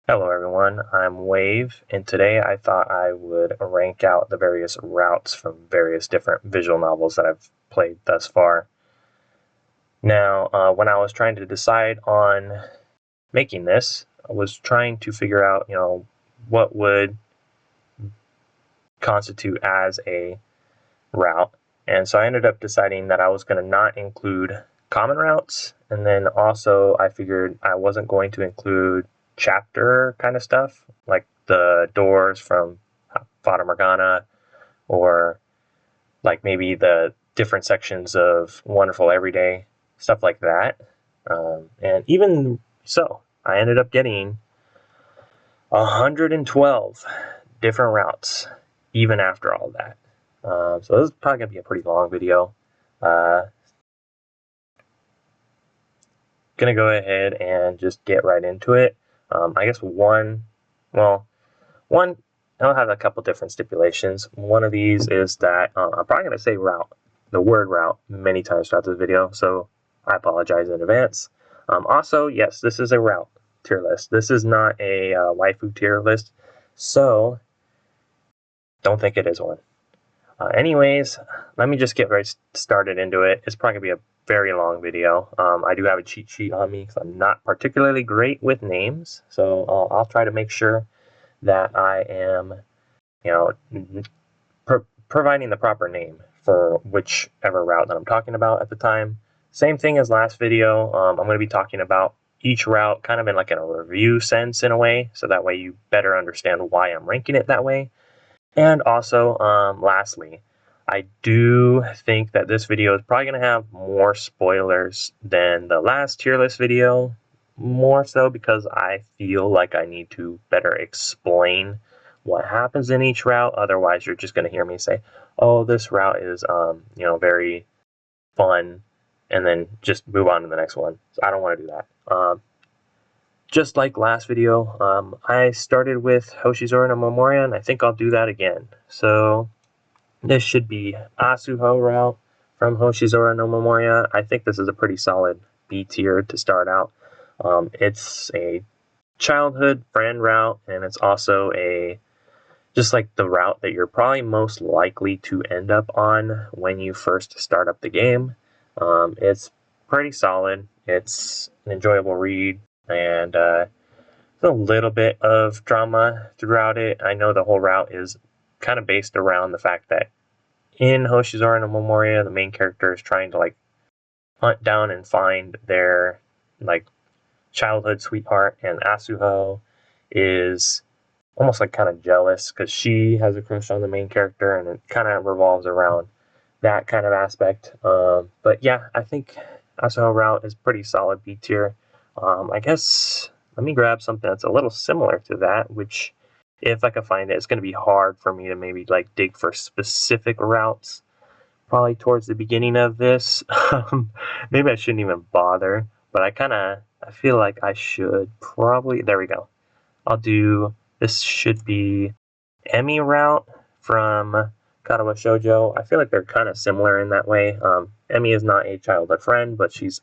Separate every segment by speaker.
Speaker 1: Hello everyone, I'm Wave, and today I thought I would rank out the various routes from various different visual novels that I've played thus far. Now, when I was trying to decide on making this, I was trying to figure out, what would constitute as a route, and so I ended up deciding that I was going to not include common routes, and then also I figured I wasn't going to include chapter kind of stuff, like the doors from Fata Morgana, or like maybe the different sections of Wonderful Everyday, stuff like that. And even so, I ended up getting 112 different routes, even after all that. So this is probably going to be a pretty long video. Uh, gonna go ahead and just get right into it. I guess one, I'll have a couple different stipulations. One of these is that I'm probably going to say route, the word route, many times throughout this video, so I apologize in advance. Also, yes, this is a route tier list. This is not a waifu tier list, so don't think it is one. Anyways, let me just get right started into it. It's probably going to be a very long video. I do have a cheat sheet on me because I'm not particularly great with names, so I'll try to make sure that I am, you know, providing the proper name for whichever route that I'm talking about at the time. Same thing as last video. I'm going to be talking about each route kind of in like a review sense in a way, so that way you better understand why I'm ranking it that way. And also, lastly, I do think that this video is probably going to have more spoilers than the last tier list video, more so because I feel like I need to better explain what happens in each route. Otherwise, you're just going to hear me say, oh, this route is, very fun, and then just move on to the next one. So I don't want to do that. Just like last video, I started with Hoshizora no Momoria, and I think I'll do that again. So this should be Asuho route from Hoshizora no Momoria. I think this is a pretty solid B tier to start out. It's a childhood friend route, and it's also just like the route that you're probably most likely to end up on when you first start up the game. It's pretty solid. It's an enjoyable read, and a little bit of drama throughout it. I know the whole route is kind of based around the fact that in Hoshizora no Momoria, the main character is trying to like hunt down and find their like childhood sweetheart, and Asuho is almost like kind of jealous because she has a crush on the main character, and it kind of revolves around that kind of aspect. But yeah, I think Asuho route is pretty solid B tier. I guess let me grab something that's a little similar to that, which if I can find it, it's going to be hard for me to maybe like dig for specific routes. Probably towards the beginning of this, maybe I shouldn't even bother, but I feel like I should probably. There we go. I'll do. This should be Emmy route from Katawa Shoujo. I feel like they're kind of similar in that way. Emmy is not a childhood friend, but she's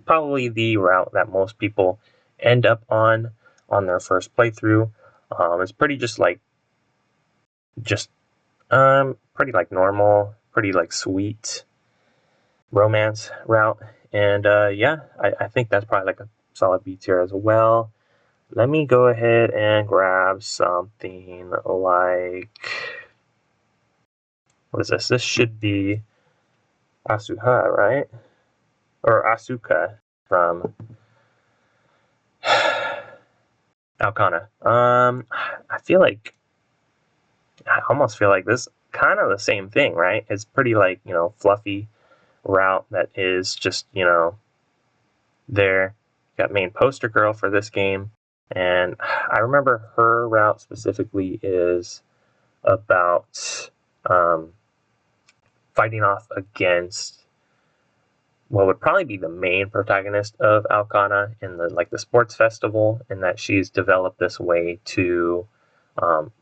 Speaker 1: probably the route that most people end up on their first playthrough. It's pretty just pretty like normal, pretty like sweet romance route, and yeah, I think that's probably like a solid B tier as well. Let me go ahead and grab something like, what is this? This should be Asuha, right? Or Asuka from Alcana. I almost feel like this kind of the same thing, right? It's pretty like, fluffy route that is just, there. Got main poster girl for this game, and I remember her route specifically is about fighting off against what would probably be the main protagonist of Alcana in the sports festival, and that she's developed this way to um,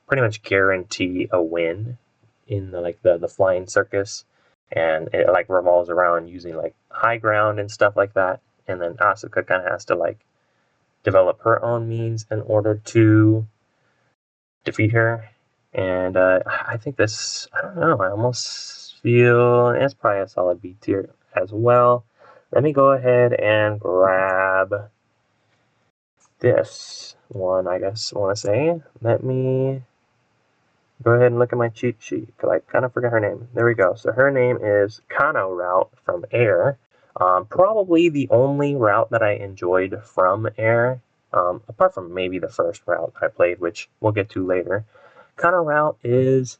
Speaker 1: pretty much guarantee a win in the flying circus, and it like revolves around using like high ground and stuff like that. And then Asuka kind of has to like develop her own means in order to defeat her. And I think this, I don't know, I almost feel it's probably a solid B tier as well. Let me go ahead and grab this one, I guess I want to say. Let me go ahead and look at my cheat sheet, because I kind of forgot her name. There we go. So her name is Kano Route from Air. Probably the only route that I enjoyed from Air, apart from maybe the first route I played, which we'll get to later. Kano Route is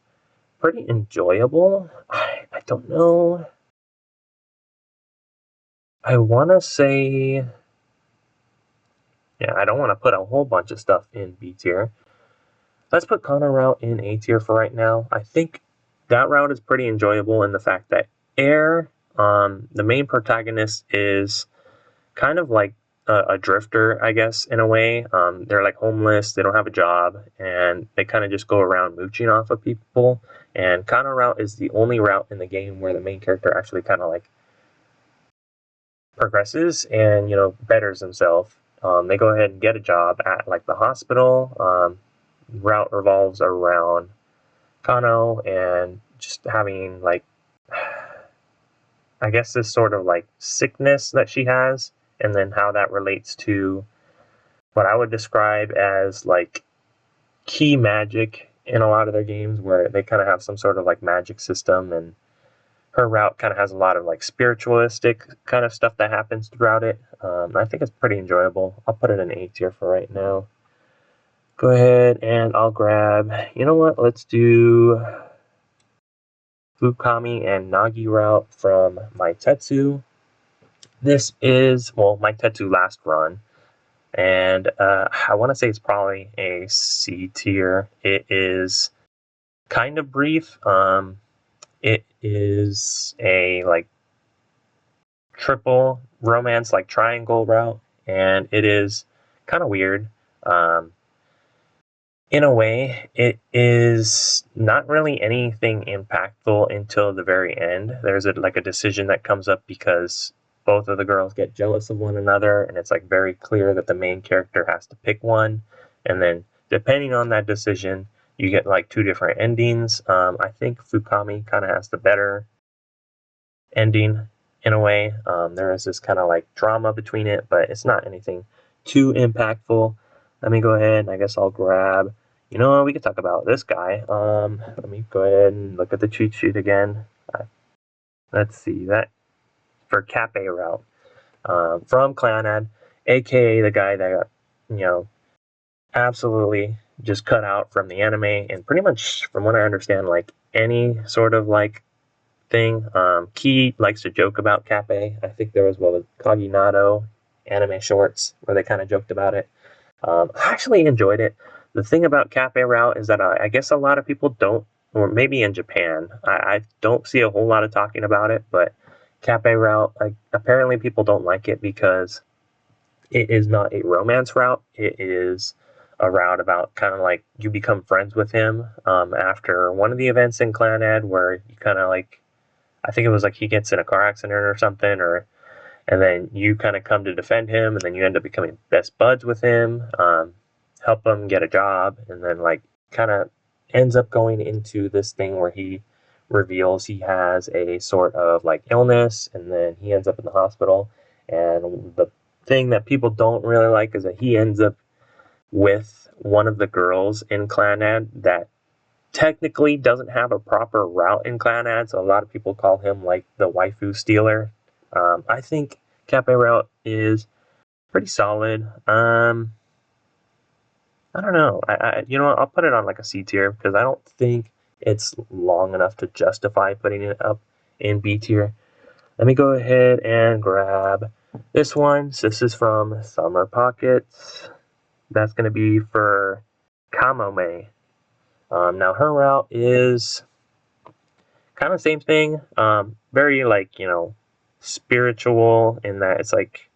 Speaker 1: pretty enjoyable. I don't know. I want to say, yeah, I don't want to put a whole bunch of stuff in B tier. Let's put Kano Route in A tier for right now. I think that route is pretty enjoyable in the fact that Air, the main protagonist, is kind of like a drifter, I guess, in a way. They're like homeless, they don't have a job, and they kind of just go around mooching off of people. And Kano Route is the only route in the game where the main character actually kind of like progresses and, you know, betters himself. They go ahead and get a job at like the hospital. Route revolves around Kano and just having like, I guess, this sort of like sickness that she has, and then how that relates to what I would describe as like key magic in a lot of their games, where they kind of have some sort of like magic system, and her route kind of has a lot of like spiritualistic kind of stuff that happens throughout it. I think it's pretty enjoyable. I'll put it in A tier for right now. Go ahead and I'll grab, you know what, let's do Fukami and Nagi route from Meitetsu. This is, well, Meitetsu last run, and I want to say it's probably a C tier. It is kind of brief. It is a like triple romance, like triangle route, and it is kind of weird. In a way, it is not really anything impactful until the very end. There's like a decision that comes up because both of the girls get jealous of one another, and it's like very clear that the main character has to pick one, and then depending on that decision, you get like two different endings. I think Fukami kind of has the better ending in a way. There is this kind of like drama between it, but it's not anything too impactful. Let me go ahead and I guess I'll grab, you know what, we could talk about this guy. Let me go ahead and look at the cheat sheet again. Let's see, that for Cape route, from Clannad, aka the guy that got, you know, absolutely just cut out from the anime, and pretty much from what I understand, like any sort of like thing. Key likes to joke about Cape. I think there was one with Kaginato anime shorts where they kind of joked about it. I actually enjoyed it. The thing about Cape route is that I guess a lot of people don't, or maybe in Japan, I don't see a whole lot of talking about it, but Cape route, apparently people don't like it because it is not a romance route. It is a route about kind of like you become friends with him after one of the events in Clannad, where you kind of like, I think it was like he gets in a car accident or something, and then you kind of come to defend him, and then you end up becoming best buds with him, help him get a job, and then like kind of ends up going into this thing where he reveals he has a sort of like illness, and then he ends up in the hospital. And the thing that people don't really like is that he ends up with one of the girls in Clannad that technically doesn't have a proper route in Clannad, so a lot of people call him like the waifu stealer. I think Cape route is pretty solid. I don't know. You know what? I'll put it on like a C tier because I don't think it's long enough to justify putting it up in B tier. Let me go ahead and grab this one. So this is from Summer Pockets. That's going to be for Kamome. Now her route is kind of the same thing. Very like, you know, spiritual in that it's like,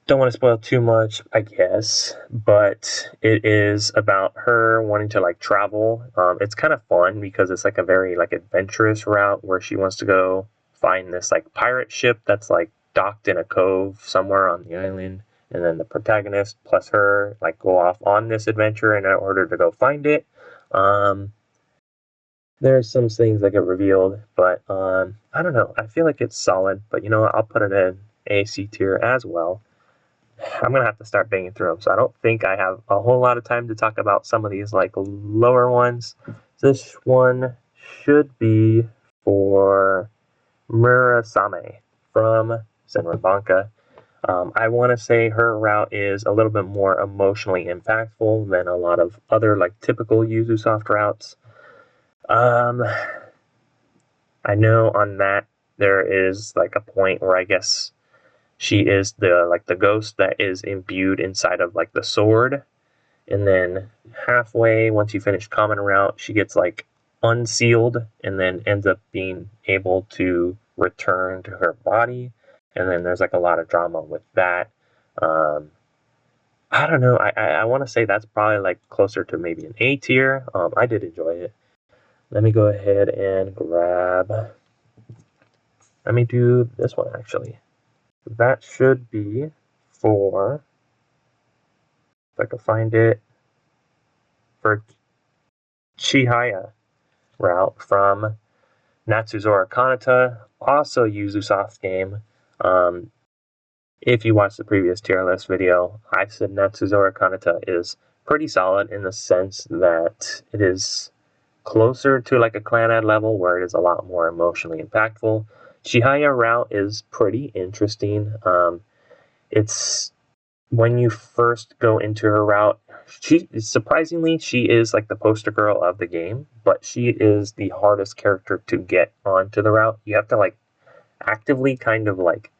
Speaker 1: don't want to spoil too much, I guess, but it is about her wanting to like travel. It's kind of fun because it's like a very like adventurous route where she wants to go find this like pirate ship that's like docked in a cove somewhere on the island, and then the protagonist plus her like go off on this adventure in order to go find it. There's some things that get revealed, but I don't know. I feel like it's solid, but you know what? I'll put it in AC tier as well. I'm gonna have to start banging through them, so I don't think I have a whole lot of time to talk about some of these like lower ones. This one should be for Murasame from Senran Banka. I want to say her route is a little bit more emotionally impactful than a lot of other like typical Yuzusoft routes. I know on that there is like a point where I guess she is the ghost that is imbued inside of like the sword, and then halfway once you finish common route, she gets like unsealed and then ends up being able to return to her body, and then there's like a lot of drama with that. I don't know. I want to say that's probably like closer to maybe an A tier. I did enjoy it. Let me go ahead and grab. Let me do this one actually. That should be for, if I can find it, for Chihaya route from Natsuzora Kanata, also Yuzusoft game. If you watched the previous tier list video, I said Natsuzora Kanata is pretty solid in the sense that it is closer to like a Clannad level where it is a lot more emotionally impactful. Chihaya route is pretty interesting. It's when you first go into her route, she is like the poster girl of the game, but she is the hardest character to get onto the route. You have to like actively kind of like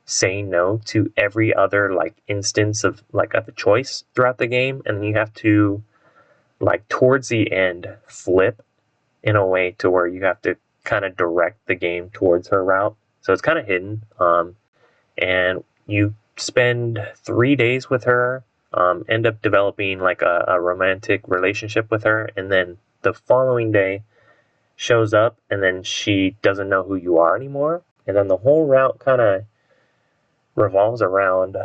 Speaker 1: say no to every other like instance of like a choice throughout the game, and then you have to like towards the end flip in a way to where you have to kind of direct the game towards her route. So it's kind of hidden, and you spend 3 days with her, end up developing like a romantic relationship with her, and then the following day shows up and then she doesn't know who you are anymore, and then the whole route kind of revolves around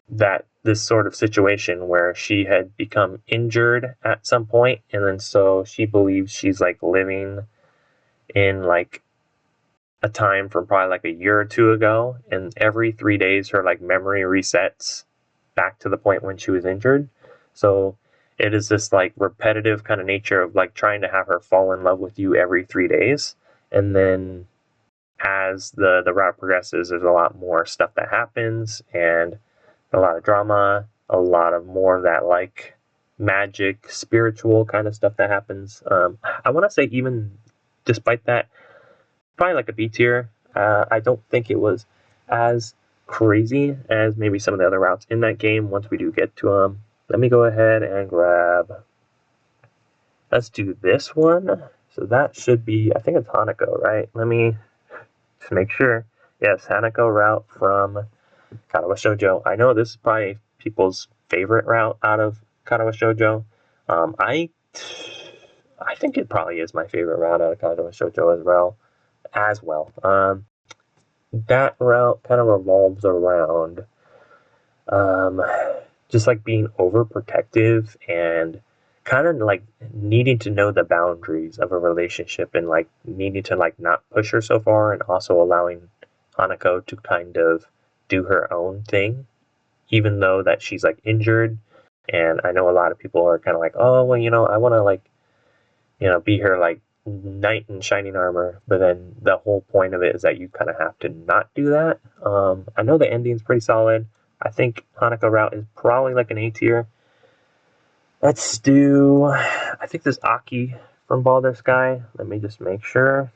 Speaker 1: that this sort of situation where she had become injured at some point, and then so she believes she's like living in like a time from probably like a year or two ago, and every 3 days her like memory resets back to the point when she was injured. So it is this like repetitive kind of nature of like trying to have her fall in love with you every 3 days, and then as the route progresses, there's a lot more stuff that happens and a lot of drama, a lot of more of that like magic, spiritual kind of stuff that happens. I want to say even despite that, probably like a B tier. I don't think it was as crazy as maybe some of the other routes in that game once we do get to them. Let me go ahead and grab. Let's do this one. So that should be, I think it's Hanako, right? Let me just make sure. Yes, Hanako route from Katawa Shoujo. I know this is probably people's favorite route out of Katawa Shoujo. I think it probably is my favorite route out of Katawa Shoujo as well. That route kind of revolves around just like being overprotective and kind of like needing to know the boundaries of a relationship, and like needing to like not push her so far, and also allowing Hanako to kind of do her own thing, even though that she's like injured. And I know a lot of people are kind of like, oh, well, I want to like, be her like knight in shining armor, but then the whole point of it is that you kind of have to not do that. I know the ending's pretty solid. I think Hanako route is probably like an A tier. Let's do, I think this Aki from Baldur's Sky. Let me just make sure.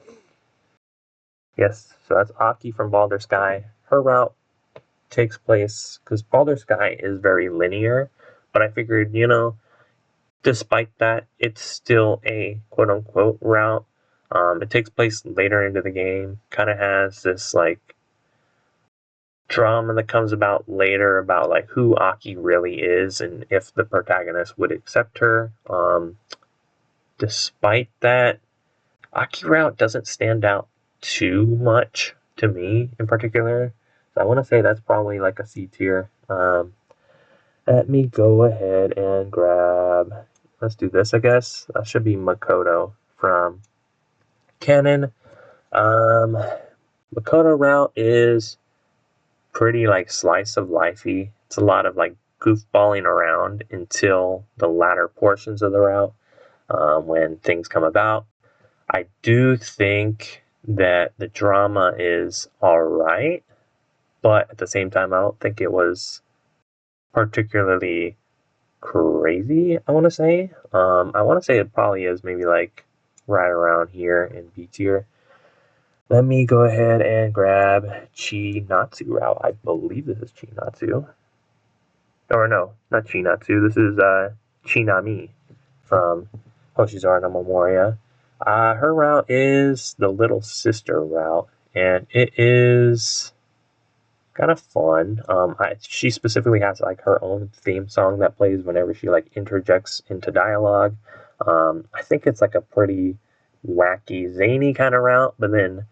Speaker 1: Yes, so that's Aki from Baldur's Sky. Her route takes place, because Baldur's Sky is very linear, but I figured, despite that, it's still a quote-unquote route. It takes place later into the game, kind of has this like drama that comes about later about like who Aki really is and if the protagonist would accept her. Despite that, Aki route doesn't stand out too much to me in particular. So I want to say that's probably like a C tier. Let me go ahead and grab, let's do this, I guess. That should be Makoto from Canon. Makoto route is pretty like slice of lifey. It's a lot of like goofballing around until the latter portions of the route when things come about. I do think that the drama is alright, but at the same time, I don't think it was particularly crazy, I want to say. I want to say it probably is maybe like right around here in B tier. Let me go ahead and grab Chinatsu route. I believe this is Chinatsu. Or no, not Chinatsu. This is Chinami from Hoshizora no Momoria. Her route is the little sister route, and it is kind of fun. She specifically has like her own theme song that plays whenever she like interjects into dialogue. I think it's like a pretty wacky, zany kind of route, but then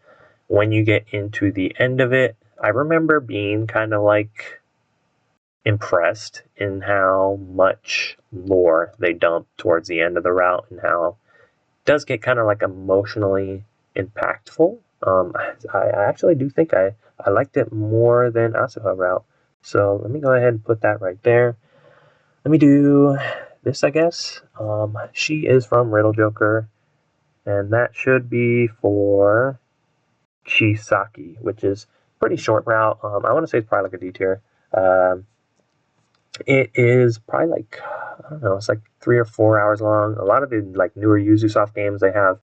Speaker 1: when you get into the end of it, I remember being kind of like impressed in how much lore they dump towards the end of the route and how it does get kind of like emotionally impactful. I actually do think I liked it more than Asuha route. So let me go ahead and put that right there. Let me do this, I guess. She is from Riddle Joker, and that should be for Chisaki, which is pretty short route. I want to say it's probably like a D tier. It is probably like, I don't know, it's like 3 or 4 hours long. A lot of the like newer Ubisoft games, they have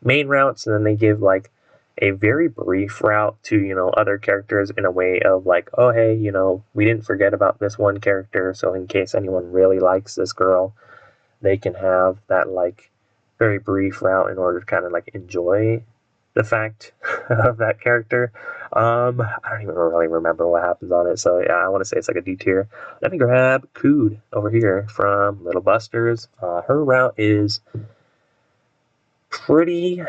Speaker 1: main routes and then they give like a very brief route to, you know, other characters in a way of like, oh hey, you know, we didn't forget about this one character, so in case anyone really likes this girl, they can have that like very brief route in order to kind of like enjoy the fact of that character. I don't even really remember what happens on it, so yeah, I want to say it's like a D tier. Let me grab Cood over here from Little Busters. Her route is pretty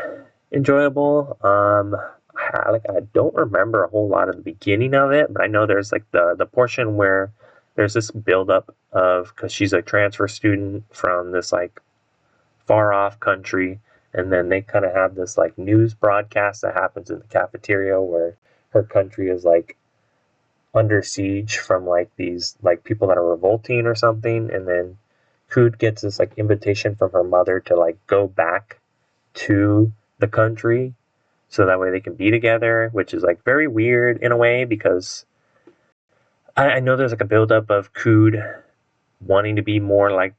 Speaker 1: enjoyable. I don't remember a whole lot of the beginning of it, but I know there's like the portion where there's this buildup of, because she's a transfer student from this like far off country, and then they kind of have this like news broadcast that happens in the cafeteria where her country is like under siege from like these like people that are revolting or something, and then Cood gets this like invitation from her mother to like go back to the country so that way they can be together, which is like very weird in a way because I know there's like a buildup of Cood wanting to be more like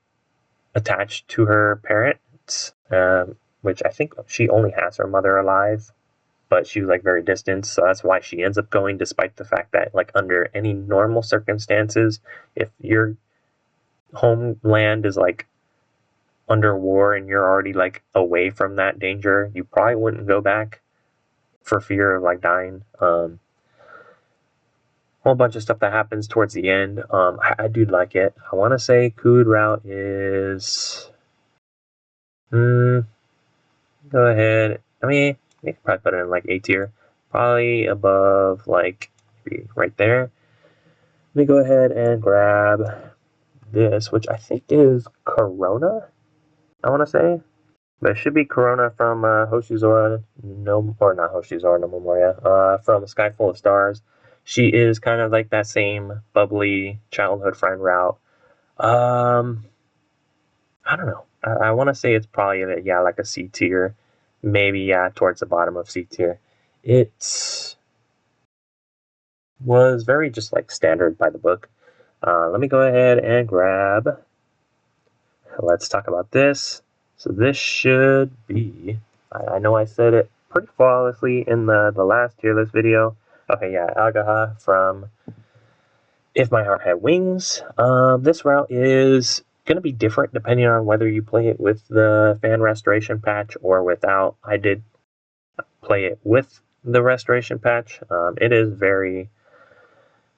Speaker 1: attached to her parents, which I think she only has her mother alive, but she was like very distant, so that's why she ends up going, despite the fact that like under any normal circumstances, if your homeland is like under war and you're already like away from that danger, you probably wouldn't go back for fear of like dying. Whole bunch of stuff that happens towards the end. I do like it. I want to say Cood route is go ahead. I mean, you could probably put it in like A tier. Probably above like maybe right there. Let me go ahead and grab this, which I think is Corona, I want to say. But it should be Corona from Hoshizora no, or not Hoshizora no Momoria, from A Sky Full of Stars. She is kind of like that same bubbly childhood friend route. I don't know. I want to say it's probably like a C tier, maybe towards the bottom of C tier. It was very just like standard by the book. Let me go ahead and grab. Let's talk about this. So this should be. I know I said it pretty flawlessly in the last tier list video. Okay, yeah, Agaha from If My Heart Had Wings. This route is going to be different depending on whether you play it with the fan restoration patch or without. I did play it with the restoration patch. It is very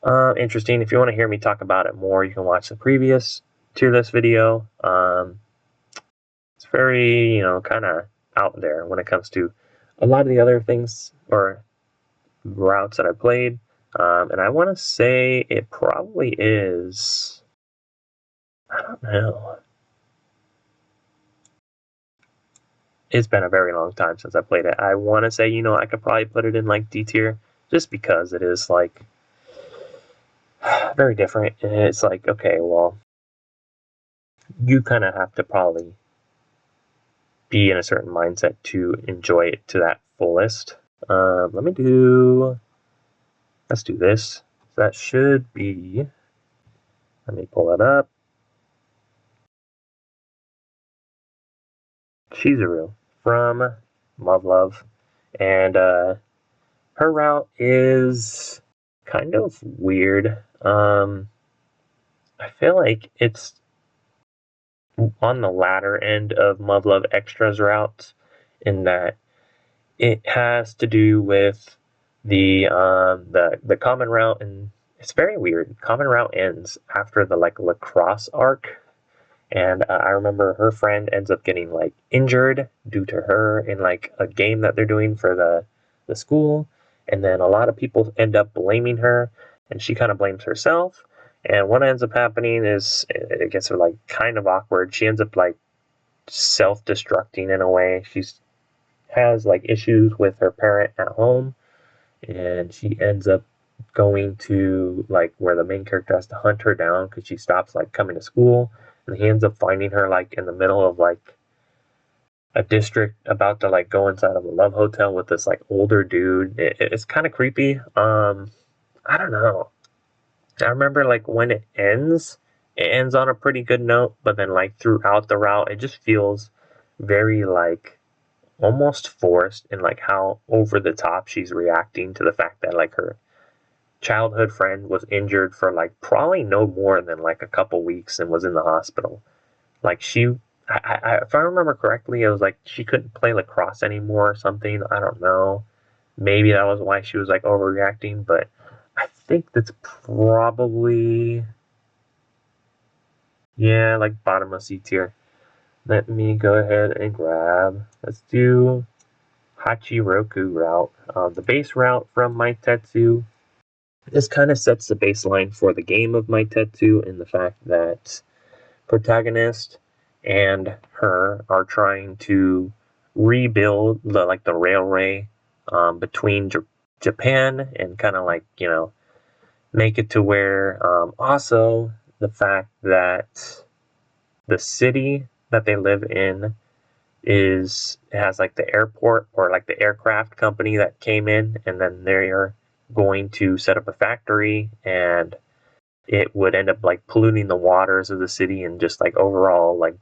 Speaker 1: interesting. If you want to hear me talk about it more, you can watch the previous tier list video. It's very, you know, kind of out there when it comes to a lot of the other things or routes that I played. And I want to say it probably is, I don't know. It's been a very long time since I played it. I want to say, I could probably put it in like D tier just because it is like very different. And it's like, okay, well, you kind of have to probably be in a certain mindset to enjoy it to that fullest. Let's do this. That should be, let me pull it up. Chizuru from Muv-Luv. And her route is kind of weird. I feel like it's on the latter end of Muv-Luv Extra's routes in that it has to do with the common route, and it's very weird. Common route ends after the like lacrosse arc, and I remember her friend ends up getting like injured due to her in like a game that they're doing for the school, and then a lot of people end up blaming her, and she kind of blames herself. And what ends up happening is it gets her like kind of awkward. She ends up like self-destructing in a way. She's has like issues with her parent at home, and she ends up going to like where the main character has to hunt her down because she stops like coming to school, and he ends up finding her like in the middle of like a district about to like go inside of a love hotel with this like older dude. It's kind of creepy. I don't know. I remember like when it ends on a pretty good note, but then like throughout the route, it just feels very like almost forced in like how over the top she's reacting to the fact that like her childhood friend was injured for like probably no more than like a couple weeks and was in the hospital. Like if I remember correctly, it was like she couldn't play lacrosse anymore or something. I don't know. Maybe that was why she was like overreacting, but I think that's probably, yeah, like bottom of C tier. Let me go ahead and grab. Let's do Hachiroku route. The base route from Meitetsu. This kind of sets the baseline for the game of Meitetsu in the fact that protagonist and her are trying to rebuild the railway between Japan and kind of like make it to where also the fact that the city that they live in has like the airport or like the aircraft company that came in, and then they're going to set up a factory, and it would end up like polluting the waters of the city and just like overall like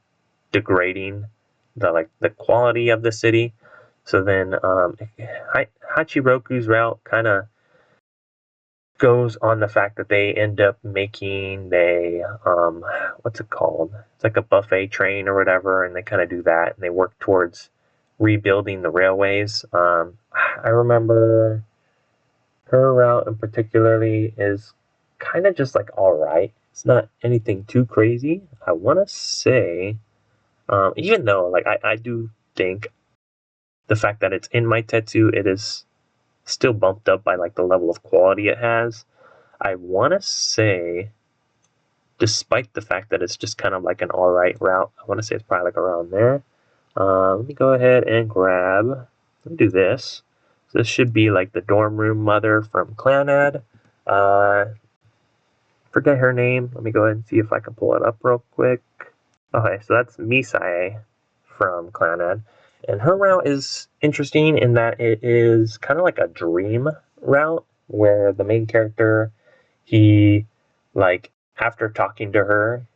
Speaker 1: degrading the quality of the city. So then Hachiroku's route kind of goes on the fact that they end up making what's it called? It's like a buffet train or whatever, and they kind of do that, and they work towards rebuilding the railways. I remember her route in particularly is kind of just like all right. It's not anything too crazy. I want to say, even though like I do think the fact that it's in Meitetsu, it is still bumped up by like the level of quality it has. I want to say, despite the fact that it's just kind of like an alright route, I want to say it's probably like around there. Let me go ahead and grab, let me do this. So this should be like the dorm room mother from Clannad. Forget her name. Let me go ahead and see if I can pull it up real quick. Okay, so that's Misae from Clannad. And her route is interesting in that it is kind of like a dream route where the main character, he, like, after talking to her,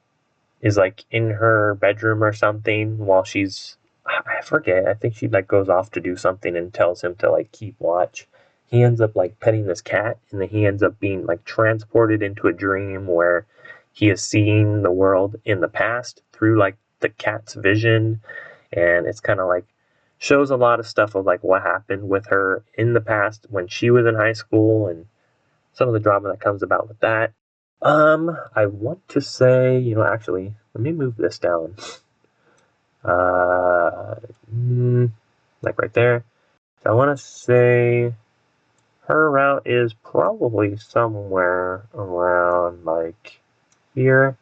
Speaker 1: is like in her bedroom or something while I forget, I think she like goes off to do something and tells him to like keep watch. He ends up like petting this cat, and then he ends up being like transported into a dream where he is seeing the world in the past through like the cat's vision. And it's kind of like shows a lot of stuff of like what happened with her in the past when she was in high school and some of the drama that comes about with that. I want to say, actually, let me move this down. Like right there. So I want to say her route is probably somewhere around like here,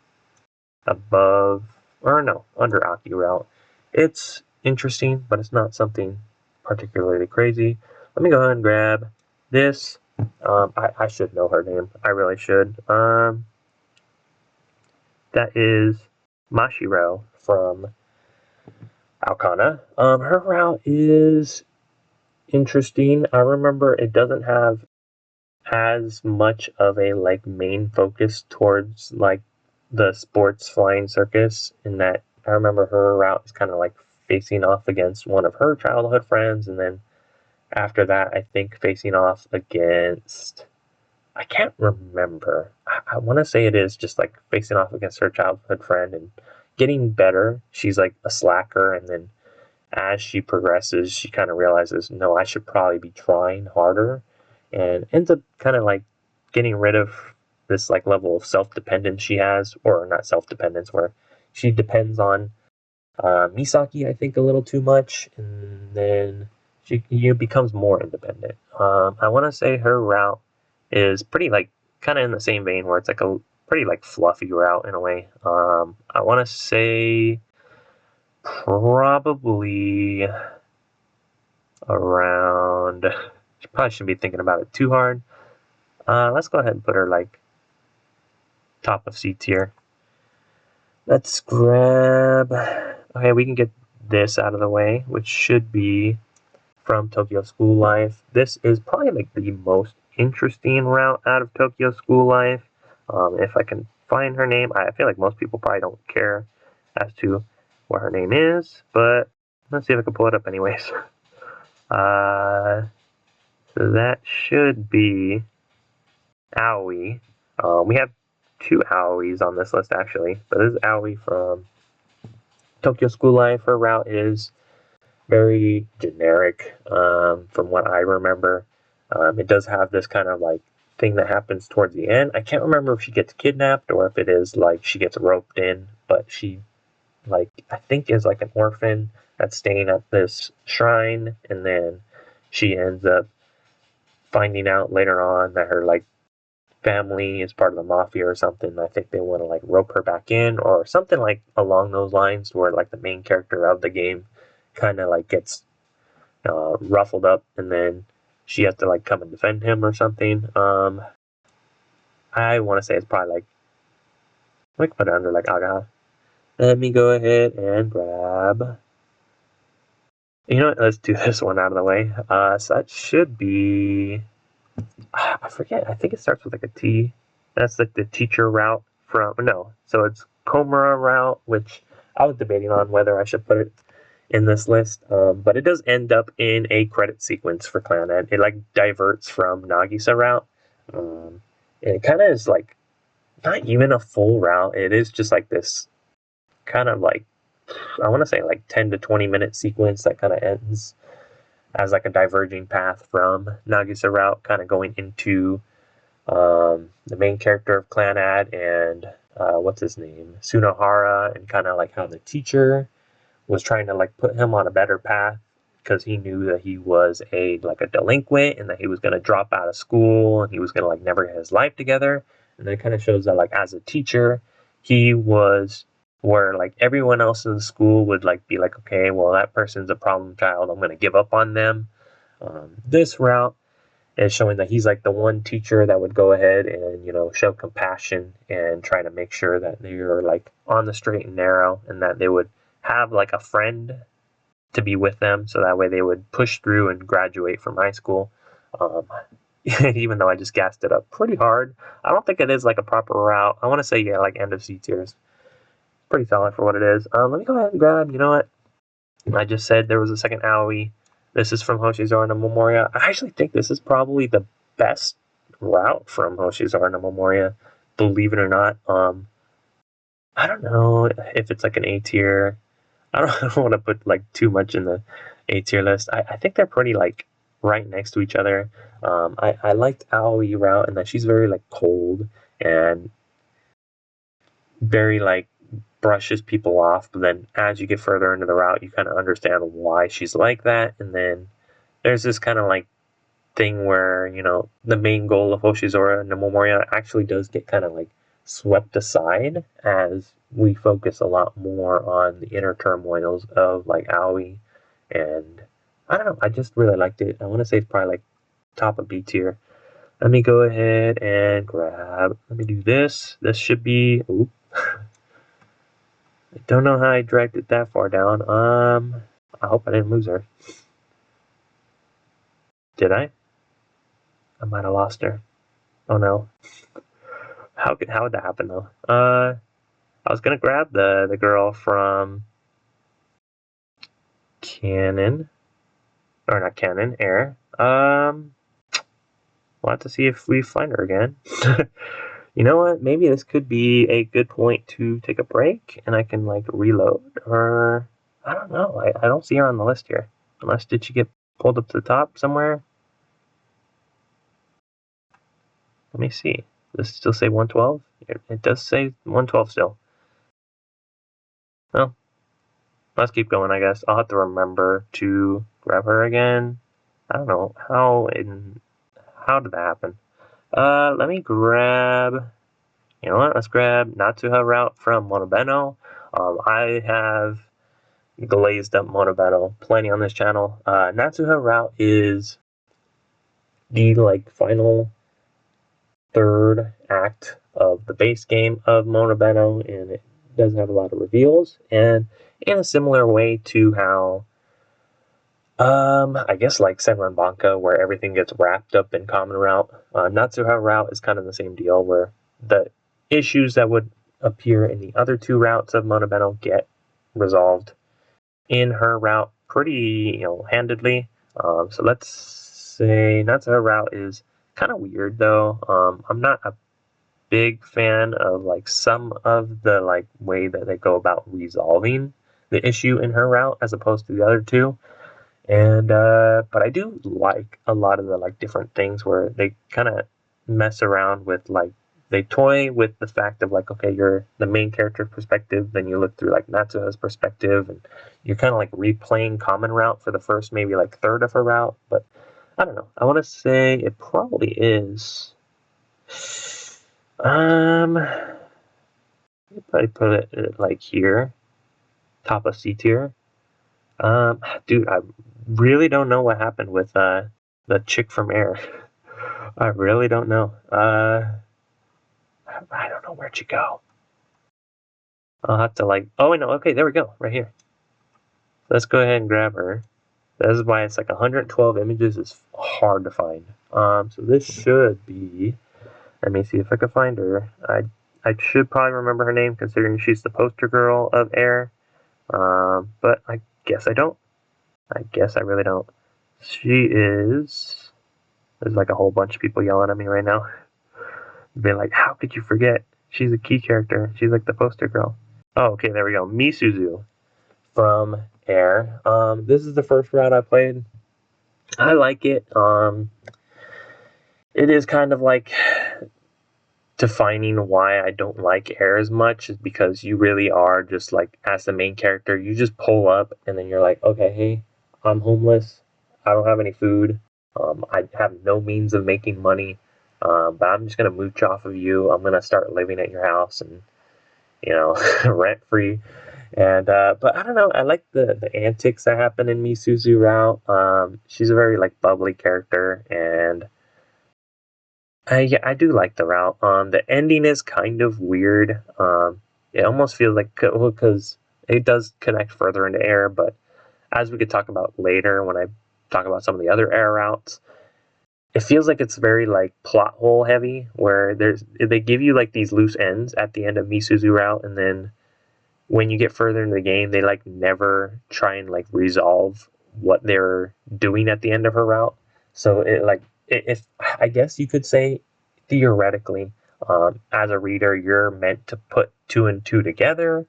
Speaker 1: above, or no, under Aki route. It's interesting, but it's not something particularly crazy. Let me go ahead and grab this. I should know her name. I really should. That is Mashiro from Alcana. Her route is interesting. I remember it doesn't have as much of a like main focus towards like the sports flying circus, in that I remember her route is kind of like facing off against one of her childhood friends, and then after that I think facing off against, I can't remember. I want to say it is just like facing off against her childhood friend and getting better. She's like a slacker, and then as she progresses, she kind of realizes, no, I should probably be trying harder, and ends up kind of like getting rid of this like level of self-dependence she has, or not self-dependence, where she depends on Misaki, I think, a little too much, and then she becomes more independent. I want to say her route is pretty like kind of in the same vein, where it's like a pretty like fluffy route in a way. I want to say probably around. She probably shouldn't be thinking about it too hard. Let's go ahead and put her like top of C tier. Let's grab. Okay, we can get this out of the way, which should be from Tokyo School Life. This is probably like the most interesting route out of Tokyo School Life. If I can find her name, I feel like most people probably don't care as to what her name is, but let's see if I can pull it up anyways. So that should be Aoi. We have two Aois on this list actually, but this is Aoi from Tokyo School Life. Her route is very generic from what I remember. It does have this kind of like thing that happens towards the end. I can't remember if she gets kidnapped or if it is like she gets roped in, but she like I think is like an orphan that's staying at this shrine, and then she ends up finding out later on that her like family is part of the mafia or something. I think they want to like rope her back in or something like along those lines, where like the main character of the game kind of like gets ruffled up, and then she has to like come and defend him or something. I want to say it's probably like, we can put it under like Aga. Let me go ahead and grab. You know what? Let's do this one out of the way. So that should be. I forget. I think it starts with like a T. That's like the teacher route from. No. So it's Komura route, which I was debating on whether I should put it in this list. But it does end up in a credit sequence for Clannad. It like diverts from Nagisa route. And it kind of is like not even a full route. It is just like this kind of like, I want to say like 10 to 20 minute sequence that kind of ends as like a diverging path from Nagisa route, kind of going into the main character of Clannad and what's his name, Sunohara, and kind of like how the teacher was trying to like put him on a better path because he knew that he was a like a delinquent and that he was going to drop out of school and he was going to like never get his life together. And then it kind of shows that like as a teacher, he was where like everyone else in the school would like be like, okay, well that person's a problem child, I'm going to give up on them. This route is showing that he's like the one teacher that would go ahead and, you know, show compassion and try to make sure that they are like on the straight and narrow, and that they would have like a friend to be with them, so that way they would push through and graduate from high school. Even though I just gassed it up pretty hard, I don't think it is like a proper route. I want to say, yeah, like end of C tiers. Pretty solid for what it is. Let me go ahead and grab, you know what? I just said there was a second Aoi. This is from Hoshizar no Momoria. I actually think this is probably the best route from Hoshizar no Momoria, believe it or not. I don't know if it's like an A tier. I don't want to put like too much in the A tier list. I think they're pretty like right next to each other. I liked Aoi route, and that she's very like cold and very like brushes people off, but then as you get further into the route, you kind of understand why she's like that, and then there's this kind of like thing where, you know, the main goal of Hoshizora no Momoria actually does get kind of like swept aside as we focus a lot more on the inner turmoils of like Aoi. And I don't know, I just really liked it. I want to say it's probably like top of B tier. Let me go ahead and grab, let me do this. This should be, oop. I don't know how I dragged it that far down. I hope I didn't lose her. Did I? I might have lost her. Oh no. How would that happen though? I was gonna grab the girl from Canon, or not Canon, Air. We'll have to see if we find her again. You know what? Maybe this could be a good point to take a break, and I can like reload. Or I don't know. I don't see her on the list here. Unless did she get pulled up to the top somewhere? Let me see. Does it still say 112? It does say 112 still. Well, let's keep going, I guess. I'll have to remember to grab her again. I don't know how did that happen. Let me grab. You know what? Let's grab Natsuha route from Monobeno. I have glazed up Monobeno plenty on this channel. Natsuha route is the like final third act of the base game of Monobeno, and it does have a lot of reveals. And in a similar way to how I guess like Senran Banka, where everything gets wrapped up in common route. Natsuha route is kind of the same deal, where the issues that would appear in the other two routes of Monobeno get resolved in her route pretty, you know, handedly. So let's say Natsuha route is kind of weird though. I'm not a big fan of like some of the like way that they go about resolving the issue in her route as opposed to the other two. And but I do like a lot of the like different things where they kind of mess around with like they toy with the fact of like, okay, you're the main character's perspective, then you look through like Natsuha's perspective, and you're kind of like replaying common route for the first maybe like third of her route. But I don't know. I want to say it probably is. Probably put it like here, top of C tier. Dude, I really don't know what happened with the chick from Air. I really don't know. I don't know where'd she go. I'll have to like. Oh wait, no. Okay, there we go. Right here. Let's go ahead and grab her. This is why it's like 112 images is hard to find. So this should be. Let me see if I can find her. I should probably remember her name considering she's the poster girl of Air. But I guess I don't. I guess I really don't. She is. There's like a whole bunch of people yelling at me right now. Being like, how could you forget? She's a key character. She's like the poster girl. Oh, okay, there we go. Misuzu from Air. This is the first route I played. I like it. It is kind of like defining why I don't like Air as much is because you really are just like, as the main character, you just pull up and then you're like, okay, hey, I'm homeless. I don't have any food. I have no means of making money. But I'm just going to mooch off of you. I'm going to start living at your house and, you know, rent free. And, but I don't know. I like the antics that happen in Misuzu route. She's a very like bubbly character, and I do like the route. The ending is kind of weird. It almost feels like, because it does connect further into Air, but as we could talk about later when I talk about some of the other Air routes, it feels like it's very like plot hole heavy, where they give you like these loose ends at the end of Misuzu route, and then when you get further into the game, they like never try and like resolve what they're doing at the end of her route. So it like if I guess you could say theoretically, as a reader, you're meant to put two and two together.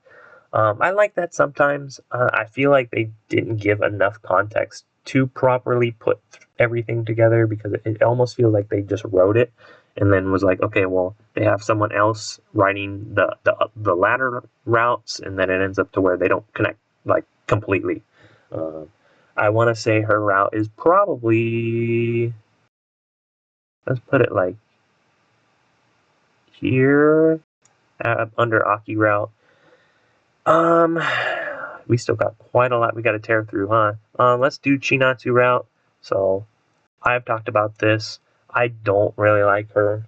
Speaker 1: I like that sometimes. I feel like they didn't give enough context to properly put everything together, because it almost feels like they just wrote it and then was like, okay, well, they have someone else writing the latter routes, and then it ends up to where they don't connect like completely. I want to say her route is probably let's put it like here, under Aki route. We still got quite a lot we got to tear through, huh? Let's do Chinatsu route. So I've talked about this. I don't really like her.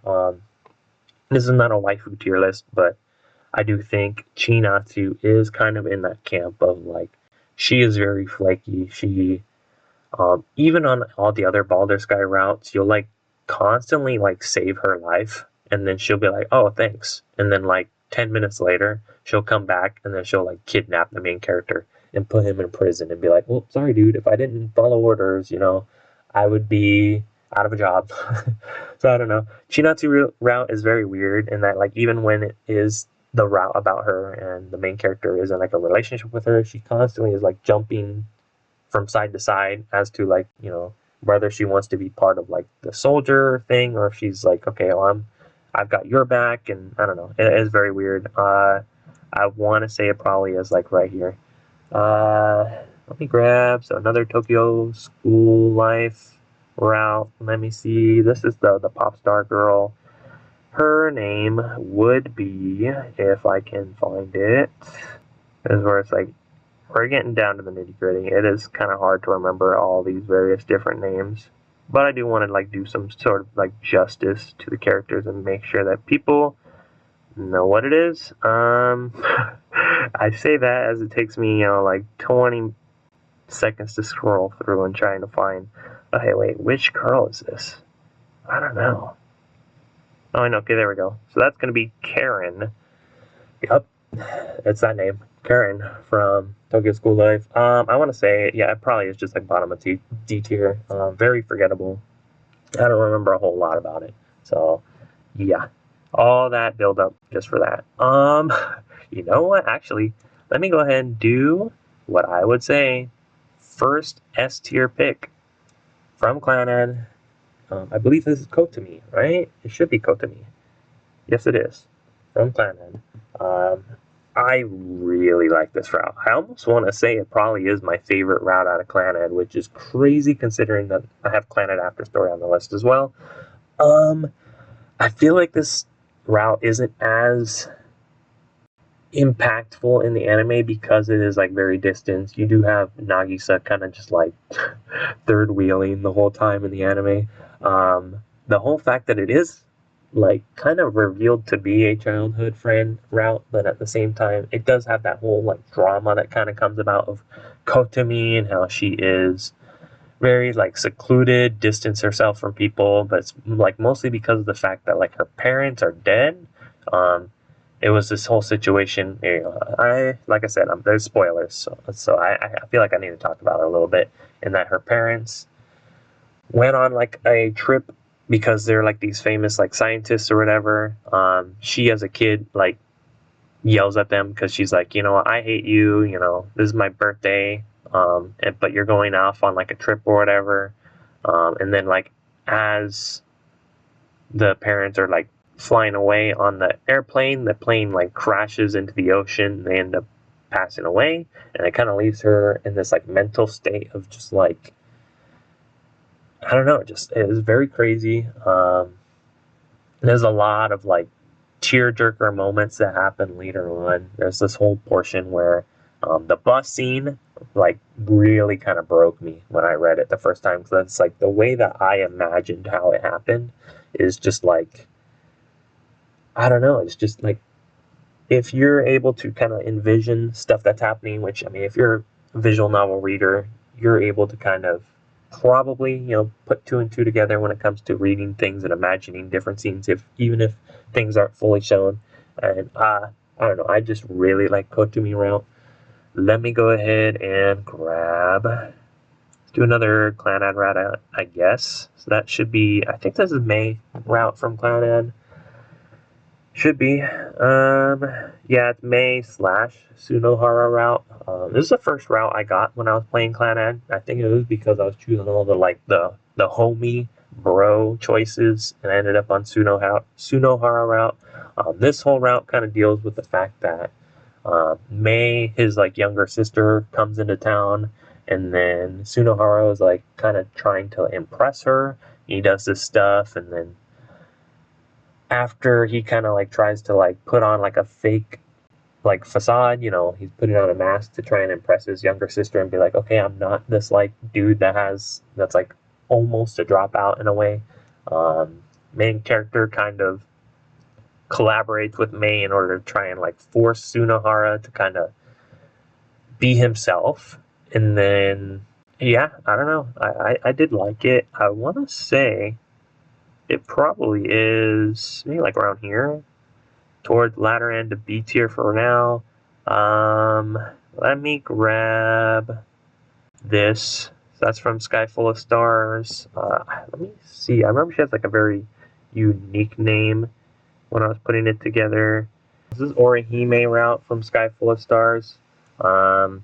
Speaker 1: This is not a waifu tier list, but I do think Chinatsu is kind of in that camp of like, she is very flaky. She, even on all the other Baldur's Gate routes, you'll like constantly like save her life, and then she'll be like, oh, thanks. And then like 10 minutes later, she'll come back and then she'll like kidnap the main character and put him in prison and be like, well, sorry, dude, if I didn't follow orders, I would be out of a job. So I don't know. Chinatsu route is very weird in that like even when it is the route about her and the main character is in like a relationship with her, she constantly is like jumping from side to side as to like, whether she wants to be part of like the soldier thing or if she's like, okay, well, I've got your back, and I don't know. It is very weird. I want to say it probably is like right here. Let me grab another Tokyo School Life route. Let me see. This is the pop star girl. Her name would be, if I can find it, is where it's like, we're getting down to the nitty gritty. It is kind of hard to remember all these various different names, but I do want to like do some sort of like justice to the characters and make sure that people know what it is. I say that as it takes me, like 20 seconds to scroll through and trying to find, okay, wait, which girl is this? I don't know. Oh, I know. Okay, there we go. So that's going to be Karen. Yep, it's that name. Karen from Tokyo School Life. I want to say, yeah, it probably is just like bottom of D tier. Very forgettable. I don't remember a whole lot about it. So, yeah, all that build up just for that. You know what? Actually, let me go ahead and do what I would say first S tier pick from Clannad. I believe this is Kotomi, right? It should be Kotomi. Yes, it is. From Clannad. I really like this route. I almost want to say it probably is my favorite route out of Clannad, which is crazy considering that I have Clannad After Story on the list as well. I feel like this route isn't as impactful in the anime because it is like very distant. You do have Nagisa kind of just like third wheeling the whole time in the anime. The whole fact that it is like kind of revealed to be a childhood friend route, but at the same time it does have that whole like drama that kind of comes about of Kotomi and how she is very like secluded, distance herself from people, but it's like mostly because of the fact that like her parents are dead. It was this whole situation. Like I said, there's spoilers, so I feel like I need to talk about it a little bit. In that her parents went on like a trip because they're like these famous like scientists or whatever. She as a kid like yells at them because she's like, I hate you. This is my birthday. But you're going off on like a trip or whatever. And then like as the parents are like flying away on the airplane, the plane like crashes into the ocean. They end up passing away, and it kind of leaves her in this like mental state of just like, I don't know, it is very crazy. There's a lot of like tearjerker moments that happen later on. There's this whole portion where the bus scene like really kind of broke me when I read it the first time, because it's like the way that I imagined how it happened is just like, I don't know, it's just like, if you're able to kind of envision stuff that's happening, which, I mean, if you're a visual novel reader, you're able to kind of probably, put two and two together when it comes to reading things and imagining different scenes, even if things aren't fully shown. And I don't know, I just really like Kotomi route. Let me go ahead and grab, let's do another Clannad route, I guess. So that should be, I think this is May route from Clannad. Should be. Yeah, it's May / Sunohara route. This is the first route I got when I was playing Clannad. I think it was because I was choosing all the homie bro choices, and I ended up on Sunohara route. This whole route kind of deals with the fact that May, his like younger sister, comes into town, and then Sunohara is like kind of trying to impress her, he does this stuff, and then after he kind of like tries to like put on like a fake like facade, he's putting on a mask to try and impress his younger sister and be like, okay, I'm not this like dude that's like almost a dropout in a way. Main character kind of collaborates with Mei in order to try and like force Sunohara to kind of be himself. And then yeah, I don't know, I did like it. I want to say it probably is maybe like around here toward the latter end of B tier for now. Let me grab this. That's from Sky Full of Stars. Let me see. I remember she has like a very unique name when I was putting it together. This is Orihime route from Sky Full of Stars. I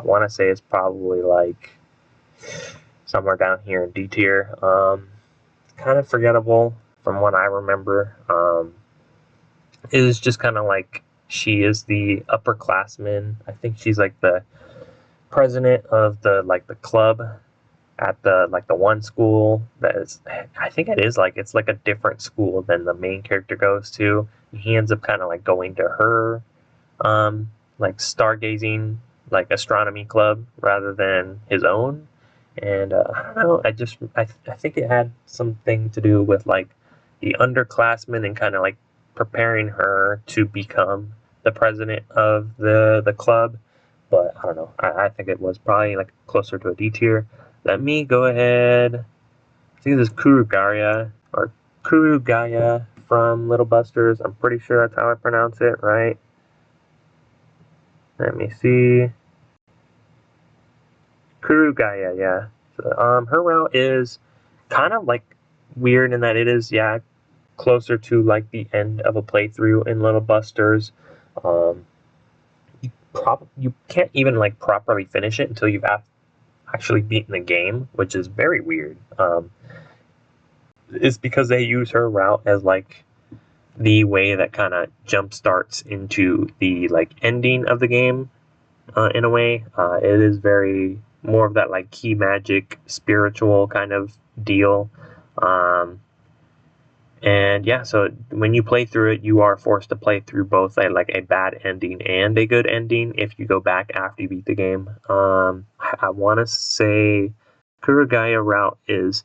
Speaker 1: want to say it's probably like somewhere down here in D tier. Kind of forgettable from what I remember. It is just kind of like she is the upperclassman. I think she's like the president of the club at the one school that is, I think it's like a different school than the main character goes to. He ends up kind of like going to her like stargazing like astronomy club rather than his own. And I don't know, I think it had something to do with like the underclassmen and kind of like preparing her to become the president of the club. But I don't know, I think it was probably like closer to a D tier. Let me go ahead. I think this is Kurugaya or Kurugaya from Little Busters. I'm pretty sure that's how I pronounce it, right? Let me see. Kurugaya, yeah. So, her route is kind of like weird in that it is, yeah, closer to like the end of a playthrough in Little Busters. You can't even like properly finish it until you've actually beaten the game, which is very weird. It's because they use her route as like the way that kind of jump starts into the like ending of the game. In a way, it is very more of that like key magic spiritual kind of deal. And yeah, so when you play through it, you are forced to play through both a bad ending and a good ending if you go back after you beat the game. I want to say Kurugaya route is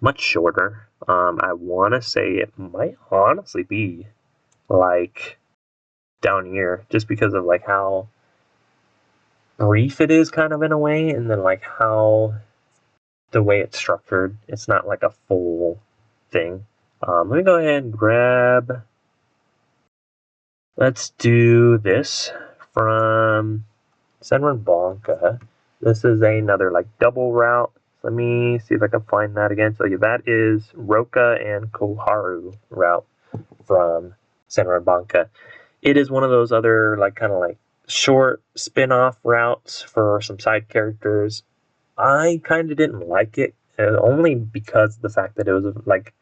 Speaker 1: much shorter. I want to say it might honestly be like down here just because of like how brief it is kind of in a way, and then like how the way it's structured, it's not like a full thing. Let me go ahead and grab, let's do this from Senran Bonka. This is another like double route. Let me see if I can find that again. So yeah, that is Roka and Koharu route from Senran Bonka. It is one of those other like kind of like short spin-off routes for some side characters. I kind of didn't like it, only because of the fact that it was like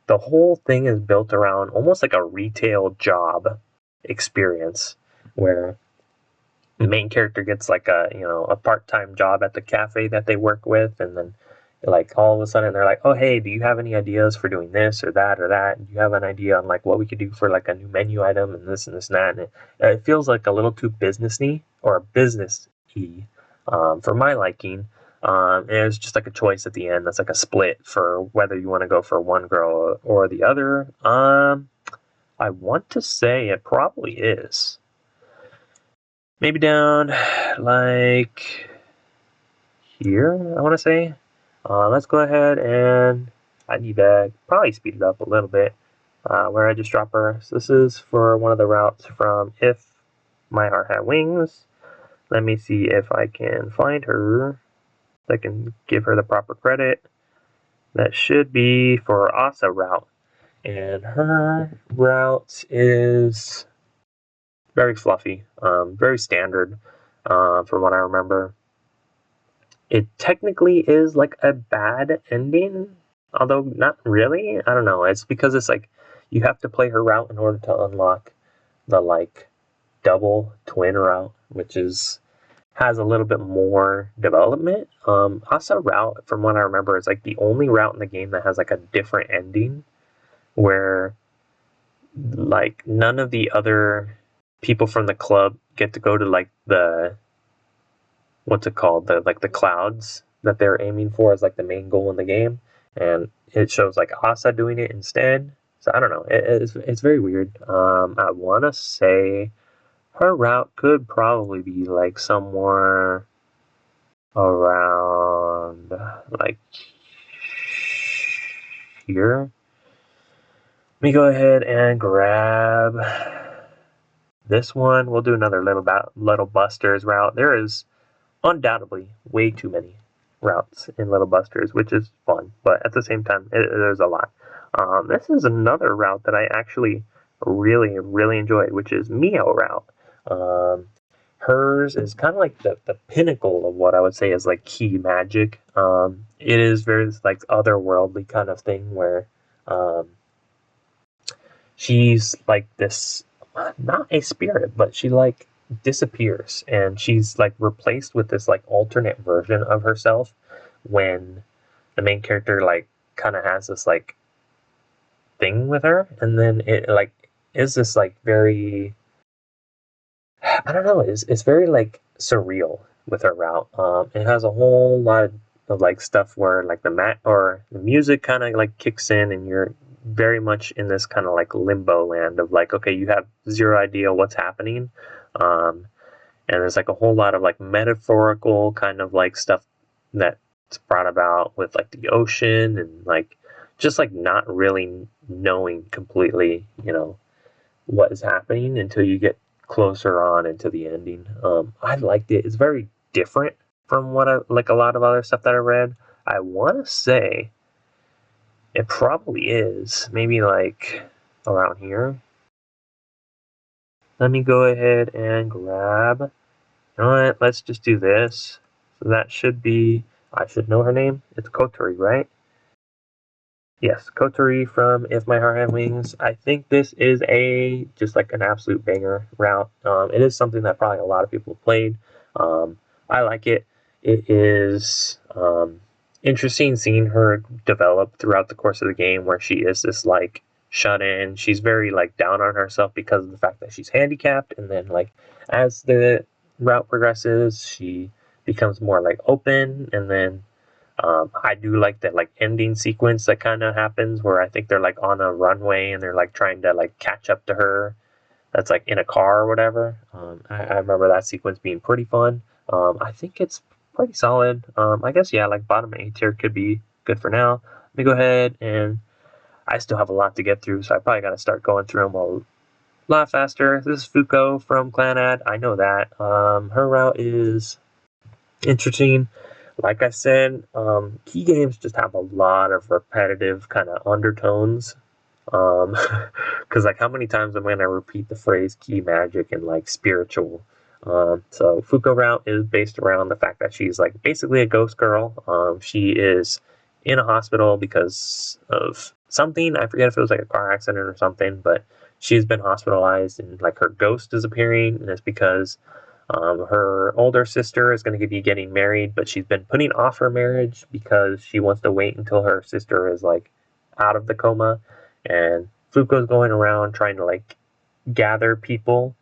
Speaker 1: the whole thing is built around almost like a retail job experience where the main character gets like a part-time job at the cafe that they work with, and then like all of a sudden they're like, oh hey, do you have any ideas for doing this or that or that? Do you have an idea on like what we could do for like a new menu item and this and this and that? And it feels like a little too businessy or business-y for my liking. And it's just like a choice at the end that's like a split for whether you want to go for one girl or the other. I want to say it probably is. Maybe down like here, I want to say. Let's go ahead and I need to probably speed it up a little bit where I just drop her. So this is for one of the routes from If My Heart Had Wings. Let me see if I can find her. I can give her the proper credit. That should be for Asa route. And her route is very fluffy, very standard from what I remember. It technically is like a bad ending, although not really. I don't know. It's because it's like you have to play her route in order to unlock the like double twin route, which is has a little bit more development. Asa route, from what I remember, is like the only route in the game that has like a different ending, where like none of the other people from the club get to go to like the, what's it called, the like the clouds that they're aiming for as like the main goal in the game, and it shows like Asa doing it instead. So I don't know, it's very weird. I want to say her route could probably be like somewhere around like here. Let me go ahead and grab this one. We'll do another Little Busters route. There is undoubtedly way too many routes in Little Busters, which is fun, but at the same time, there's a lot. This is another route that I actually really enjoyed, which is Mio route. Hers is kind of like the pinnacle of what I would say is like key magic. It is very like otherworldly kind of thing where she's like this, not a spirit, but she like disappears and she's like replaced with this like alternate version of herself when the main character like kind of has this like thing with her, and then it like is this like very, I don't know, it's very like surreal with her route. It has a whole lot of like stuff where like the music kind of like kicks in and you're very much in this kind of like limbo land of like, okay, you have zero idea what's happening. And there's like a whole lot of like metaphorical kind of like stuff that's brought about with like the ocean and like just like not really knowing completely, what is happening until you get closer on into the ending. I liked it. It's very different from what I like a lot of other stuff that I read. I want to say it probably is maybe like around here. Let me go ahead and grab, you know what, let's just do this. So that should be, I should know her name. It's Kotori, right? Yes, Kotori from If My Heart Had Wings. I think this is just like an absolute banger route. It is something that probably a lot of people played. I like it. It is interesting seeing her develop throughout the course of the game, where she is this like shut in. She's very like down on herself because of the fact that she's handicapped, and then like as the route progresses, she becomes more like open, and then I do like that like ending sequence that kind of happens where I think they're like on a runway and they're like trying to like catch up to her. That's like in a car or whatever. I remember that sequence being pretty fun. I think it's pretty solid. I guess yeah, like bottom A tier could be good for now. Let me go ahead, and I still have a lot to get through, so I probably got to start going through them a lot faster. This is Fuko from Clannad. I know that. Her route is interesting. Like I said, key games just have a lot of repetitive kind of undertones. Because like how many times am I gonna repeat the phrase key magic and like spiritual? So Fuko route is based around the fact that she's like basically a ghost girl. She is in a hospital because of something. I forget if it was like a car accident or something, but she's been hospitalized and like her ghost is appearing, and it's because her older sister is going to be getting married, but she's been putting off her marriage because she wants to wait until her sister is like out of the coma. And Fuko's going around trying to like gather people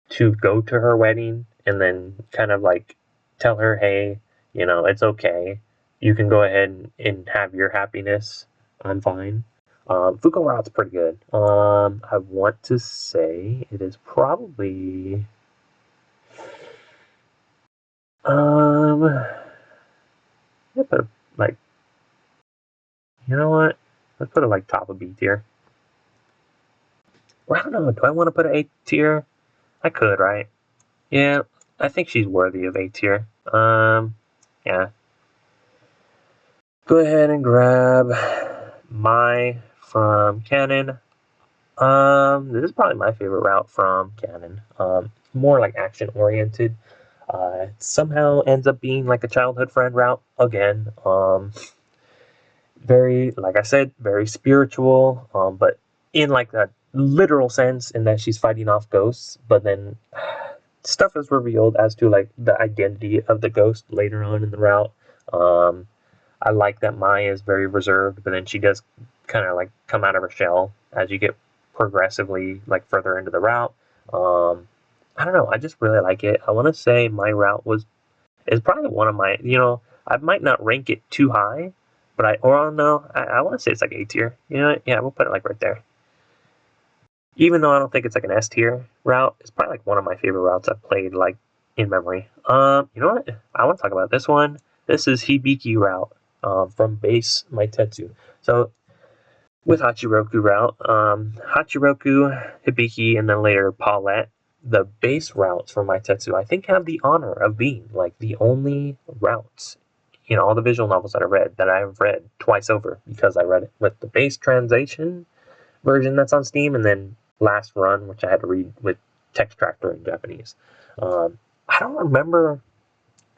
Speaker 1: to go to her wedding and then kind of like tell her, hey, it's okay. You can go ahead and have your happiness. I'm fine. Fuko route's pretty good. I want to say it is probably yeah, put like, you know what? Let's put it like top of B tier. Or I don't know. Do I want to put an A tier? I could, right? Yeah, I think she's worthy of A tier. Yeah. Go ahead and grab Mai from Canon. This is probably my favorite route from Canon. More like action oriented. Somehow ends up being like a childhood friend route again. Very, like I said, very spiritual, but in like that literal sense, in that she's fighting off ghosts. But then stuff is revealed as to like the identity of the ghost later on in the route. I like that Maya is very reserved, but then she does kind of like come out of her shell as you get progressively like further into the route. I don't know. I just really like it. I want to say my route is probably one of my, I might not rank it too high, but I want to say it's like A tier. You know what? Yeah, we'll put it like right there. Even though I don't think it's like an S tier route, it's probably like one of my favorite routes I've played like in memory. You know what? I want to talk about this one. This is Hibiki route from base Meitetsu. So with Hachiroku route, Hachiroku, Hibiki, and then later Paulette, the base routes for Meitetsu, I think have the honor of being like the only routes in all the visual novels that I've read twice over, because I read it with the base translation version that's on Steam, and then Last Run, which I had to read with text tractor in Japanese. I don't remember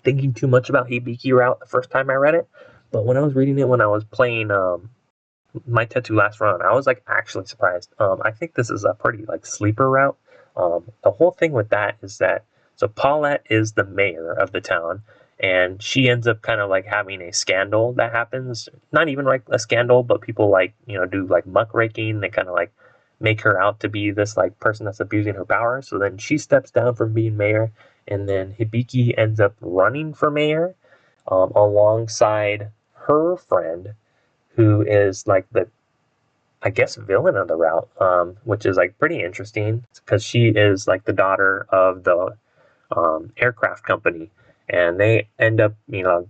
Speaker 1: thinking too much about Hibiki route the first time I read it, but when I was reading it when I was playing Meitetsu Last Run, I was like actually surprised. I think this is a pretty like sleeper route. The whole thing with that is that so Paulette is the mayor of the town, and she ends up kind of like having a scandal that happens. Not even like a scandal, but people like do like muckraking. They kind of like make her out to be this like person that's abusing her power. So then she steps down from being mayor, and then Hibiki ends up running for mayor alongside her friend, who is like the, I guess, villain of the route, which is like pretty interesting because she is like the daughter of the aircraft company, and they end up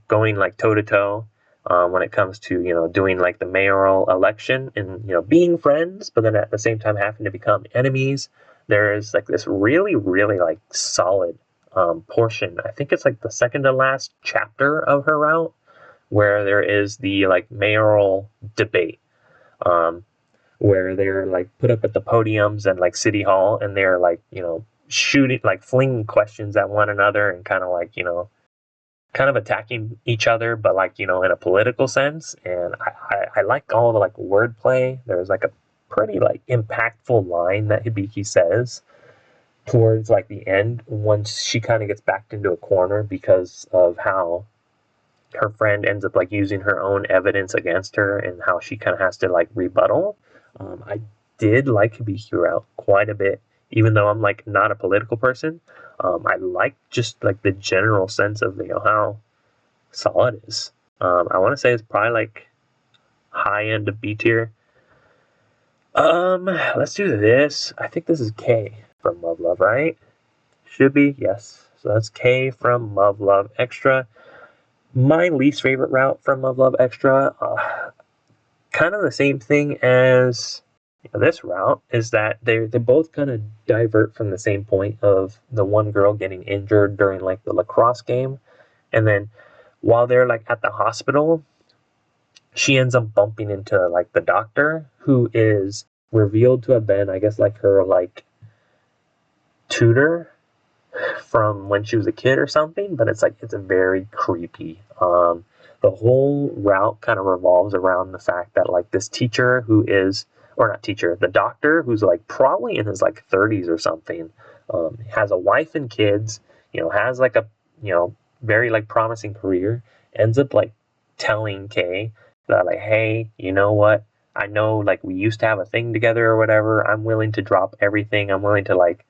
Speaker 1: going like toe to toe when it comes to doing like the mayoral election and being friends, but then at the same time having to become enemies. There's like this really really like solid portion. I think it's like the second to last chapter of her route, where there is the like mayoral debate, where they're like put up at the podiums and like City Hall, and they're like shooting, like flinging questions at one another, and kind of like kind of attacking each other, but like in a political sense. And I like all the like wordplay. There's like a pretty like impactful line that Hibiki says towards like the end, once she kind of gets backed into a corner because of how her friend ends up like using her own evidence against her, and how she kind of has to like rebuttal. I did like Hibiki route quite a bit, even though I'm like not a political person. I like just like the general sense of how solid it is. I want to say it's probably like high end of B tier. Let's do this. I think this is K from Muv-Luv, right? Should be, yes. So that's K from Muv-Luv Extra. My least favorite route from Muv-Luv Extra, kind of the same thing as this route, is that they both kind of divert from the same point of the one girl getting injured during like the lacrosse game, and then while they're like at the hospital, she ends up bumping into like the doctor, who is revealed to have been, I guess, like her like tutor from when she was a kid or something. But it's very creepy. The whole route kind of revolves around the fact that like this teacher who is, or not teacher, the doctor, who's like probably in his like 30s or something, has a wife and kids, has like a very like promising career, ends up like telling Kay that like, hey, you know what, I know like we used to have a thing together or whatever, I'm willing to drop everything, I'm willing to like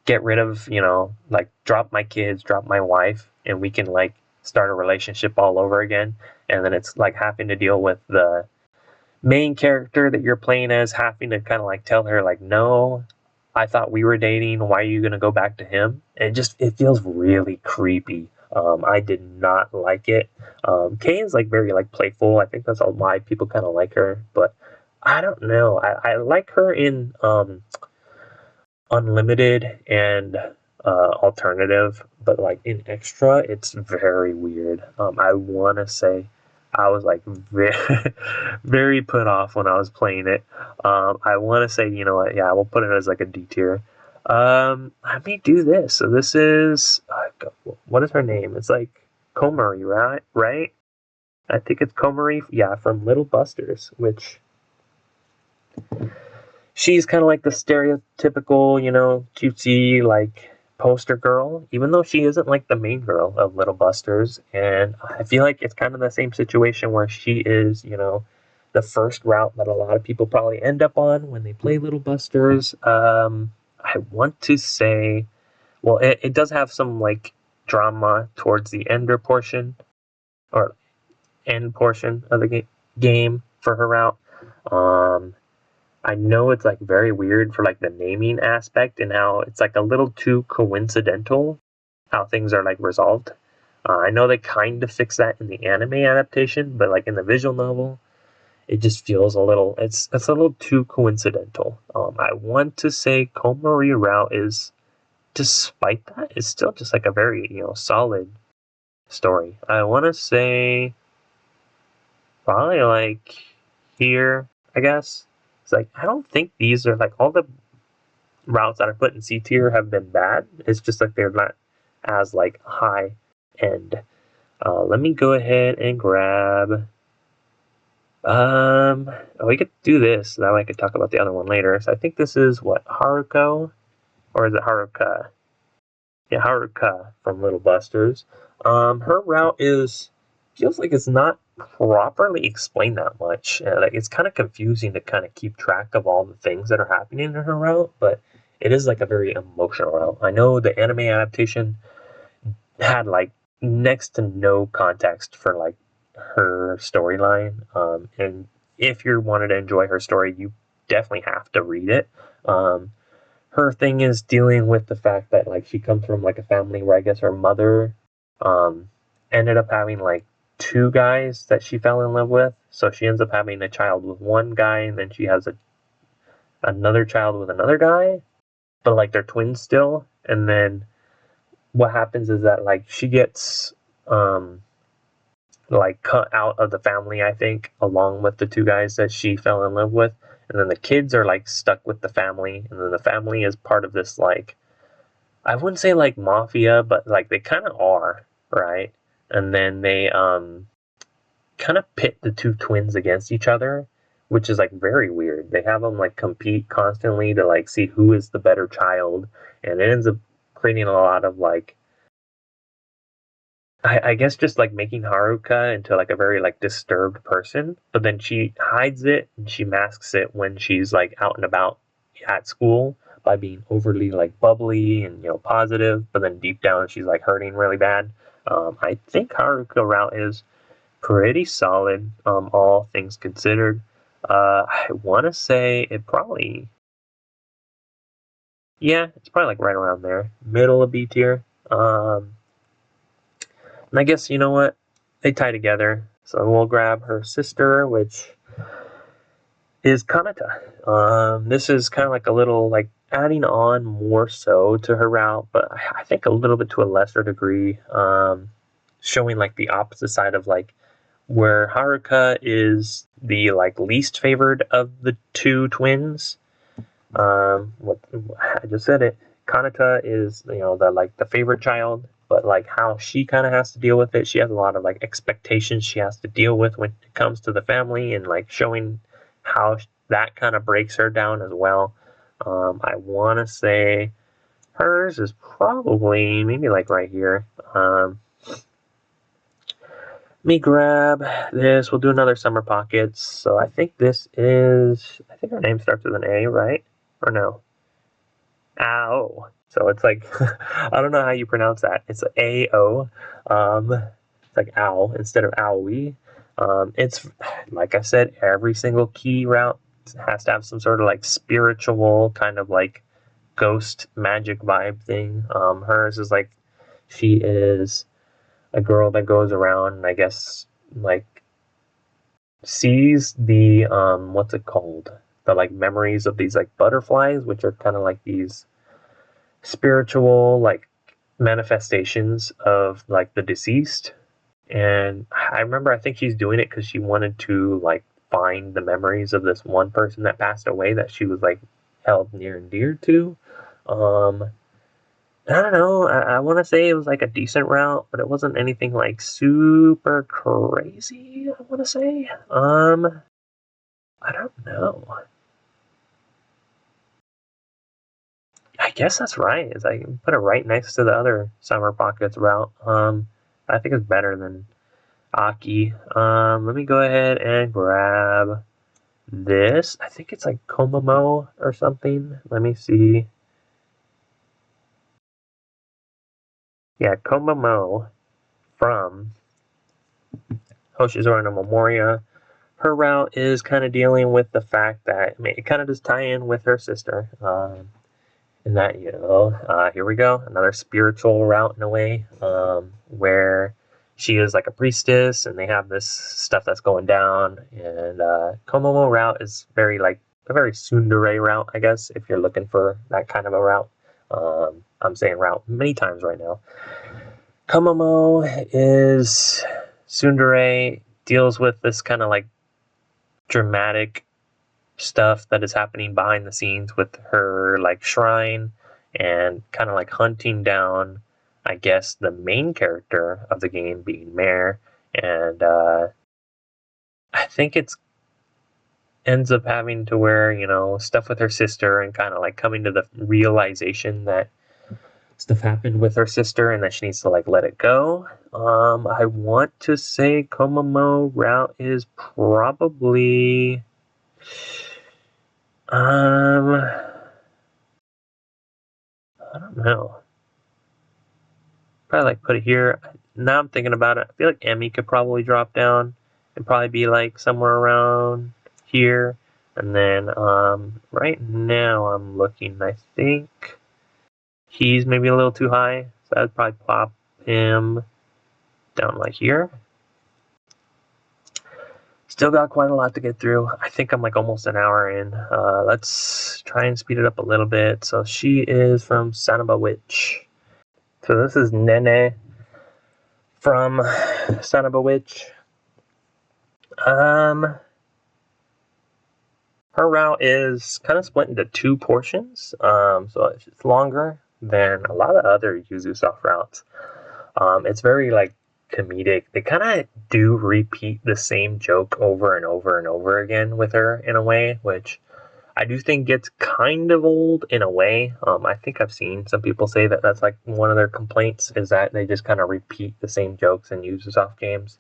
Speaker 1: get rid of, like drop my kids, drop my wife, and we can like start a relationship all over again. And then it's like having to deal with the main character that you're playing as, having to kind of like tell her like, no, I thought we were dating, why are you gonna go back to him? And it feels really creepy. I did not like it. Kay is like very like playful. I think that's why people kind of like her, but I don't know. I like her in Unlimited and Alternative, but like in Extra, it's very weird. I want to say I was like very, very put off when I was playing it. I want to say, you know what, yeah, we'll put it as like a D tier. Let me do this. So this is, what is her name? It's like Komari, right? Right? I think it's Komari, yeah, from Little Busters, which she's kind of like the stereotypical, cutesy, like poster girl, even though she isn't like the main girl of Little Busters. And I feel like it's kind of the same situation where she is, the first route that a lot of people probably end up on when they play Little Busters. I want to say, well, it does have some like drama towards the ender portion or end portion of the game for her route. I know it's like very weird for like the naming aspect and how it's like a little too coincidental how things are like resolved. I know they kind of fix that in the anime adaptation, but like in the visual novel, it just feels it's a little too coincidental. I want to say Komari route is, despite that, is still just like a very solid story. I want to say probably like here, I guess. It's like I don't think these are like all the routes that are put in C tier have been bad. It's just like they're not as like high end. Let me go ahead and grab. We could do this. That way I could talk about the other one later. So I think this is what, Haruko, or is it Haruka? Yeah, Haruka from Little Busters. Her route feels like it's not properly explained that much. Like it's kind of confusing to kind of keep track of all the things that are happening in her route, but it is like a very emotional route. I know the anime adaptation had like next to no context for like her storyline. And if you wanted to enjoy her story, you definitely have to read it. Her thing is dealing with the fact that like she comes from like a family where I guess her mother ended up having like two guys that she fell in love with. So she ends up having a child with one guy, and then she has another child with another guy, but like they're twins still. And then what happens is that like she gets like cut out of the family, I think, along with the two guys that she fell in love with. And then the kids are like stuck with the family, and then the family is part of this like, I wouldn't say like mafia, but like they kind of are, right? And then they kind of pit the two twins against each other, which is like very weird. They have them like compete constantly to like see who is the better child, and it ends up creating a lot of like, I guess just like making Haruka into like a very like disturbed person, but then she hides it and she masks it when she's like out and about at school by being overly like bubbly and positive, but then deep down she's like hurting really bad. I think Haruka route is pretty solid, all things considered. I want to say it probably, yeah, it's probably like right around there, middle of B tier. And I guess, you know what? They tie together. So we'll grab her sister, which is Kanata. This is kind of like a little, like, adding on more so to her route, but I think a little bit to a lesser degree, showing, like, the opposite side of, like, where Haruka is the, like, least favored of the two twins. What I just said it. Kanata is, the favorite child, but like how she kind of has to deal with it. She has a lot of like expectations she has to deal with when it comes to the family, and like showing how that kind of breaks her down as well. I want to say hers is probably maybe like right here. Let me grab this. We'll do another Summer Pockets. So I think this is, I think her name starts with an A, right? Or no? Ao. So it's like, I don't know how you pronounce that. It's A-O. It's like owl instead of owie. It's, like I said, every single key route has to have some sort of like spiritual kind of like ghost magic vibe thing. Hers is like, she is a girl that goes around and I guess like sees the, what's it called? The like memories of these like butterflies, which are kind of like these spiritual like manifestations of like the deceased. And I remember, I think she's doing it because she wanted to like find the memories of this one person that passed away that she was like held near and dear to. I don't know, I want to say it was like a decent route, but it wasn't anything like super crazy, I want to say. I don't know. I guess that's right. Is I put it right next to the other Summer Pockets route. I think it's better than Aki. Let me go ahead and grab this. I think it's like Komomo or something. Let me see. Yeah, Komomo from Hoshizuru no Momoria. Her route is kind of dealing with the fact that, I mean, it kind of does tie in with her sister. And that, here we go, another spiritual route in a way, where she is like a priestess and they have this stuff that's going down. And Komomo route is very like a very tsundere route, I guess, if you're looking for that kind of a route. I'm saying route many times right now. Komomo is tsundere, deals with this kind of like dramatic stuff that is happening behind the scenes with her like shrine and kind of like hunting down, I guess, the main character of the game being Mare. And I think it's ends up having to where, stuff with her sister and kind of like coming to the realization that stuff happened with her sister and that she needs to like let it go. I want to say Komomo route is probably I don't know. Probably like put it here. Now I'm thinking about it. I feel like Emmy could probably drop down and probably be like somewhere around here. And then right now I'm looking, I think he's maybe a little too high. So I'd probably plop him down like here. Still got quite a lot to get through. I think I'm like almost an hour in. Let's try and speed it up a little bit. So she is from Sanaba Witch. So this is Nene from Sanaba Witch. Her route is kind of split into 2 portions. So it's longer than a lot of other Yuzusoft routes. It's very like comedic. They kind of do repeat the same joke over and over and over again with her in a way, which I do think gets kind of old in a way. I think I've seen some people say that that's like one of their complaints, is that they just kind of repeat the same jokes in Ubisoft games.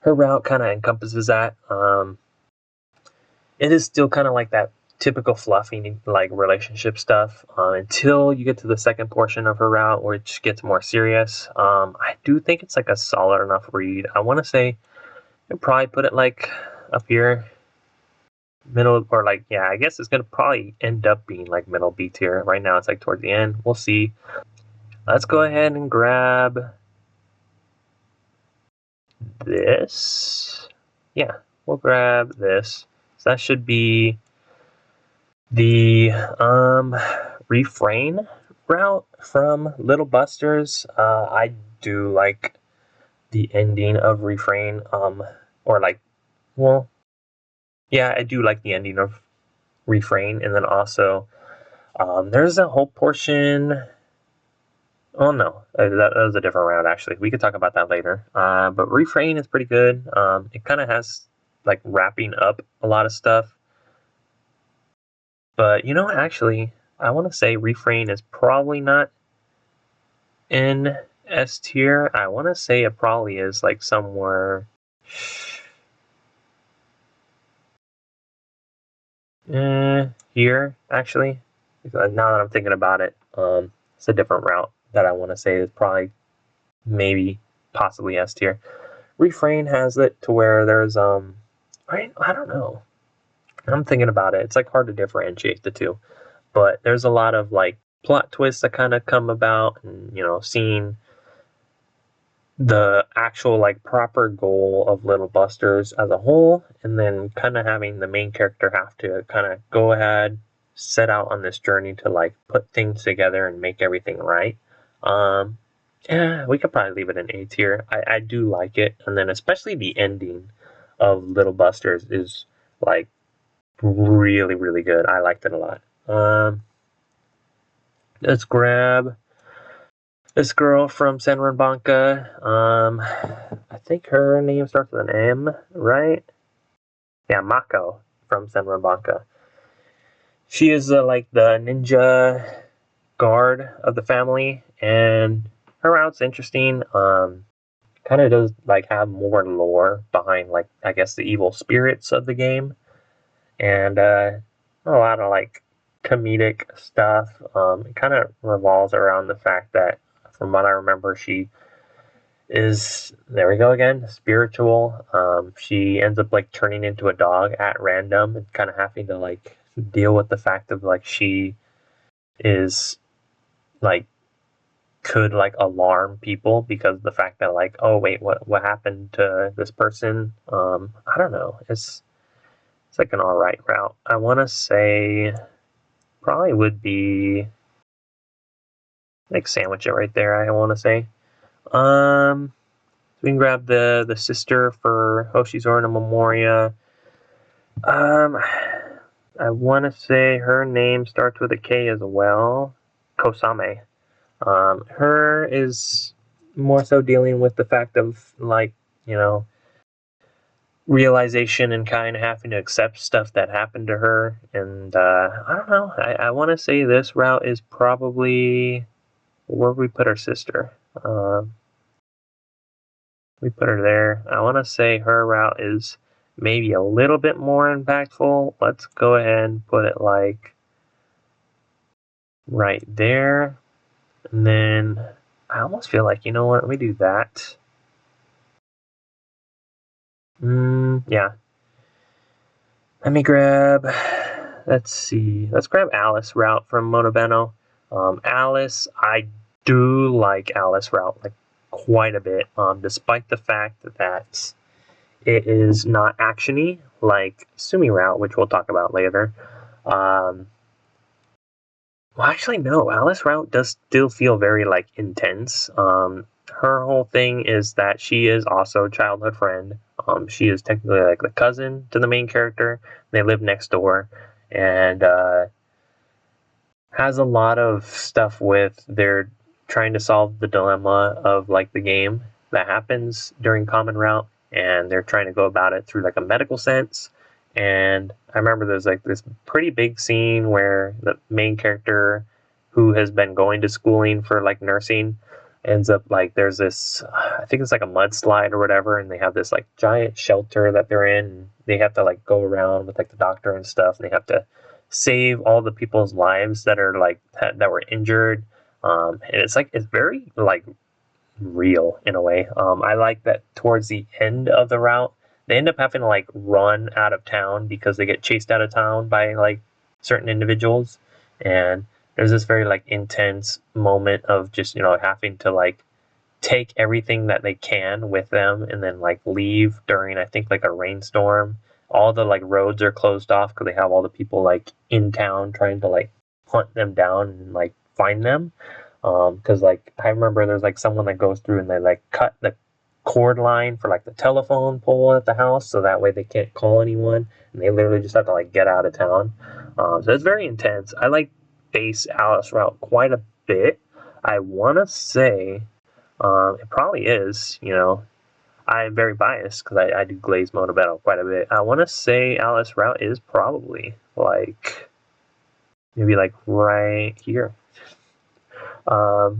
Speaker 1: Her route kind of encompasses that. It is still kind of like that typical fluffy like relationship stuff until you get to the second portion of her route, which gets more serious. I do think it's like a solid enough read. I want to say I'd probably put it like up here, middle, or like, yeah, I guess it's gonna probably end up being like middle B tier. Right now it's like towards the end. We'll see. Let's go ahead and grab this. Yeah, we'll grab this. So that should be the refrain route from Little Busters. I do like the ending of refrain, or like, well, yeah, I do like the ending of refrain. And then also there's a whole portion. Oh no, that was a different round actually. We could talk about that later. But refrain is pretty good. It kind of has like wrapping up a lot of stuff. But actually, I want to say refrain is probably not in S tier. I want to say it probably is like somewhere here actually. Now that I'm thinking about it, it's a different route that I want to say is probably maybe possibly S tier. Refrain has it to where there's I don't know. I'm thinking about it. It's like hard to differentiate the two, but there's a lot of like plot twists that kind of come about, and seeing the actual like proper goal of Little Busters as a whole, and then kind of having the main character have to kind of go ahead, set out on this journey to like put things together and make everything right. Yeah, we could probably leave it in A tier. I do like it, and then especially the ending of Little Busters is like really, really good. I liked it a lot. Let's grab this girl from Senran Banka. I think her name starts with an M, right? Yeah, Mako from Senran Banka. She is like the ninja guard of the family, and her route's interesting. Kind of does like have more lore behind, like, I guess, the evil spirits of the game, and a lot of like comedic stuff. It kind of revolves around the fact that, from what I remember, she is, there we go again, spiritual. She ends up like turning into a dog at random and kind of having to like deal with the fact of like she is like could like alarm people because of the fact that like, oh wait, what happened to this person? I don't know. It's like an alright route. I want to say probably would be like sandwich it right there. I want to say. We can grab the sister for Hoshizora no Momoria. I want to say her name starts with a K as well. Kosame. Her is more so dealing with the fact of like, you know, realization and kind of having to accept stuff that happened to her. And I don't know. I want to say this route is probably where we put our sister. We put her there. I want to say her route is maybe a little bit more impactful. Let's go ahead and put it like right there. And then I almost feel like, you know what, let me do that. Yeah. Let me grab, let's see. Let's grab Alice route from Monobeno. Alice, I do like Alice route like quite a bit, despite the fact that it is not actiony like Sumi route, which we'll talk about later. Well, actually, no. Alice route does still feel very like intense. Her whole thing is that she is also a childhood friend. She is technically like the cousin to the main character. They live next door, and has a lot of stuff with they're trying to solve the dilemma of like the game that happens during common route, and they're trying to go about it through like a medical sense. And I remember there's like this pretty big scene where the main character, who has been going to schooling for like nursing, ends up like there's this, I think it's like a mudslide or whatever, and they have this like giant shelter that they're in. And they have to like go around with like the doctor and stuff, and they have to save all the people's lives that are like that were injured. And it's like it's very like real in a way. I like that towards the end of the route, they end up having to like run out of town because they get chased out of town by like certain individuals, and there's this very like intense moment of just, you know, having to like take everything that they can with them and then like leave during, I think, like a rainstorm. All the like roads are closed off because they have all the people like in town trying to like hunt them down and like find them. Because like I remember there's like someone that goes through and they like cut the cord line for like the telephone pole at the house, so that way they can't call anyone, and they literally just have to like get out of town. So it's very intense. I like base Alice route quite a bit. I want to say it probably is, you know, I'm very biased because I do Glaze Monobetto quite a bit. I want to say Alice route is probably like maybe like right here. I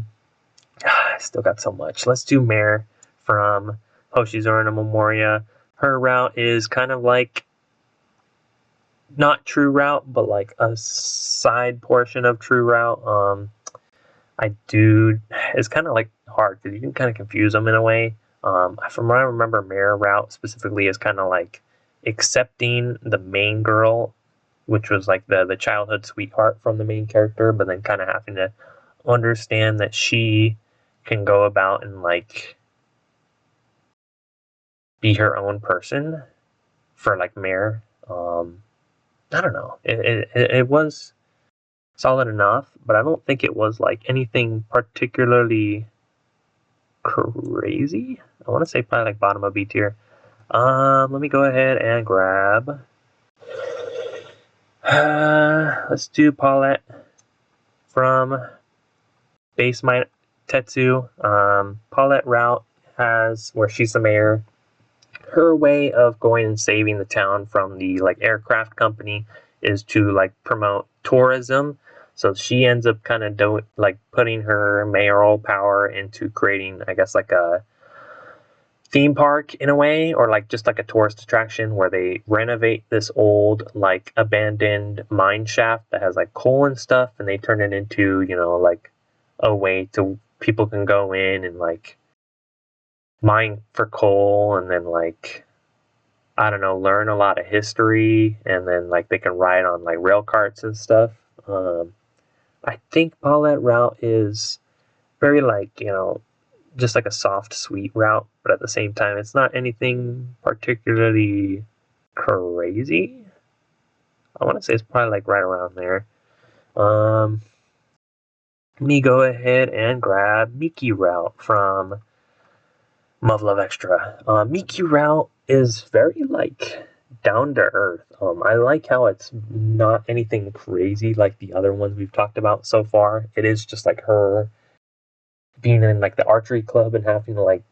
Speaker 1: still got so much. Let's do Mare from Hoshizora no Momoria. Her route is kind of like not true route, but like a side portion of true route. It's kind of like hard because you can kind of confuse them in a way. From what I remember, Mare route specifically is kind of like accepting the main girl, which was like the childhood sweetheart from the main character, but then kind of having to understand that she can go about and like be her own person for like Mare. I don't know. It was solid enough, but I don't think it was like anything particularly crazy. I want to say probably like bottom of B tier. Let me go ahead and grab. Let's do Paulette from Base My Tetsu. Paulette route has where she's the mayor. Her way of going and saving the town from the like aircraft company is to like promote tourism. So she ends up kind of like putting her mayoral power into creating, I guess, like a theme park in a way, or like just like a tourist attraction where they renovate this old like abandoned mine shaft that has like coal and stuff, and they turn it into, you know, like a way to people can go in and like mine for coal, and then like, I don't know, learn a lot of history, and then like they can ride on like rail carts and stuff. I think Paulette route is very like, you know, just like a soft, sweet route, but at the same time, it's not anything particularly crazy. I want to say it's probably like right around there. Let me go ahead and grab Miki route from Muv-Luv Extra. Miki route is very like down to earth. I like how it's not anything crazy like the other ones we've talked about so far. It is just like her being in like the archery club and having to like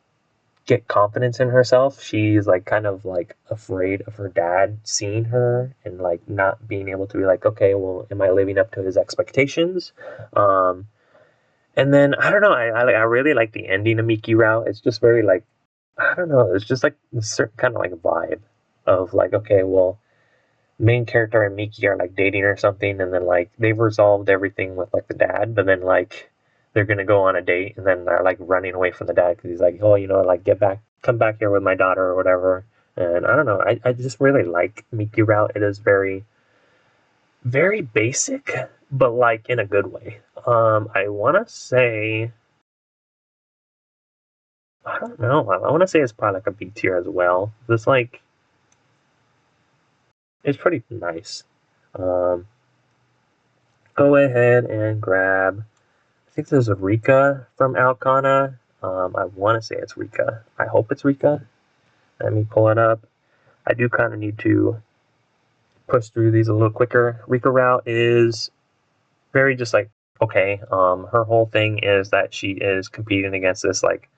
Speaker 1: get confidence in herself. She's like kind of like afraid of her dad seeing her and like not being able to be like, okay, well, am I living up to his expectations? And then I don't know, I really like the ending of Miki route. It's just very like, I don't know, it's just like a certain kind of like vibe of like, okay, well, main character and Miki are like dating or something, and then like they've resolved everything with like the dad, but then like they're gonna go on a date, and then they're like running away from the dad because he's like, oh, you know, like come back here with my daughter or whatever. And I don't know, I just really like Miki route. It is very, very basic, but like in a good way. I want to say, I don't know, I want to say it's probably like a B tier as well. It's like, it's pretty nice. Um, Go ahead and grab, I think this is Rika from Alcana. I want to say it's Rika. I hope it's Rika. Let me pull it up. I do kind of need to push through these a little quicker. Rika route is very just like, okay. Her whole thing is that she is competing against this like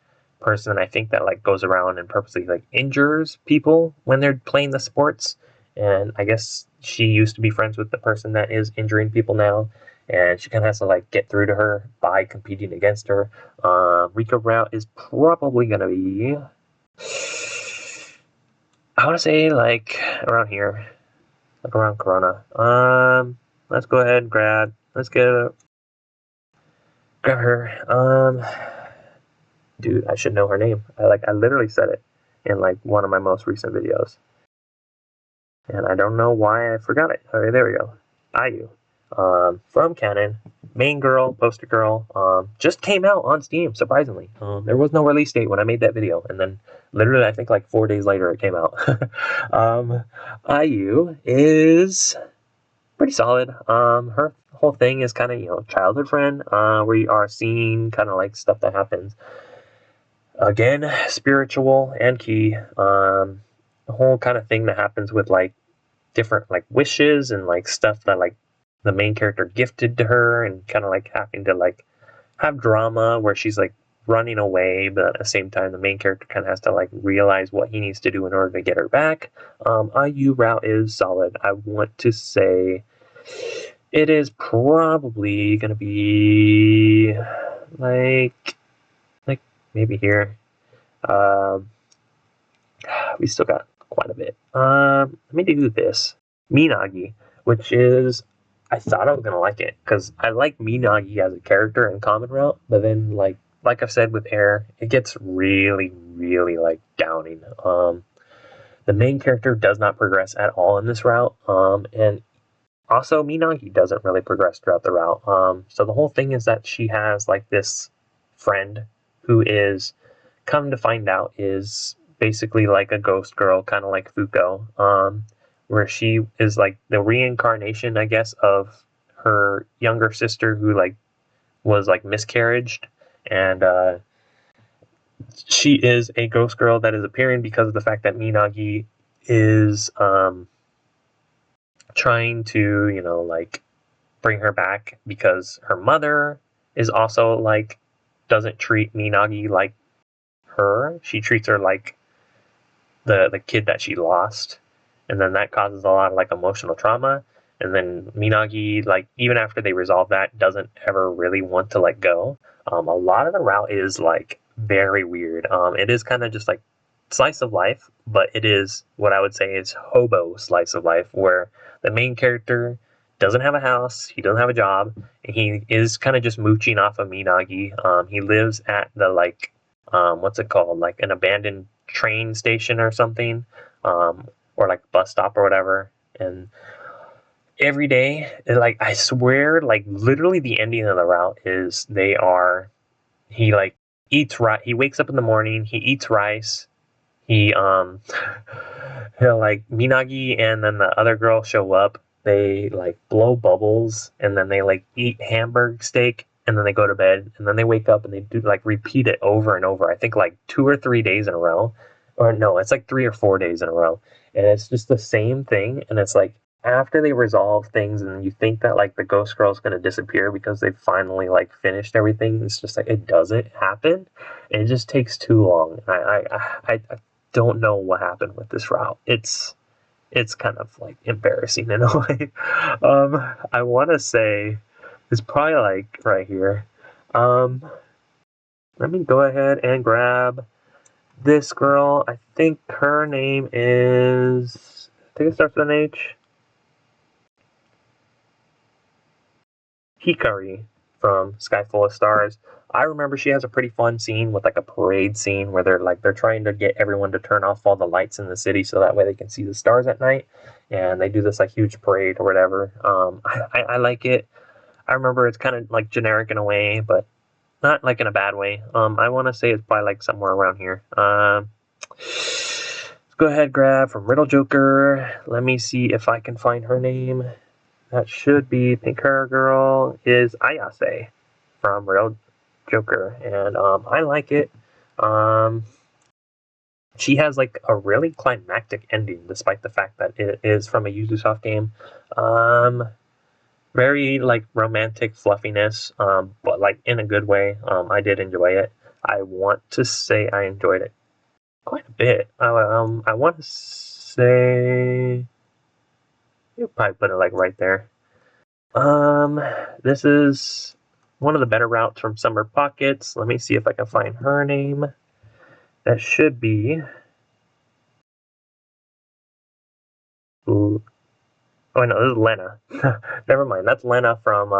Speaker 1: person, I think, that like goes around and purposely like injures people when they're playing the sports. And I guess she used to be friends with the person that is injuring people now, and she kind of has to like get through to her by competing against her. Rika route is probably gonna be, I want to say like around here, like around Corona. Let's go ahead and let's grab her. Dude, I should know her name. I literally said it in like one of my most recent videos, and I don't know why I forgot it. Okay, there we go. IU, from Canon, main girl, poster girl. Just came out on Steam. Surprisingly, there was no release date when I made that video, and then literally I think like 4 days later it came out. IU is pretty solid. Her whole thing is kind of, you know, childhood friend. We are seeing kind of like stuff that happens. Again, spiritual and key. The whole kind of thing that happens with like different like wishes and like stuff that like the main character gifted to her, and kind of like having to like have drama where she's like running away, but at the same time the main character kind of has to like realize what he needs to do in order to get her back. IU route is solid. I want to say it is probably gonna be like maybe here. Um, we still got quite a bit. Let me do this. Minagi, which is, I thought I was gonna like it because I like Minagi as a character in Common Route, but then like I've said with Air, it gets really, really like downing. The main character does not progress at all in this route, and also Minagi doesn't really progress throughout the route. So the whole thing is that she has like this friend who is, come to find out, is basically like a ghost girl, kind of like Fuko, where she is like the reincarnation, I guess, of her younger sister who like was like miscarriaged, and she is a ghost girl that is appearing because of the fact that Minagi is trying to, you know, like bring her back because her mother is also like doesn't treat Minagi like her. She treats her like the kid that she lost, and then that causes a lot of like emotional trauma. and then Minagi, like, even after they resolve that, doesn't ever really want to let go. A lot of the route is like very weird. It is kind of just like slice of life, but it is what I would say is hobo slice of life, where the main character doesn't have a house, he doesn't have a job, and he is kind of just mooching off of Minagi. He lives at the like what's it called, like an abandoned train station or something, or like bus stop or whatever. And every day, like I swear, like literally the ending of the route is he like eats rice. He wakes up in the morning, he eats rice. He he'll like Minagi and then the other girl show up. They like blow bubbles and then they like eat hamburg steak and then they go to bed and then they wake up and they do like repeat it over and over. I think like 2 or 3 days in a row. Or no, it's like 3 or 4 days in a row. And it's just the same thing. And it's like after they resolve things and you think that like the ghost girl's gonna disappear because they finally like finished everything, it's just like it doesn't happen. And it just takes too long. I don't know what happened with this route. It's kind of like embarrassing in a way. I want to say it's probably like right here. Let me go ahead and grab this girl. I think her name is. I think it starts with an H. Hikari from Sky Full of Stars. I remember she has a pretty fun scene with like a parade scene where they're trying to get everyone to turn off all the lights in the city so that way they can see the stars at night, and they do this like huge parade or whatever. I like it. I remember it's kind of like generic in a way, but not like in a bad way. I want to say it's probably like somewhere around here. Let's go ahead, grab from Riddle Joker. Let me see if I can find her name. That should be Pink Hair Girl is Ayase from Real Joker, and I like it. She has like a really climactic ending, despite the fact that it is from a Ubisoft game. Very like romantic fluffiness, but like in a good way. I did enjoy it. I want to say I enjoyed it quite a bit. I want to say you probably put it like right there. This is one of the better routes from Summer Pockets. Let me see if I can find her name. That should be. Ooh. Oh no, this is Lena. Never mind. That's Lena from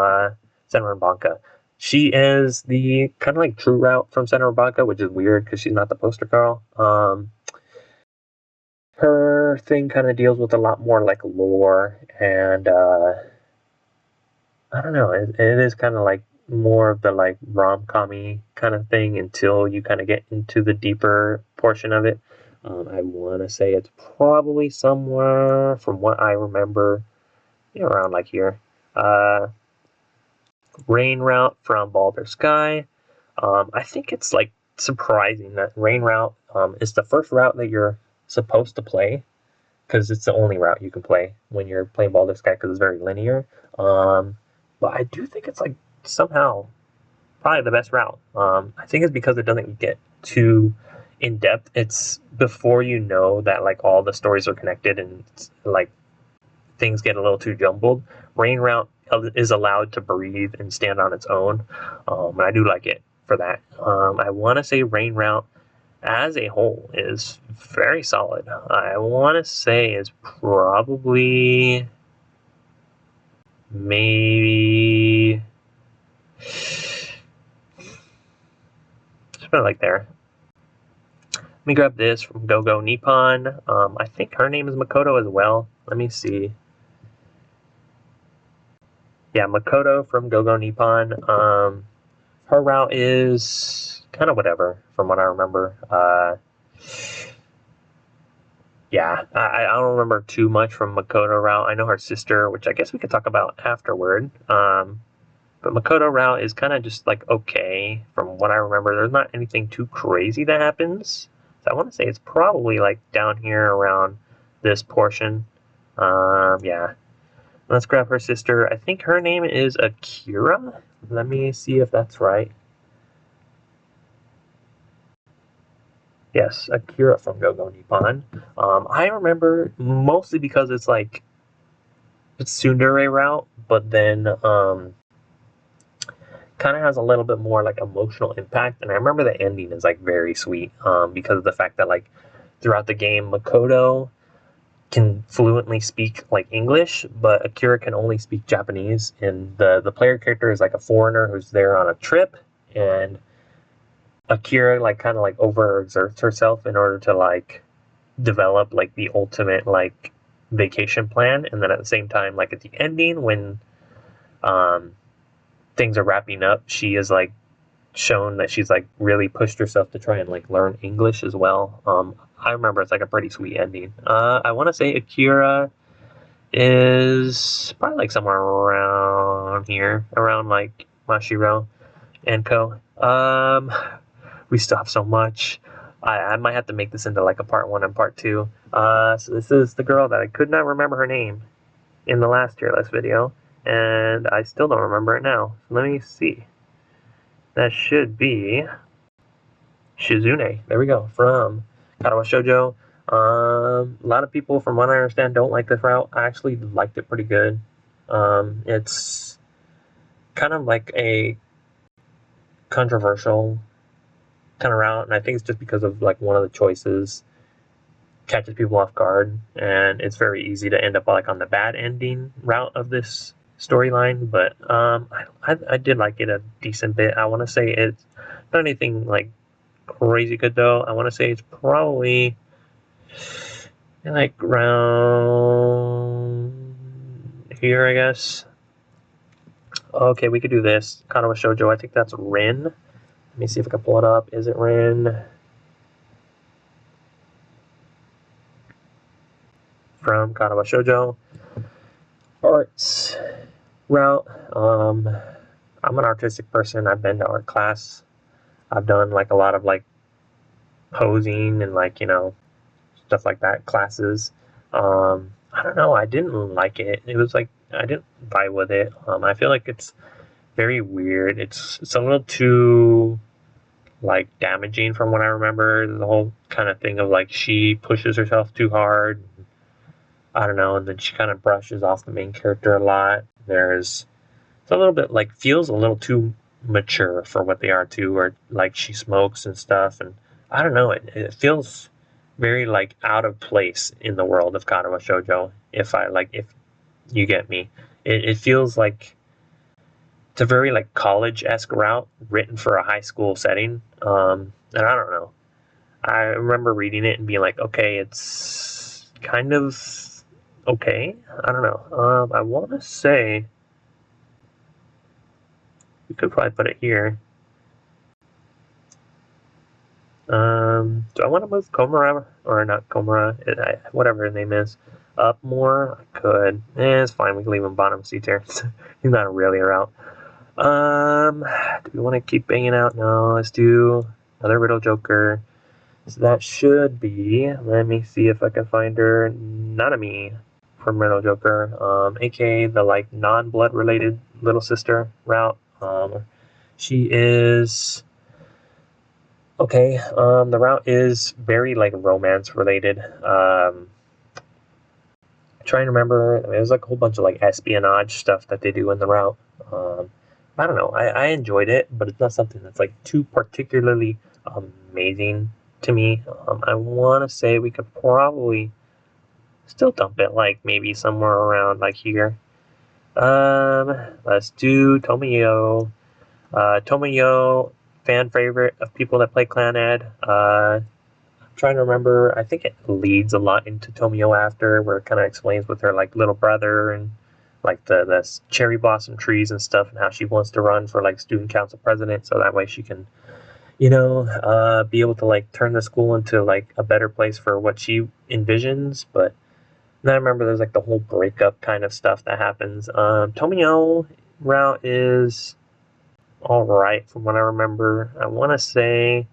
Speaker 1: Senran Banca. She is the kind of like true route from Senran Banca, which is weird because she's not the poster girl. Her thing kind of deals with a lot more like lore and I don't know. It is kind of like more of the like rom-com-y kind of thing until you kind of get into the deeper portion of it. I want to say it's probably somewhere from what I remember, around like here. Rain Route from Baldur's Sky. I think it's like surprising that Rain Route is the first route that you're supposed to play because it's the only route you can play when you're playing Baldur's Sky because it's very linear. But I do think it's like somehow probably the best route. I think it's because it doesn't get too in depth. It's before you know that like all the stories are connected and like things get a little too jumbled. Rain Route is allowed to breathe and stand on its own, and I do like it for that. I want to say Rain Route as a whole is very solid. I want to say is probably maybe just put it like there. Let me grab this from GoGo Nippon. I think her name is Makoto as well. Let me see. Yeah, Makoto from GoGo Nippon. Her route is kind of whatever from what I remember. Yeah, I don't remember too much from Makoto route. I know her sister, which I guess we could talk about afterward. But Makoto route is kind of just like okay from what I remember. There's not anything too crazy that happens. So I want to say it's probably like down here around this portion. Yeah. Let's grab her sister. I think her name is Akira. Let me see if that's right. Yes, Akira from GoGo Nippon. I remember mostly because it's like tsundere route, but then kind of has a little bit more like emotional impact. And I remember the ending is like very sweet because of the fact that like throughout the game, Makoto can fluently speak like English, but Akira can only speak Japanese. And the player character is like a foreigner who's there on a trip, and Akira like kind of like overexerts herself in order to like develop like the ultimate like vacation plan. And then at the same time, like at the ending when things are wrapping up, she is like shown that she's like really pushed herself to try and like learn English as well. I remember it's like a pretty sweet ending. I want to say Akira is probably like somewhere around here, around like Mashiro and Co. We still have so much. I might have to make this into like a part 1 and part 2. So this is the girl that I could not remember her name in the last tier list video, and I still don't remember it now. So let me see. That should be Shizune. There we go. From Katawa Shoujo. A lot of people, from what I understand, don't like this route. I actually liked it pretty good. It's kind of like a controversial kind of route, and I think it's just because of like one of the choices catches people off guard, and it's very easy to end up like on the bad ending route of this storyline. But I did like it a decent bit. I want to say it's not anything like crazy good though. I want to say it's probably like around here, I guess. Okay, we could do this. Katawa Shoujo, I think that's Rin. Let me see if I can pull it up. Is it Rin? From Katawa Shoujo. Arts route. I'm an artistic person. I've been to art class. I've done like a lot of like posing and like, you know, stuff like that classes. I don't know. I didn't like it. It was like I didn't vibe with it. I feel like it's very weird. It's a little too like damaging from what I remember. The whole kind of thing of like she pushes herself too hard. I don't know, and then she kind of brushes off the main character a lot. It's a little bit like feels a little too mature for what they are too, or like she smokes and stuff, and I don't know. It feels very like out of place in the world of Katawa Shoujo. If you get me, it feels like it's a very like college-esque route written for a high school setting. And I don't know. I remember reading it and being like, okay, it's kind of okay. I don't know. I want to say we could probably put it here. Do I want to move Komura or not Komura? Whatever his name is, up more. I could. It's fine. We can leave him bottom C tier. He's not really a route. Do we want to keep banging out? No. Let's do another Riddle Joker. So that should be. Let me see if I can find her. Nanami from Riddle Joker, aka the like non-blood related little sister route. She is okay. The route is very like romance related. Trying to remember, there's like a whole bunch of like espionage stuff that they do in the route. I don't know. I enjoyed it, but it's not something that's like too particularly amazing to me. I want to say we could probably still dump it like maybe somewhere around like here. Let's do Tomoyo. Tomoyo, fan favorite of people that play Clannad. I'm trying to remember. I think it leads a lot into Tomoyo after, where it kind of explains with her like little brother and like the cherry blossom trees and stuff, and how she wants to run for like student council president, so that way she can, you know, be able to like turn the school into like a better place for what she envisions. But then I remember there's like the whole breakup kind of stuff that happens. Tomoyo route is all right from what I remember. I want to say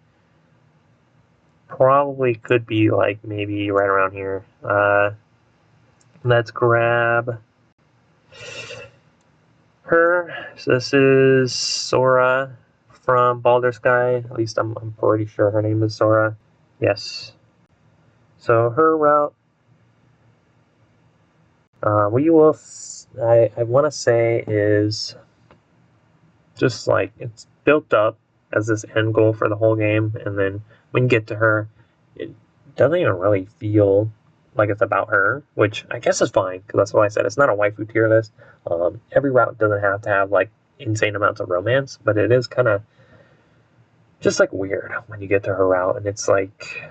Speaker 1: probably could be like maybe right around here. Let's grab her. So this is Sora from Baldur's Sky. At least I'm pretty sure her name is Sora. Yes. So her route I want to say is just like it's built up as this end goal for the whole game, and then when you get to her, it doesn't even really feel like it's about her, which I guess is fine because that's why I said it's not a waifu tier list. Every route doesn't have to have like insane amounts of romance, but it is kind of just like weird when you get to her route, and it's like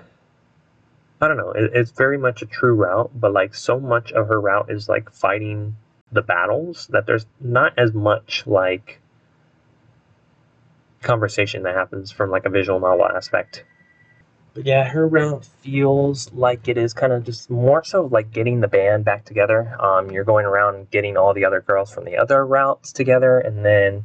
Speaker 1: I don't know, it's very much a true route, but like so much of her route is like fighting the battles that there's not as much like conversation that happens from like a visual novel aspect. But yeah, her route feels like it is kind of just more so like getting the band back together. You're going around and getting all the other girls from the other routes together, and then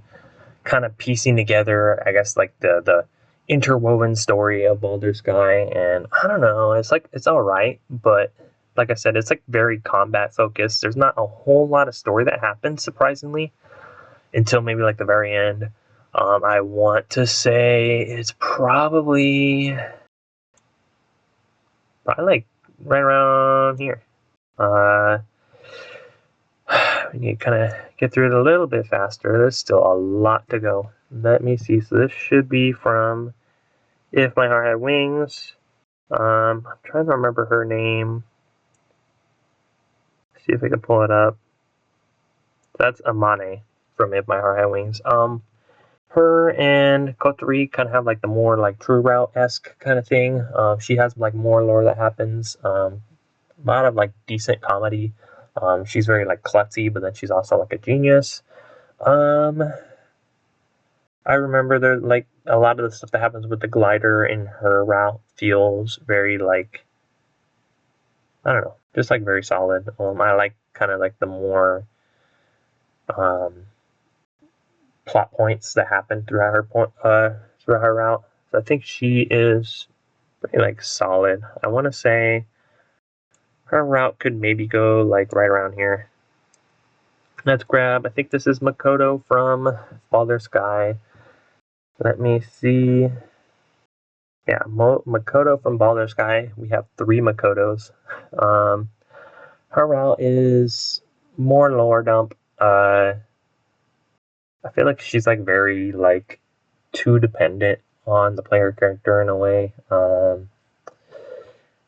Speaker 1: kind of piecing together, I guess, like the interwoven story of Baldur's Sky. And I don't know, it's like it's all right, but like I said, it's like very combat focused. There's not a whole lot of story that happens, surprisingly, until maybe like the very end. I want to say it's probably like right around here. We need to kind of get through it a little bit faster. There's still a lot to go. Let me see. So this should be from If My Heart Had Wings. I'm trying to remember her name. See if I can pull it up. That's Amane from If My Heart Had Wings. Her and Kotori kind of have like the more like True Route-esque kind of thing. She has like more lore that happens. A lot of like decent comedy. She's very like klutzy, but then she's also like a genius. I remember there like a lot of the stuff that happens with the glider in her route feels very like I don't know, just like very solid. I like kind of like the more um, plot points that happen throughout throughout her route. So I think she is pretty like solid. I want to say her route could maybe go like right around here. Let's grab. I think this is Makoto from Baldur's Sky. Let me see. Yeah, Makoto from Baldur's Sky. We have 3 Makotos. Her route is more lore dump. I feel like she's like very like too dependent on the player character in a way. I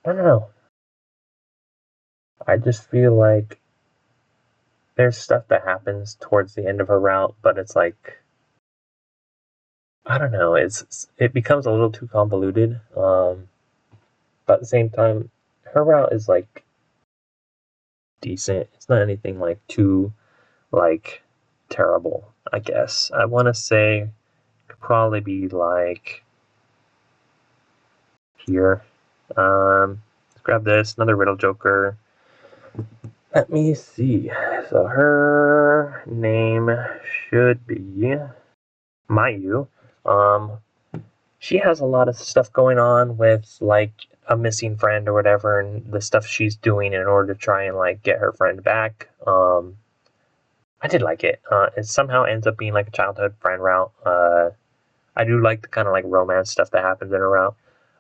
Speaker 1: don't know. I just feel like there's stuff that happens towards the end of her route, but it's like I don't know. It becomes a little too convoluted. But at the same time, her route is like decent. It's not anything like too like terrible, I guess. I want to say it could probably be like here. Let's grab this, another Riddle Joker. Let me see. So her name should be Mayu. She has a lot of stuff going on with like a missing friend or whatever, and the stuff she's doing in order to try and like get her friend back. I did like it. It somehow ends up being like a childhood friend route. I do like the kind of like romance stuff that happens in a route.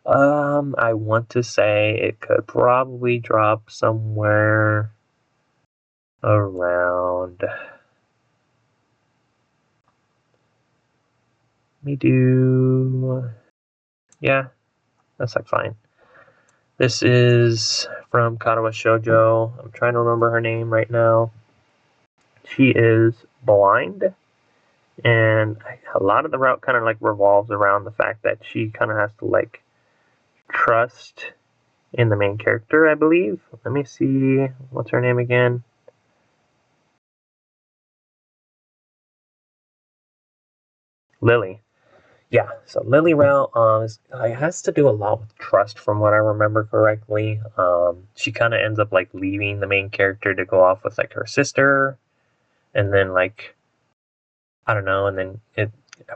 Speaker 1: I want to say it could probably drop somewhere around. Yeah, that's like fine. This is from Karawa Shoujo. I'm trying to remember her name right now. She is blind, and a lot of the route kind of like revolves around the fact that she kind of has to like trust in the main character, I believe. Let me see. What's her name again? Lily. Yeah, so Lily route it has to do a lot with trust from what I remember correctly. She kind of ends up like leaving the main character to go off with like her sister, and then like I don't know, and then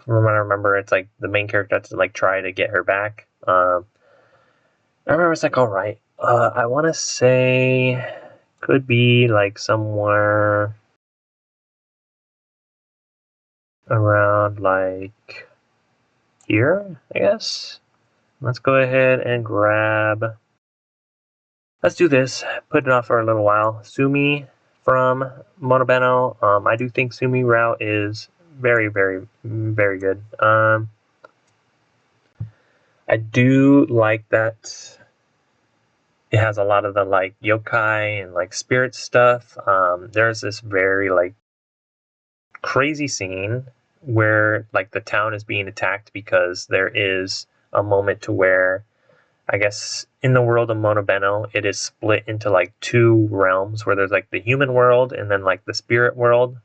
Speaker 1: from what I remember, it's like the main character has to like try to get her back. I remember it's like all right. I want to say could be like somewhere around like here, I guess. Let's go ahead and grab. Let's do this. Put it off for a little while. Sumi from Monobeno. I do think Sumi route is very, very, very good. I do like that it has a lot of the like yokai and like spirit stuff. There's this very like crazy scene where like the town is being attacked because there is a moment to where I guess in the world of Monobeno it is split into like two realms where there's like the human world and then like the spirit world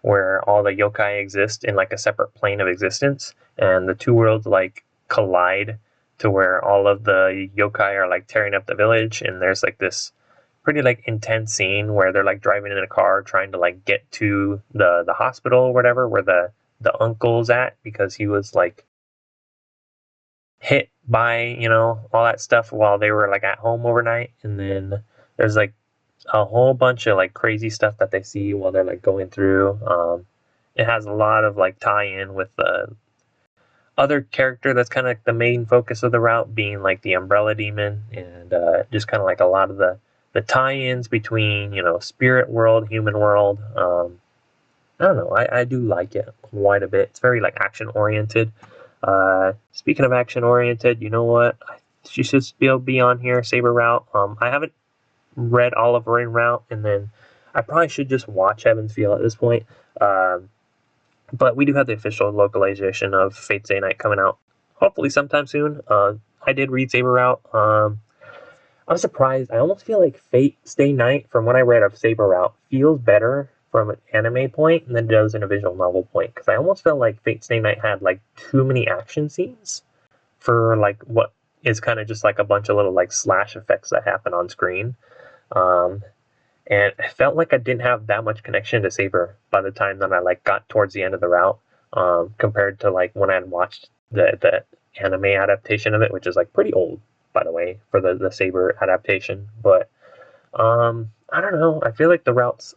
Speaker 1: where all the yokai exist in like a separate plane of existence, and the two worlds like collide to where all of the yokai are like tearing up the village, and there's like this pretty like intense scene where they're like driving in a car trying to like get to the hospital or whatever where the uncle's at because he was like hit by all that stuff while they were like at home overnight, and then there's like a whole bunch of like crazy stuff that they see while they're like going through. It has a lot of like tie-in with the other character that's kind of like the main focus of the route being like the Umbrella Demon, and just kind of like a lot of the tie-ins between spirit world, human world. I don't know. I do like it quite a bit. It's very like action oriented. Speaking of action oriented, you know what? She should still be on here. Saber Route. I haven't read all of Rain Route, and then I probably should just watch Heaven's Feel at this point. But we do have the official localization of Fate Stay Night coming out hopefully sometime soon. I did read Saber Route. I'm surprised. I almost feel like Fate Stay Night, from what I read of Saber Route, feels better from an anime point than it does in a visual novel point. Because I almost felt like Fate Stay Night had like too many action scenes for like what is kind of just like a bunch of little like slash effects that happen on screen. And I felt like I didn't have that much connection to Saber by the time that I like got towards the end of the route, compared to like when I had watched the anime adaptation of it, which is like pretty old, by the way, for the Saber adaptation. But I don't know. I feel like the route's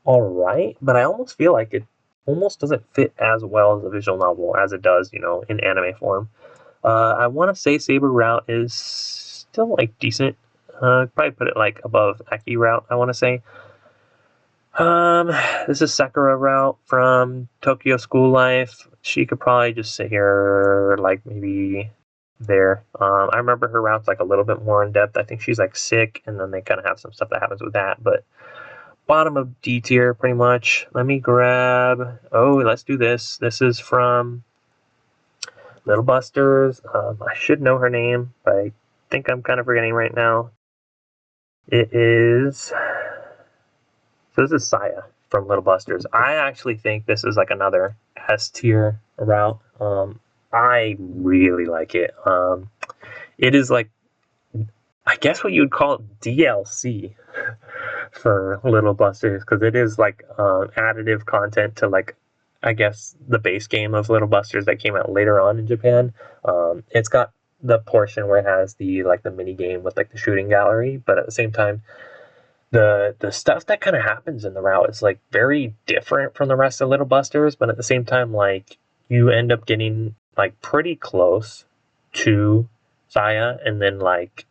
Speaker 1: all right, but I almost feel like it almost doesn't fit as well as a visual novel as it does, in anime form. I want to say Saber Route is still like decent. Probably put it like above Aki Route, I want to say. Um, this is Sakura Route from Tokyo School Life. She could probably just sit here, like maybe there. I remember her route's like a little bit more in depth. I think she's like sick, and then they kind of have some stuff that happens with that. But bottom of D tier, pretty much. Let me grab. Oh, let's do this. This is from Little Busters. I should know her name, but I think I'm kind of forgetting right now. It is. So this is Saya from Little Busters. I actually think this is like another S tier route. I really like it. It is like, I guess what you would call DLC for Little Busters, because it is like additive content to like, I guess, the base game of Little Busters that came out later on in Japan. It's got the portion where it has the like the mini game with like the shooting gallery, but at the same time, the stuff that kind of happens in the route is like very different from the rest of Little Busters, but at the same time, like you end up getting like pretty close to Saya, and then like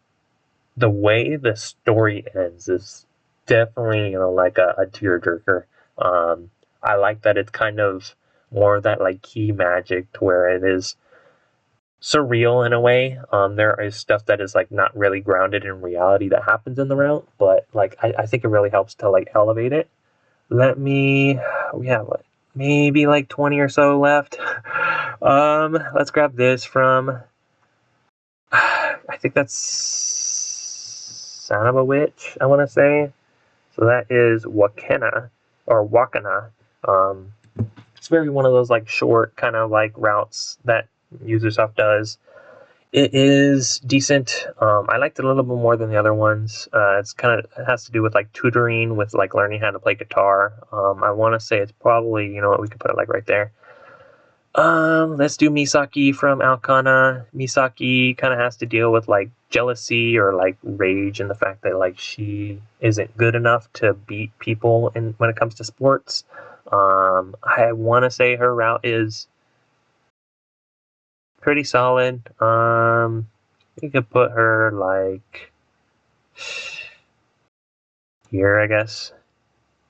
Speaker 1: the way the story ends is definitely like a tearjerker. I like that it's kind of more of that like key magic to where it is surreal in a way. There is stuff that is like not really grounded in reality that happens in the route, but like I think it really helps to like elevate it. We have like maybe like 20 or so left. Let's grab this from I think that's Son of a Witch, I want to say. So that is Wakena or Wakana. It's very one of those like short kind of like routes that Usersoft does. It is decent. I liked it a little bit more than the other ones. It has to do with like tutoring, with like learning how to play guitar. I want to say it's probably, we could put it like right there. Let's do Misaki from Alcana. Misaki kind of has to deal with like jealousy or like rage, and the fact that like she isn't good enough to beat people when it comes to sports. I want to say her route is pretty solid. You could put her like here, I guess.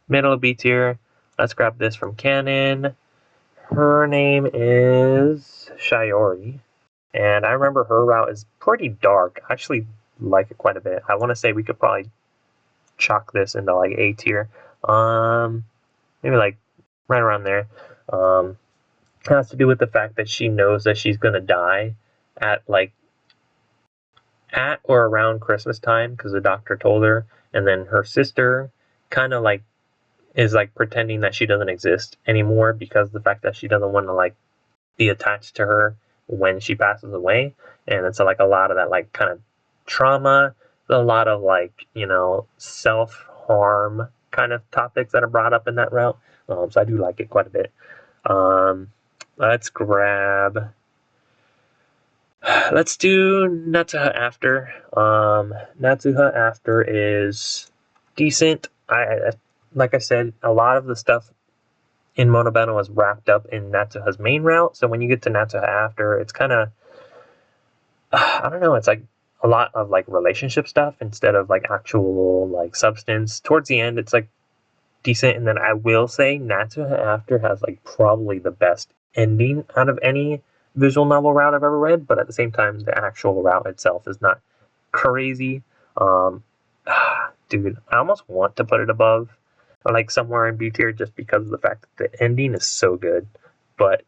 Speaker 1: Middle B tier. Let's grab this from Canon. Her name is Shiori, and I remember her route is pretty dark. I actually like it quite a bit. I want to say we could probably chalk this into like A tier. Maybe like right around there. It has to do with the fact that she knows that she's gonna die at or around Christmas time because the doctor told her, and then her sister kind of like is like pretending that she doesn't exist anymore because the fact that she doesn't want to like be attached to her when she passes away, and it's like a lot of that like kind of trauma, a lot of like self harm kind of topics that are brought up in that route. So I do like it quite a bit. Let's grab. Let's do Natsuha After. Natsuha After is decent. I like I said, a lot of the stuff in Monobano is wrapped up in Natsuha's main route. So when you get to Natsuha After, it's kind of I don't know. It's like a lot of like relationship stuff instead of like actual like substance. Towards the end, it's like decent, and then I will say Natsuha After has like probably the best ending out of any visual novel route I've ever read, but at the same time the actual route itself is not crazy. Dude, I almost want to put it above or like somewhere in B tier just because of the fact that the ending is so good, but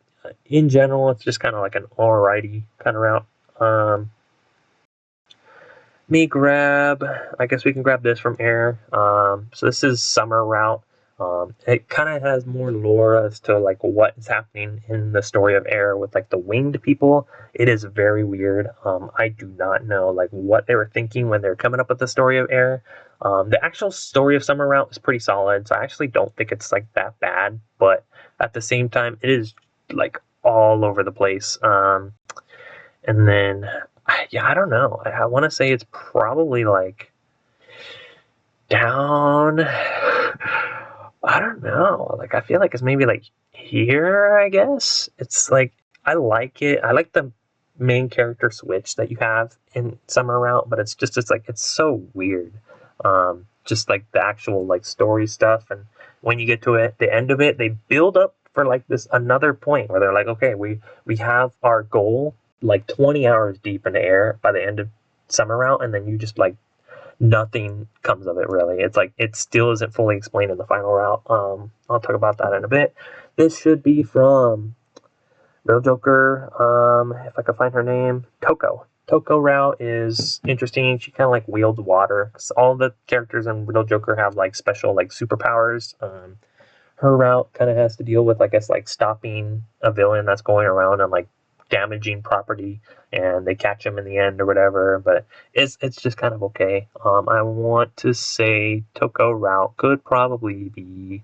Speaker 1: in general it's just kind of like an alrighty kind of route. I guess we can grab this from Air. So this is Summer Route. It kind of has more lore as to like what is happening in the story of Air with like the winged people. It is very weird. I do not know like what they were thinking when they were coming up with the story of Air. The actual story of Summer Route is pretty solid, so I actually don't think it's like that bad. But at the same time, it is like all over the place. And then I don't know. I want to say it's probably like down. I don't know. Like I feel like it's maybe like here. I guess it's like I like it. I like the main character switch that you have in Summer Route, but it's like it's so weird. Just like the actual like story stuff, and when you get to it, the end of it, they build up for like this another point where they're like, okay, we have our goal like 20 hours deep in the air by the end of Summer Route, and then you just like nothing comes of it really. It's like it still isn't fully explained in the final route. I'll talk about that in a bit. This should be from Real Joker. If I can find her name, Toko. Toko route is interesting. She kind of like wields water. All the characters in Real Joker have like special like superpowers. Her route kind of has to deal with, I guess, like stopping a villain that's going around and like damaging property, and they catch him in the end or whatever. But it's just kind of okay. I want to say Toko route could probably be.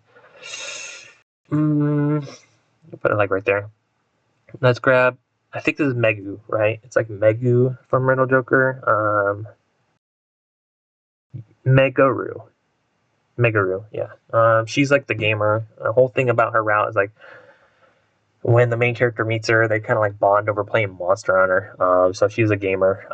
Speaker 1: Put it like right there. Let's grab. I think this is Megu, right? It's like Megu from Riddle Joker. Megaru. Megaru, yeah. She's like the gamer. The whole thing about her route is like when the main character meets her, they kind of like bond over playing Monster Hunter. So she's a gamer.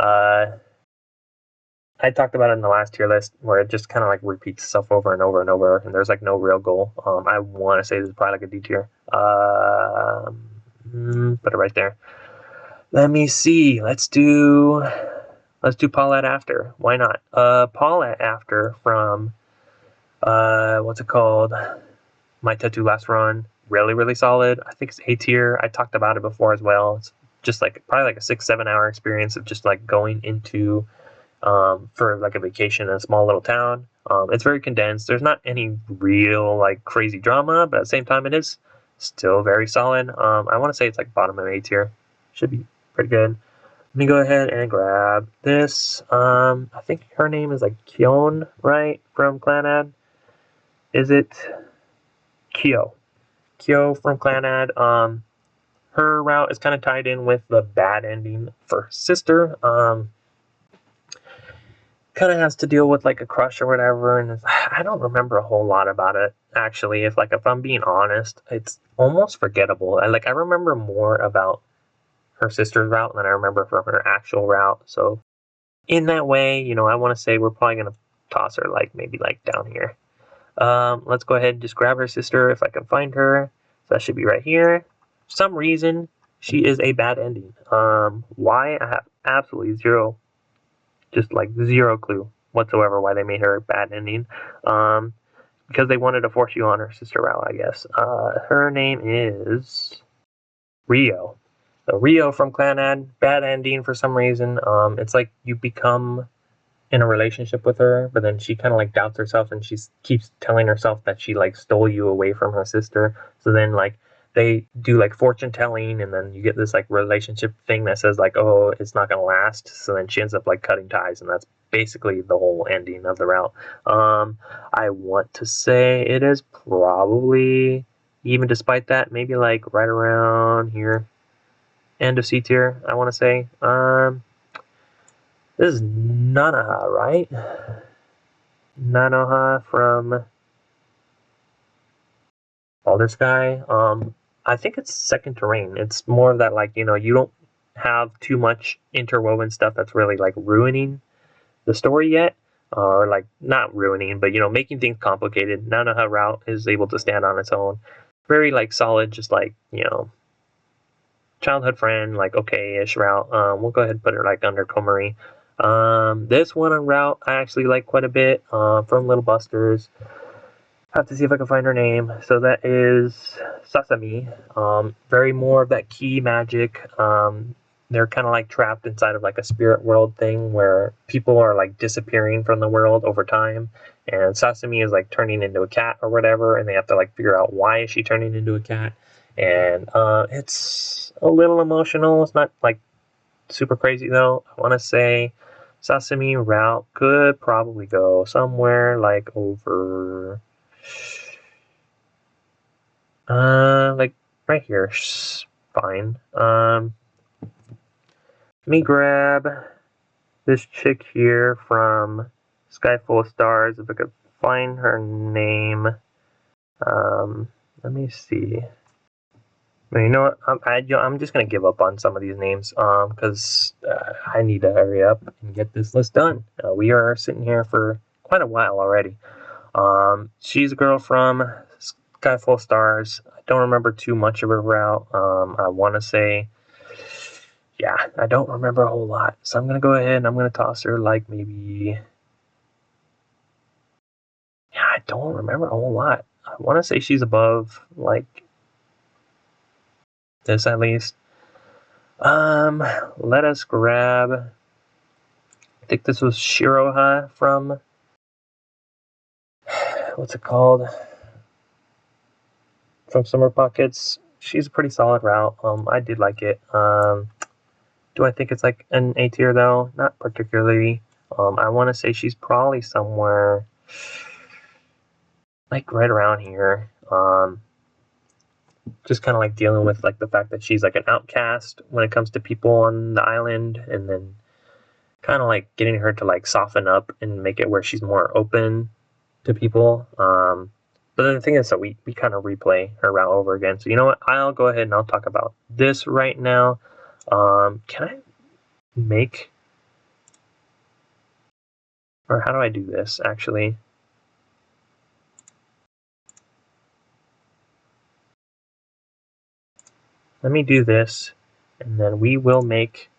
Speaker 1: I talked about it in the last tier list where it just kind of like repeats itself over and over and over, and there's like no real goal. I want to say this is probably like a D tier. Put it right there. Let me see. Let's do Paulette After. Why not? Paulette After from what's it called? My Tattoo Last Run. Really, really solid. I think it's A tier. I talked about it before as well. It's just like probably like a 6-7 hour experience of just like going into for like a vacation in a small little town. It's very condensed. There's not any real like crazy drama, but at the same time, it is still very solid. I want to say it's like bottom of A tier. Should be pretty good. Let me go ahead and grab this. I think her name is like Kyon, right? From Clannad. Is it Kyo? Kyo from Clannad. Her route is kind of tied in with the bad ending for her sister. Kind of has to deal with like a crush or whatever, and I don't remember a whole lot about it actually. If I'm being honest, it's almost forgettable. I remember more about her sister's route than I remember from her actual route. So in that way, I want to say we're probably gonna toss her like maybe like down here. Let's go ahead and just grab her sister if I can find her. So that should be right here. For some reason, she is a bad ending. Why? I have absolutely zero clue whatsoever why they made her a bad ending. Because they wanted to force you on her sister route, I guess. Her name is Rio. So Rio from Clannad, bad ending for some reason. It's like you become in a relationship with her, but then she kind of like doubts herself and she keeps telling herself that she like stole you away from her sister. So then like they do like fortune telling, and then you get this like relationship thing that says like, oh, it's not gonna last. So then she ends up like cutting ties, and that's basically the whole ending of the route. I want to say it is probably, even despite that, maybe like right around here, end of C tier, I want to say. This is Nanoha, right? Nanoha from Baldur's Sky. I think it's second terrain. It's more of that, like, you know, you don't have too much interwoven stuff that's really like ruining the story yet, or like not ruining, but you know, making things complicated. Nanoha route is able to stand on its own. Very like solid, just like, you know, childhood friend, like okay-ish route. We'll go ahead and put it like under Komari. This one on route I actually like quite a bit, from Little Busters. Have to see if I can find her name. So that is Sasami. Very more of that key magic. They're kind of like trapped inside of like a spirit world thing where people are like disappearing from the world over time, and Sasami is like turning into a cat or whatever, and they have to like figure out why is she turning into a cat. And it's a little emotional. It's not like super crazy though. I want to say Sasami route could probably go somewhere like over, like right here. Fine. Let me grab this chick here from Sky Full of Stars, if I could find her name. Let me see. You know what? I'm just gonna give up on some of these names, because I need to hurry up and get this list done. We are sitting here for quite a while already. She's a girl from Sky Full of Stars. I don't remember too much of her route. I want to say, yeah, I don't remember a whole lot. So I'm gonna go ahead and I'm gonna toss her like maybe. Yeah, I don't remember a whole lot. I want to say she's above like this at least. Let us grab, I think this was Shiroha from, what's it called? From Summer Pockets. She's a pretty solid route. I did like it. Do I think it's like an A tier though? Not particularly. I want to say she's probably somewhere like right around here. Just kind of like dealing with like the fact that she's like an outcast when it comes to people on the island, and then kind of like getting her to like soften up and make it where she's more open to people. But then the thing is that we kind of replay her route over again. So you know what? I'll go ahead and I'll talk about this right now. Can I make, or how do I do this actually? Let me do this, and then we will make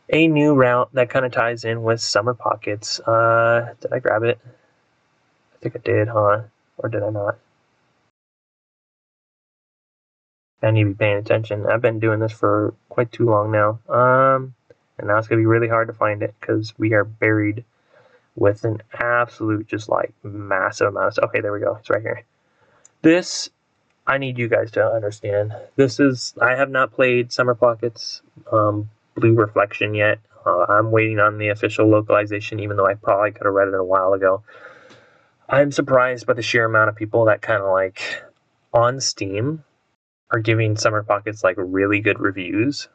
Speaker 1: a new route that kind of ties in with Summer Pockets. Did I grab it? I think I did, huh? Or did I not? I need to be paying attention. I've been doing this for quite too long now. And now it's gonna be really hard to find it because we are buried with an absolute just like massive amount of stuff. Okay, there we go. It's right here. This, I need you guys to understand. This is, I have not played Summer Pockets Blue Reflection yet. I'm waiting on the official localization, even though I probably could have read it a while ago. I'm surprised by the sheer amount of people that kind of like on Steam are giving Summer Pockets like really good reviews,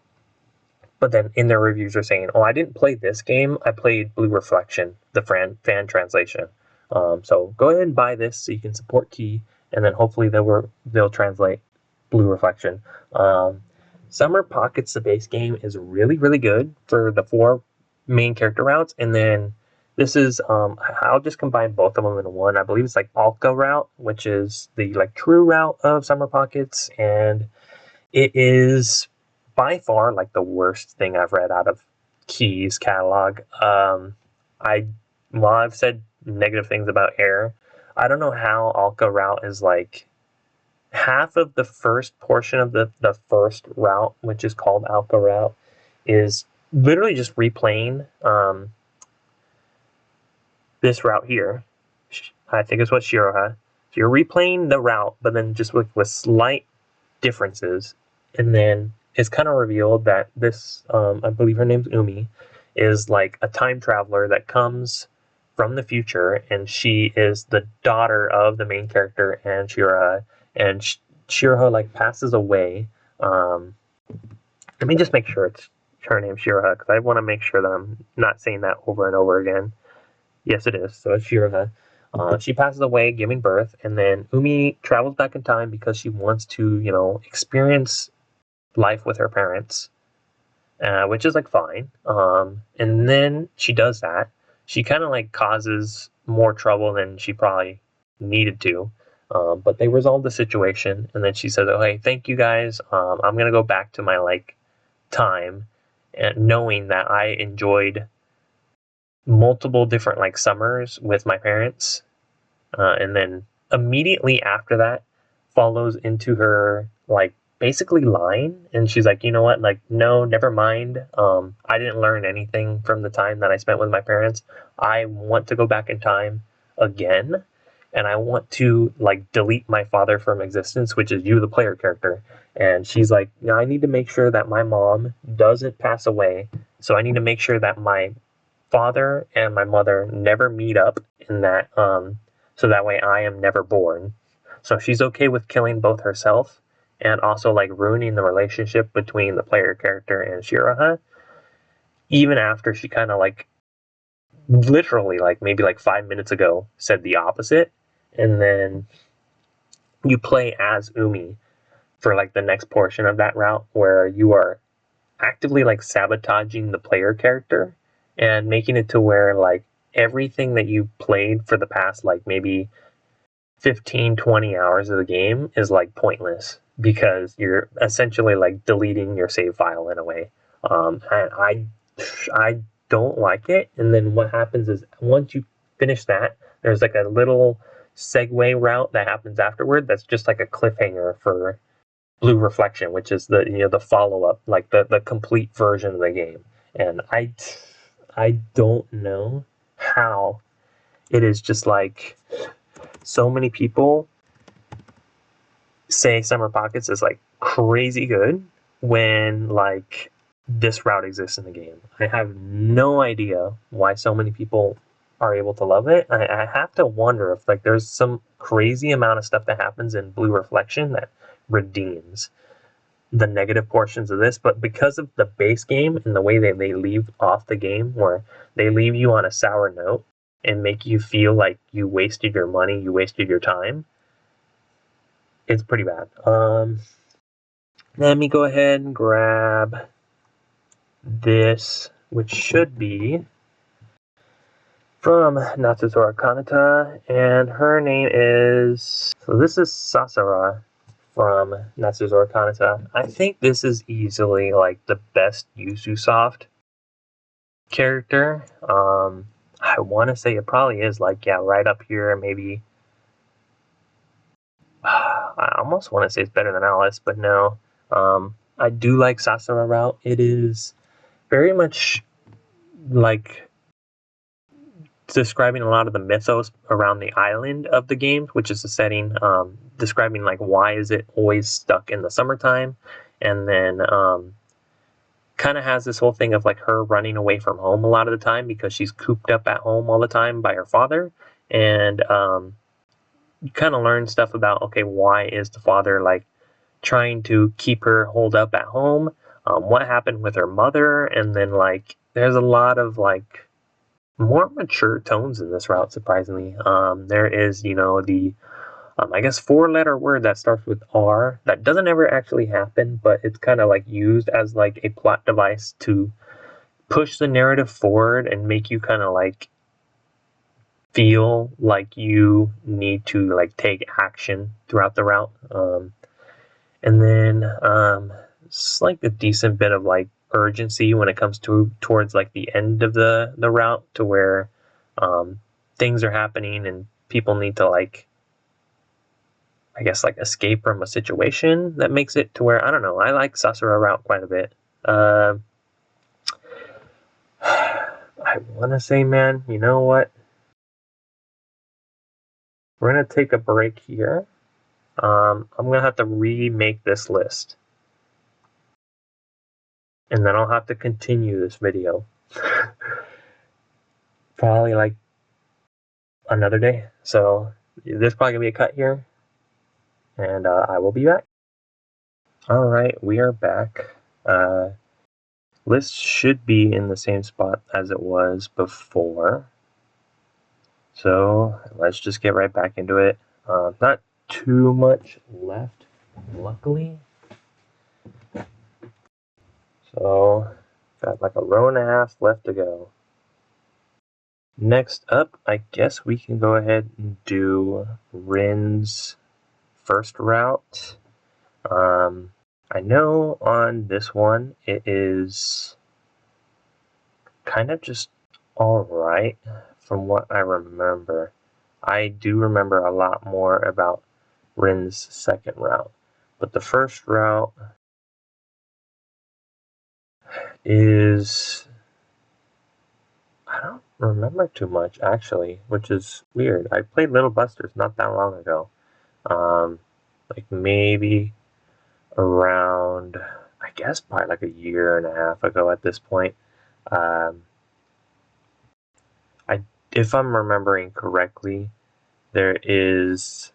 Speaker 1: but then in their reviews are saying, oh, I didn't play this game, I played Blue Reflection, the fan translation. So go ahead and buy this so you can support Key, and then hopefully they'll translate Blue Reflection. Summer Pockets, the base game, is really, really good for the 4 main character routes, and then This is, I'll just combine both of them into one. I believe it's like Alka route, which is the like true route of Summer Pockets, and it is by far like the worst thing I've read out of Key's catalog. While I've said negative things about Air, I don't know how Alka route is like half of the first portion of the first route, which is called Alka route, is literally just replaying this route here. I think it's what Shiroha. So you're replaying the route, but then just with slight differences. And then it's kind of revealed that this, I believe her name's Umi, is like a time traveler that comes from the future, and she is the daughter of the main character and Shiroha. And Shiroha like passes away. Let me just make sure it's her name Shiroha, because I want to make sure that I'm not saying that over and over again. Yes, it is. So it's Shiroha. She passes away giving birth, and then Umi travels back in time because she wants to, experience life with her parents, which is like fine. And then she does that. She kind of like causes more trouble than she probably needed to. But they resolve the situation, and then she says, "Oh, hey, thank you guys. I'm gonna go back to my like time, and knowing that I enjoyed multiple different like summers with my parents." And then immediately after that follows into her like basically lying, and she's like, you know what, like, no, never mind. I didn't learn anything from the time that I spent with my parents. I want to go back in time again, and I want to like delete my father from existence, which is you, the player character. And she's like, I need to make sure that my mom doesn't pass away, so I need to make sure that my father and my mother never meet up in that, so that way I am never born. So she's okay with killing both herself and also like ruining the relationship between the player character and Shiroha, even after she kind of like literally like maybe like 5 minutes ago said the opposite. And then you play as Umi for like the next portion of that route, where you are actively like sabotaging the player character and making it to where like everything that you played for the past like maybe 15-20 hours of the game is like pointless, because you're essentially like deleting your save file in a way. And I don't like it. And then what happens is, once you finish that, there's like a little segue route that happens afterward that's just like a cliffhanger for Blue Reflection, which is the follow-up, like the complete version of the game. And I don't know how it is just like so many people say Summer Pockets is like crazy good when like this route exists in the game. I have no idea why so many people are able to love it. I have to wonder if like there's some crazy amount of stuff that happens in Blue Reflection that redeems the negative portions of this. But because of the base game and the way they leave off the game, where they leave you on a sour note and make you feel like you wasted your money, you wasted your time, it's pretty bad. Let me go ahead and grab this, which should be from Natsusura Kanata, and her name is, so this is Sasara from Natsusura Kanata. I think this is easily like the best Yuzusoft character. I want to say it probably is like, yeah, right up here, maybe. I almost want to say it's better than Alice, but no. I do like Sasara route. It is very much like describing a lot of the mythos around the island of the game, which is the setting, describing like why is it always stuck in the summertime, and then kind of has this whole thing of like her running away from home a lot of the time because she's cooped up at home all the time by her father. And you kind of learn stuff about, okay, why is the father like trying to keep her holed up at home, what happened with her mother, and then like there's a lot of like more mature tones in this route, surprisingly. There is, the I guess 4-letter word that starts with R that doesn't ever actually happen, but it's kind of like used as like a plot device to push the narrative forward and make you kind of like feel like you need to like take action throughout the route. And then it's like a decent bit of like urgency when it comes towards like the end of the route, to where things are happening and people need to like, I guess, like escape from a situation that makes it to where, I don't know, I like Sasura route quite a bit. I want to say, man, you know what? We're going to take a break here. I'm going to have to remake this list. And then I'll have to continue this video. Probably like another day. So there's probably going to be a cut here. And I will be back. Alright, we are back. List should be in the same spot as it was before. So let's just get right back into it. Not too much left, luckily. So got like a row and a half left to go. Next up, I guess we can go ahead and do Rin's first route. I know on this one it is kind of just alright from what I remember. I do remember a lot more about Rin's second route, but the first route is, I don't remember too much actually, which is weird. I played Little Busters not that long ago. Like maybe around, I guess probably like a year and a half ago at this point. If I'm remembering correctly, there is,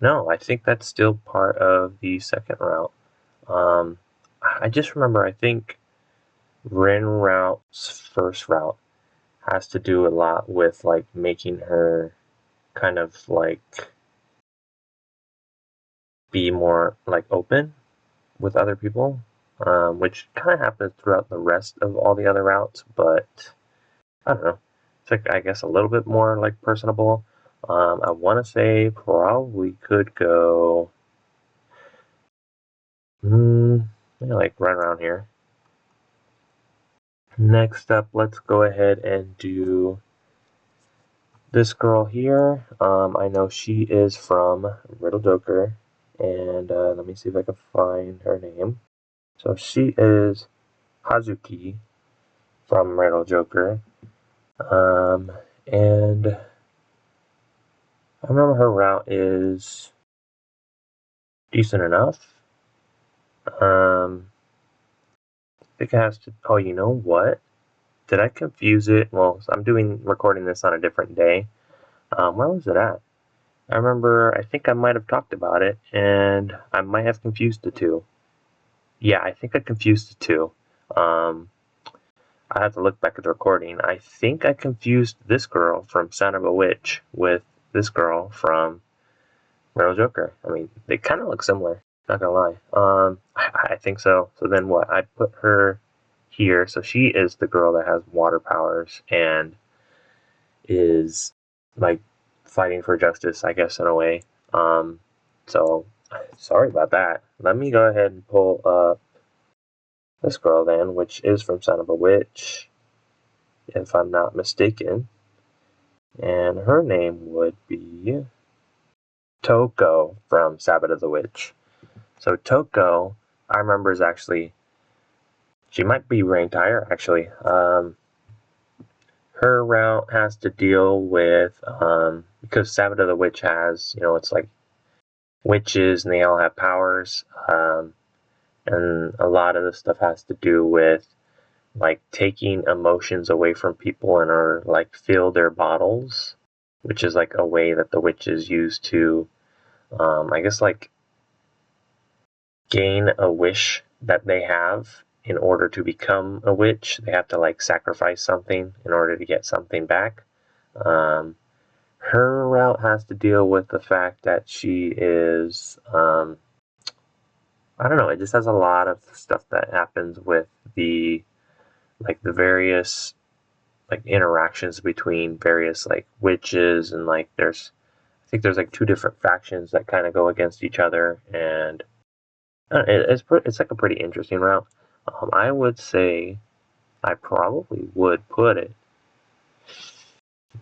Speaker 1: no, I think that's still part of the second route. I just remember, I think Rin route's first route has to do a lot with like making her kind of like be more like open with other people, which kind of happens throughout the rest of all the other routes, but I don't know. It's like, I guess, a little bit more like personable. I want to say probably could go, like right around here. Next up, let's go ahead and do this girl here. I know she is from Riddle Joker, and let me see if I can find her name. So she is Hazuki from Riddle Joker, and I remember her route is decent enough. I think it has to, oh, you know what? Did I confuse it? Well, I'm recording this on a different day. Where was it at? I remember, I think I might have talked about it, and I might have confused the two. Yeah, I think I confused the two. I have to look back at the recording. I think I confused this girl from Son of a Witch with this girl from Riddle Joker. I mean, they kind of look similar, not gonna lie. I think so. So then what? I put her here. So she is the girl that has water powers and is like fighting for justice, I guess, in a way. So sorry about that. Let me go ahead and pull up this girl then, which is from Son of a Witch, if I'm not mistaken. And her name would be Toko from Sabbath of the Witch. So Toko, I remember, is actually, she might be ranked higher actually. Her route has to deal with, because Sabbath of the Witch has, it's like witches and they all have powers, and a lot of the stuff has to do with like taking emotions away from people and or like fill their bottles, which is like a way that the witches use to, I guess, like gain a wish that they have. In order to become a witch, they have to like sacrifice something in order to get something back. Her route has to deal with the fact that she is, I don't know, it just has a lot of stuff that happens with the various like interactions between various like witches, and like I think there's like two different factions that kind of go against each other, and it's like a pretty interesting route. I would say I probably would put it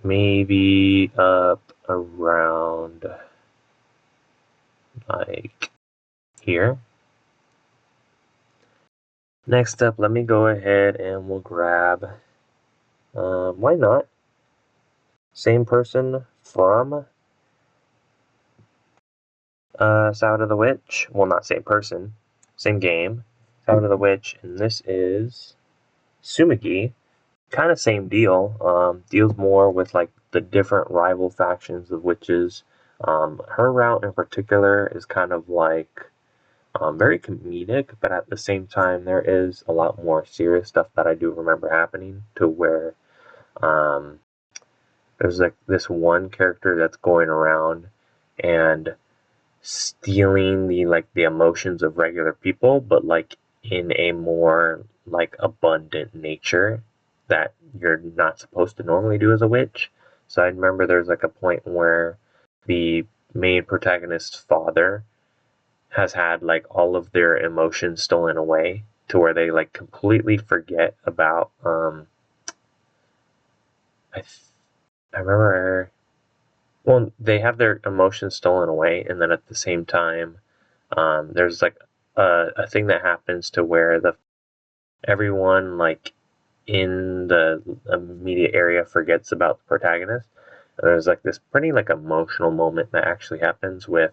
Speaker 1: maybe up around like here. Next up, let me go ahead and we'll grab, why not? Same person from Sound of the Witch. Well, not same person, same game. Sound of the Witch, and this is Tsumugi. Kind of same deal. Deals more with like the different rival factions of witches. Her route in particular is kind of like very comedic, but at the same time there is a lot more serious stuff that I do remember happening, to where there's like this one character that's going around and stealing the emotions of regular people, but like in a more like abundant nature that you're not supposed to normally do as a witch. So I remember there's like a point where the main protagonist's father has had like all of their emotions stolen away, to where they like completely forget about I remember, well, they have their emotions stolen away, and then at the same time there's like a thing that happens to where everyone like in the immediate area forgets about the protagonist. And there's like this pretty like emotional moment that actually happens with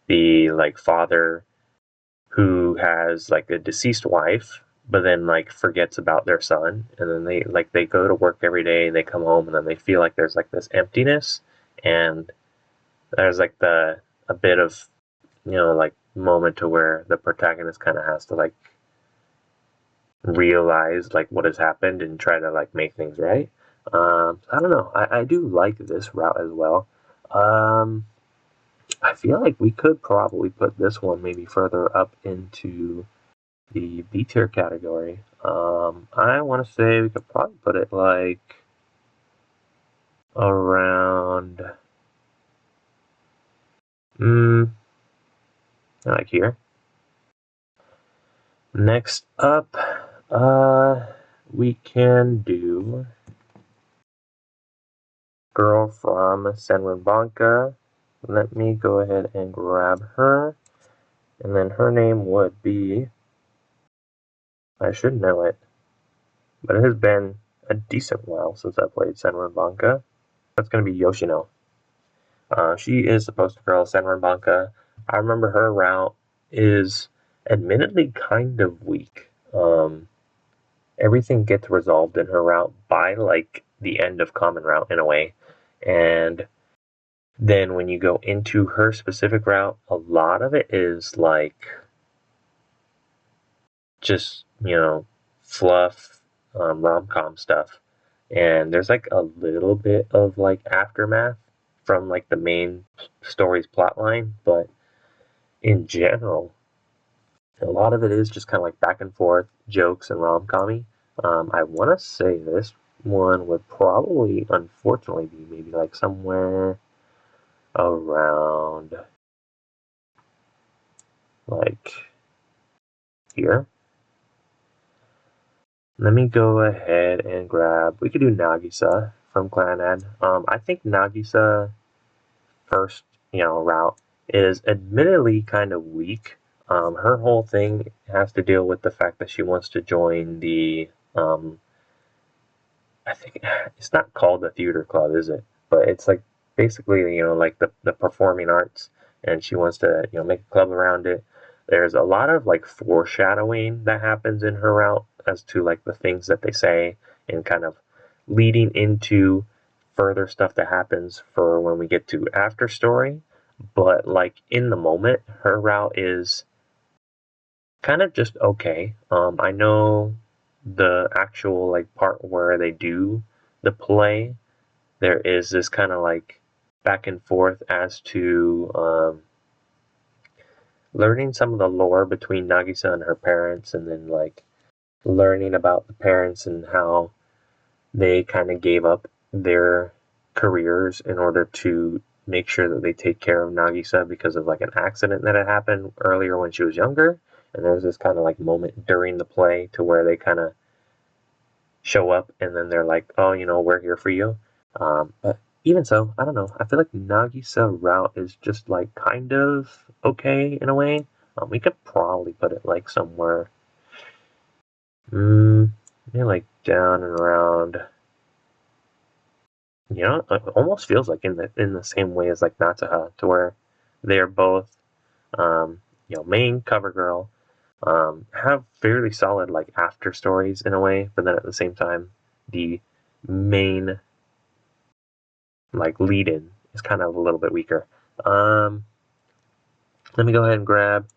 Speaker 1: the like father who has like a deceased wife, but then like forgets about their son, and then they go to work every day and they come home, and then they feel like there's like this emptiness, and there's like a bit of, like moment to where the protagonist kind of has to like realize like what has happened and try to like make things right. I don't know. I do like this route as well. I feel like we could probably put this one maybe further up into the B tier category. I want to say we could probably put it like around, like here. Next up, we can do girl from Senran Banka. Let me go ahead and grab her, and then her name would be, I should know it, but it has been a decent while since I played Senran Banka. That's going to be Yoshino. She is the poster girl of Senran Banka. I remember her route is admittedly kind of weak. Everything gets resolved in her route by like the end of common route in a way, and then when you go into her specific route, a lot of it is like just, fluff, rom-com stuff, and there's like a little bit of like aftermath from like the main story's plotline, but in general a lot of it is just kind of like back and forth jokes and rom-commy. I want to say this one would probably unfortunately be maybe like somewhere around like here. Let me go ahead and grab, we could do Nagisa from Clannad. I think Nagisa first, route is admittedly kind of weak. Her whole thing has to deal with the fact that she wants to join the, I think it's not called the theater club, is it? But it's like basically, like the performing arts, and she wants to, make a club around it. There's a lot of like foreshadowing that happens in her route as to like the things that they say, and kind of leading into further stuff that happens for when we get to after story. But like in the moment, her route is kind of just okay. I know the actual like part where they do the play, there is this kind of like back and forth as to learning some of the lore between Nagisa and her parents, and then like learning about the parents and how they kind of gave up their careers in order to make sure that they take care of Nagisa because of like an accident that had happened earlier when she was younger. And there's this kind of like moment during the play to where they kind of show up and then they're like, oh, we're here for you. But even so, I don't know. I feel like Nagisa route is just like kind of okay in a way. We could probably put it like somewhere, maybe like down and around. It almost feels like in the same way as like Natsuha, to where they're both, main cover girl, have fairly solid like after stories in a way, but then at the same time, the main like lead-in is kind of a little bit weaker. Let me go ahead and grab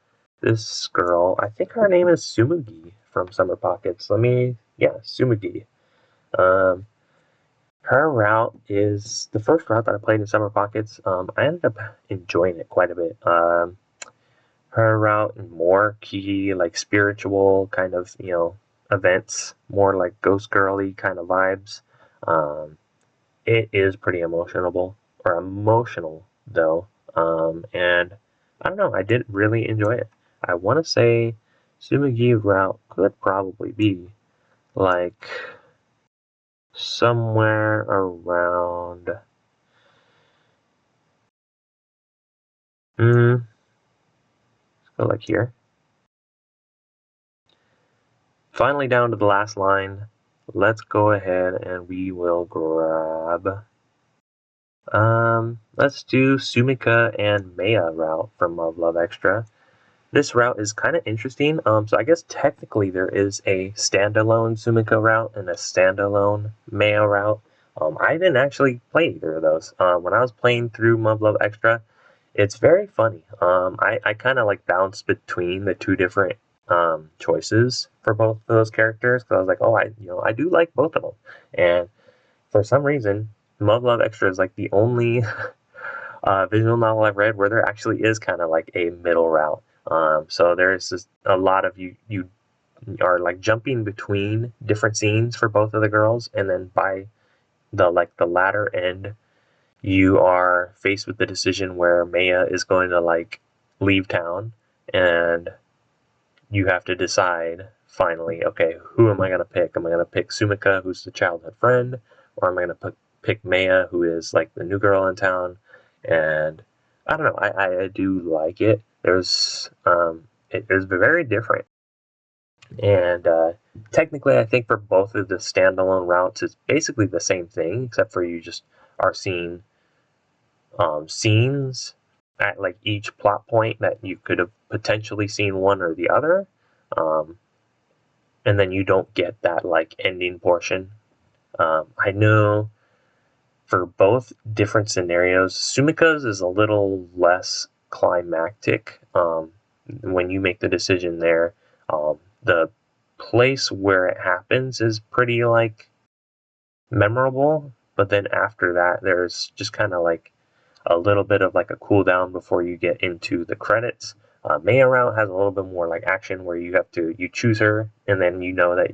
Speaker 1: this girl. I think her name is Tsumugi from Summer Pockets. Tsumugi. Her route is the first route that I played in Summer Pockets. I ended up enjoying it quite a bit. Her route more key, like spiritual kind of, events, more like Ghost Girly kind of vibes. It is pretty emotional though. And I don't know, I did really enjoy it. I want to say Tsumugi route could probably be like somewhere around. Let's go like here. Finally, down to the last line. Let's go ahead and we will grab. Let's do Sumika and Maya route from Love Extra. This route is kind of interesting. So I guess technically there is a standalone Sumika route and a standalone Maya route. I didn't actually play either of those. When I was playing through Love Extra, it's very funny. I kind of like bounce between the two different choices for both of those characters because I was like, oh, I do like both of them, and for some reason, Love Extra is like the only visual novel I've read where there actually is kind of like a middle route. So there's just a lot of you are like jumping between different scenes for both of the girls, and then by the latter end, you are faced with the decision where Maya is going to like leave town, and you have to decide finally, okay, who am I going to pick? Am I going to pick Sumika, who's the childhood friend, or am I going to pick Maya, who is like the new girl in town? And I don't know, I do like it. It is very different. And technically, I think for both of the standalone routes, it's basically the same thing, except for you just are seeing scenes at like each plot point that you could have potentially seen one or the other, and then you don't get that like ending portion. I know for both different scenarios, Sumika's is a little less climactic. When you make the decision there, the place where it happens is pretty like memorable, but then after that, there's just kind of like a little bit of like a cooldown before you get into the credits. Maya route has a little bit more like action where you choose her and then you know that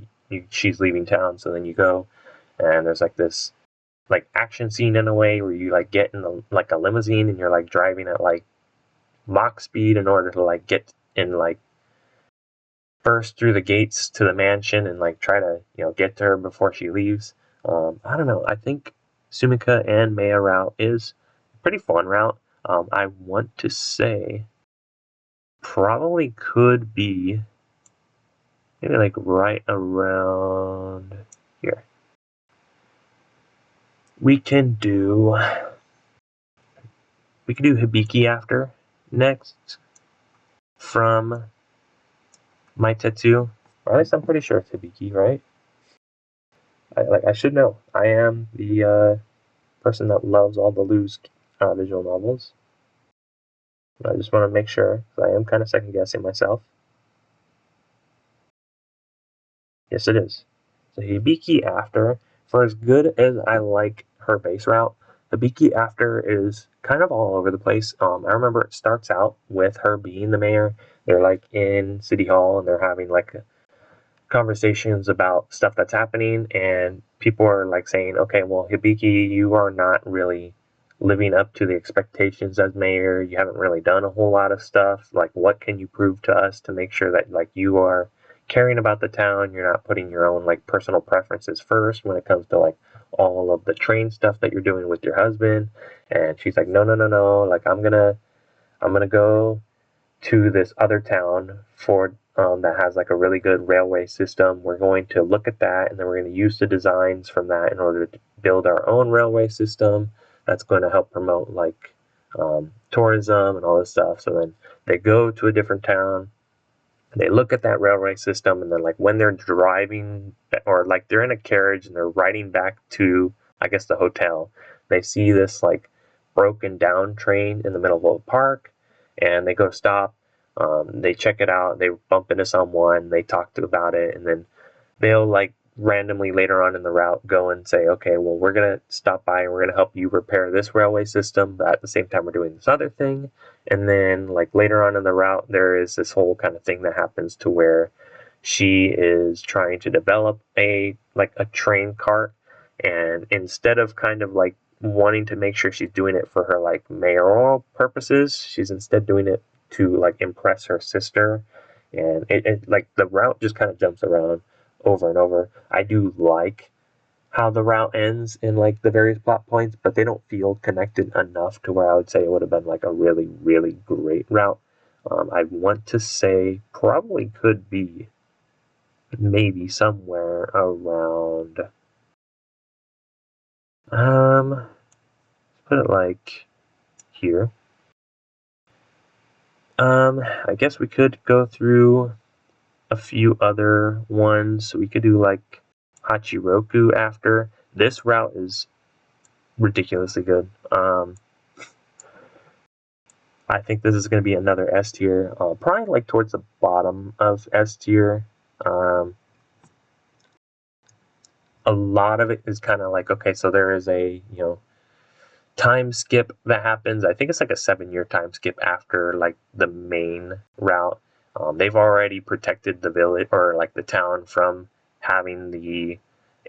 Speaker 1: she's leaving town, so then you go and there's like this like action scene in a way where you like get in like a limousine and you're like driving at like Mach speed in order to like get in like burst through the gates to the mansion and like try to get to her before she leaves. I don't know. I think Sumika and Maya route is a pretty fun route. I want to say probably could be maybe like right around here. We can do Hibiki after next from Meitetsu. Or at least I'm pretty sure it's Hibiki, right? I should know. I am the person that loves all the Luz visual novels. I just want to make sure, because I am kind of second guessing myself. Yes, it is. So Hibiki after, for as good as I like her base route, Hibiki after is kind of all over the place. I remember it starts out with her being the mayor. They're like in City Hall and they're having like a conversations about stuff that's happening, and people are like saying, okay, well, Hibiki, you are not really living up to the expectations as mayor. You haven't really done a whole lot of stuff. Like, what can you prove to us to make sure that like you are caring about the town? You're not putting your own like personal preferences first when it comes to like all of the train stuff that you're doing with your husband. And she's like, no, no, no, no. Like, I'm gonna go to this other town for that has like a really good railway system. We're going to look at that, and then we're going to use the designs from that in order to build our own railway system that's going to help promote like tourism and all this stuff. So then they go to a different town, they look at that railway system, and then like when they're driving or like they're in a carriage and they're riding back to, I guess, the hotel, they see this like broken down train in the middle of a park, and they go stop. They check it out, they bump into someone, they talk about it, and then they'll like randomly later on in the route go and say, okay, well, we're going to stop by and we're going to help you repair this railway system, but at the same time we're doing this other thing. And then like later on in the route, there is this whole kind of thing that happens to where she is trying to develop a train cart, and instead of kind of like wanting to make sure she's doing it for her like mayoral purposes, she's instead doing it to like impress her sister. And it like the route just kind of jumps around over and over. I do like how the route ends in like the various plot points, but they don't feel connected enough to where I would say it would have been like a really, really great route. I want to say probably could be maybe somewhere around, let's put it like here. I guess we could go through a few other ones. We could do like Hachiroku after. This route is ridiculously good. I think this is going to be another S tier, probably like towards the bottom of S tier. A lot of it is kind of like, okay, so there is a, time skip that happens. I think it's like a 7-year time skip after like the main route. They've already protected the village or like the town from having the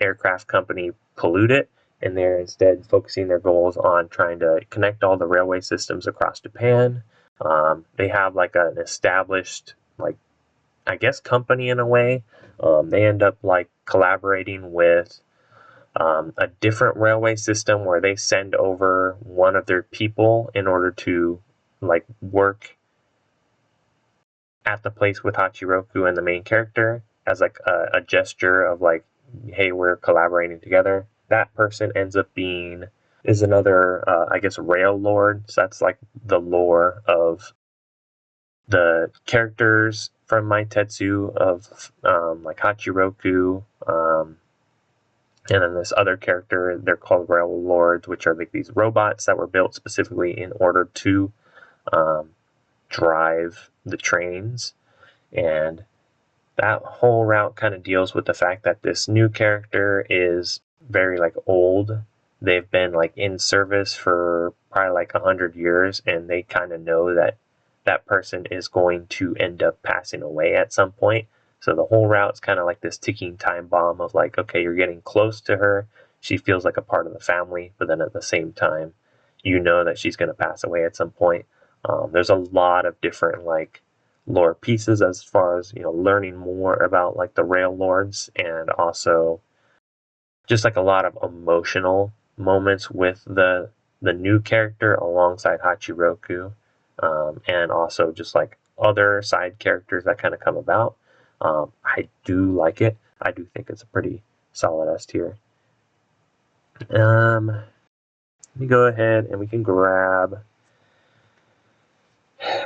Speaker 1: aircraft company pollute it, and they're instead focusing their goals on trying to connect all the railway systems across Japan. They have like an established, like, I guess, company in a way. They end up like collaborating with a different railway system where they send over one of their people in order to like work at the place with Hachiroku and the main character as like a gesture of like, hey, we're collaborating together. That person ends up is another, I guess, rail lord. So that's like the lore of the characters from Maitetsu of like Hachiroku, and then this other character, they're called Rail Lords, which are like these robots that were built specifically in order to drive the trains. And that whole route kind of deals with the fact that this new character is very like old. They've been like in service for probably like 100 years, and they kind of know that that person is going to end up passing away at some point. So the whole route's kind of like this ticking time bomb of like, okay, you're getting close to her. She feels like a part of the family, but then at the same time, you know that she's going to pass away at some point. There's a lot of different like lore pieces as far as, learning more about like the rail lords, and also just like a lot of emotional moments with the new character alongside Hachiroku, and also just like other side characters that kind of come about. I do like it. I do think it's a pretty solid S tier. Let me go ahead and we can grab,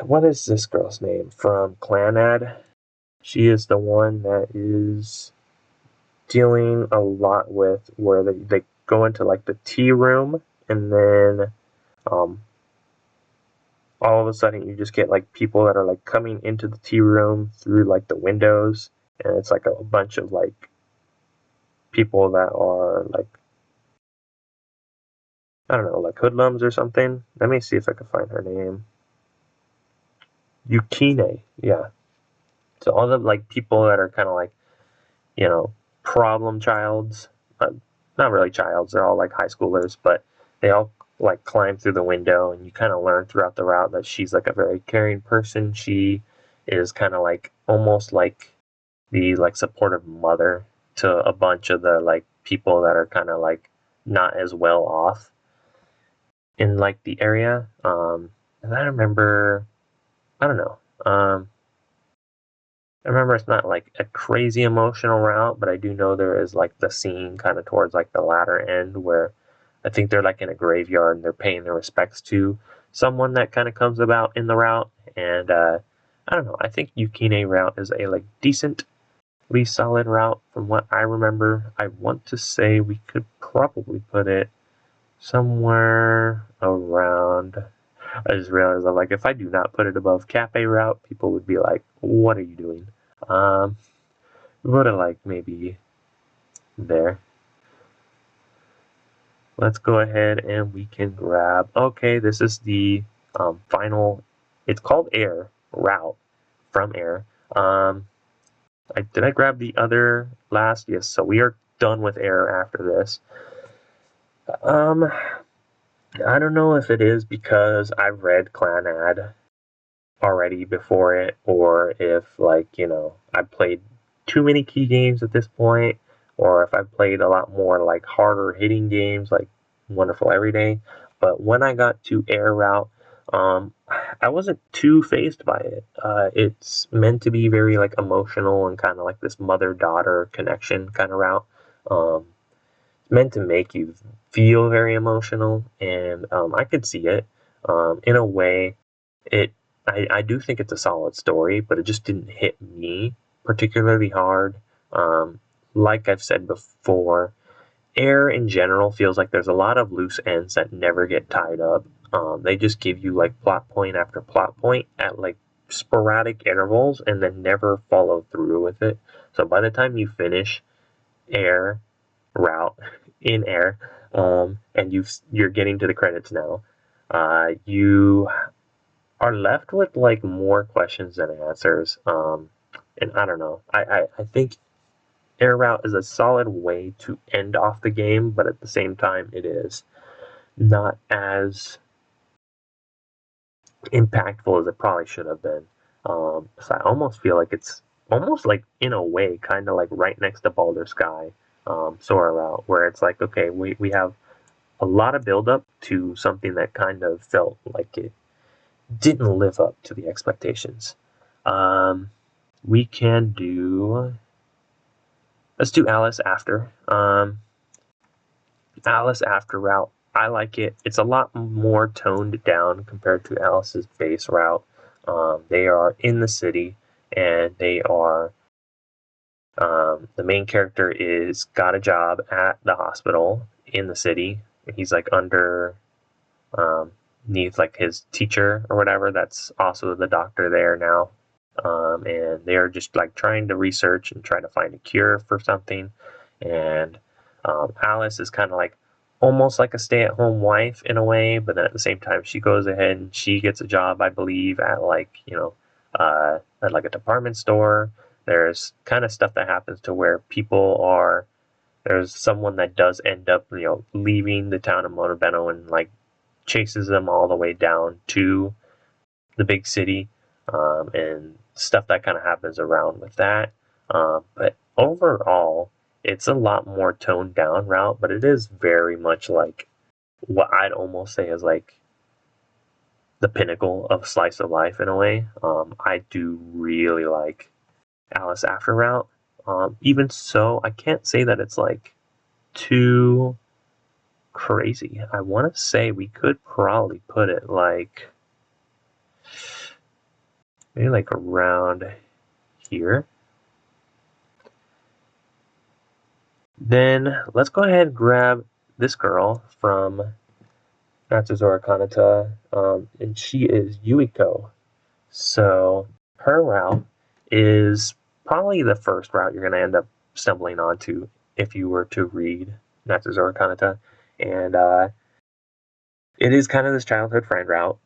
Speaker 1: what is this girl's name from Clannad? She is the one that is dealing a lot with where they go into like the tea room, and then all of a sudden you just get like people that are like coming into the tea room through like the windows, and it's like a bunch of like people that are like, I don't know, like hoodlums or something. Let me see if I can find her name. Yukine, yeah. So all the like people that are kind of like problem childs. Not really childs, they're all like high schoolers, but they all like climb through the window, and you kind of learn throughout the route that she's like a very caring person. She is kind of like almost like the like supportive mother to a bunch of the like people that are kind of like not as well off in like the area. And I remember, I don't know. I remember it's not like a crazy emotional route, but I do know there is like the scene kind of towards like the latter end where I think they're like in a graveyard and they're paying their respects to someone that kind of comes about in the route. And I don't know. I think Yukine route is a like decently solid route from what I remember. I want to say we could probably put it somewhere around. I just realized I'm like, if I do not put it above Cafe route, people would be like, "What are you doing?" Put it like maybe there. Let's go ahead and we can grab. Okay, this is the final. It's called Air route from Air. Did I grab the other last? Yes. So we are done with Air after this. I don't know if it is because I've read Clannad already before it, or if like I played too many key games at this point, or if I played a lot more like harder hitting games like Wonderful Everyday. But when I got to Air Route, I wasn't too fazed by it. It's meant to be very like emotional and kind of like this mother-daughter connection kind of route. It's meant to make you feel very emotional, and I could see it. In a way, I do think it's a solid story, but it just didn't hit me particularly hard. Like I've said before, Air in general feels like there's a lot of loose ends that never get tied up. They just give you like plot point after plot point at like sporadic intervals and then never follow through with it. So by the time you finish Air route in Air, and you're getting to the credits now, you are left with like more questions than answers. And I don't know. I think Air Route is a solid way to end off the game, but at the same time, it is not as impactful as it probably should have been. So I almost feel like it's almost like in a way, kind of like right next to Baldur's Sky, Sora Route, where it's like, okay, we have a lot of build up to something that kind of felt like it didn't live up to the expectations. We can do. Let's do Alice After. Alice After route. I like it. It's a lot more toned down compared to Alice's base route. They are in the city, and they are. The main character is got a job at the hospital in the city. He's like under. Needs like his teacher or whatever. That's also the doctor there now. And they're just like trying to research and try to find a cure for something. And Alice is kind of like almost like a stay-at-home wife in a way, but then at the same time she goes ahead and she gets a job, I believe, at like at like a department store. There's kind of stuff that happens to where people are. There's someone that does end up leaving the town of Monobeno and like chases them all the way down to the big city, and stuff that kind of happens around with that. But overall, it's a lot more toned down route, but it is very much like what I'd almost say is like the pinnacle of slice of life in a way. I do really like Alice After route. Even so, I can't say that it's like too crazy. I want to say we could probably put it like maybe like around here. Then let's go ahead and grab this girl from Matsuzora Kanata, and she is Yuiko. So her route is probably the first route you're going to end up stumbling onto if you were to read Matsuzora Kanata, and it is kind of this childhood friend route.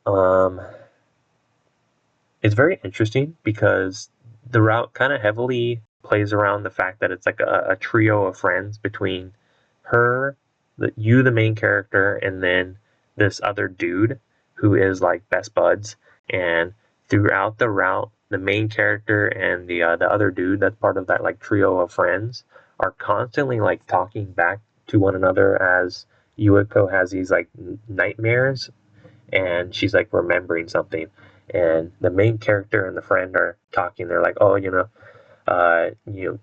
Speaker 1: It's very interesting because the route kind of heavily plays around the fact that it's like a trio of friends between her, the main character, and then this other dude who is like best buds. And throughout the route, the main character and the other dude that's part of that like trio of friends are constantly like talking back to one another as Yuiko has these like nightmares, and she's like remembering something. And the main character and the friend are talking. They're like, "Oh,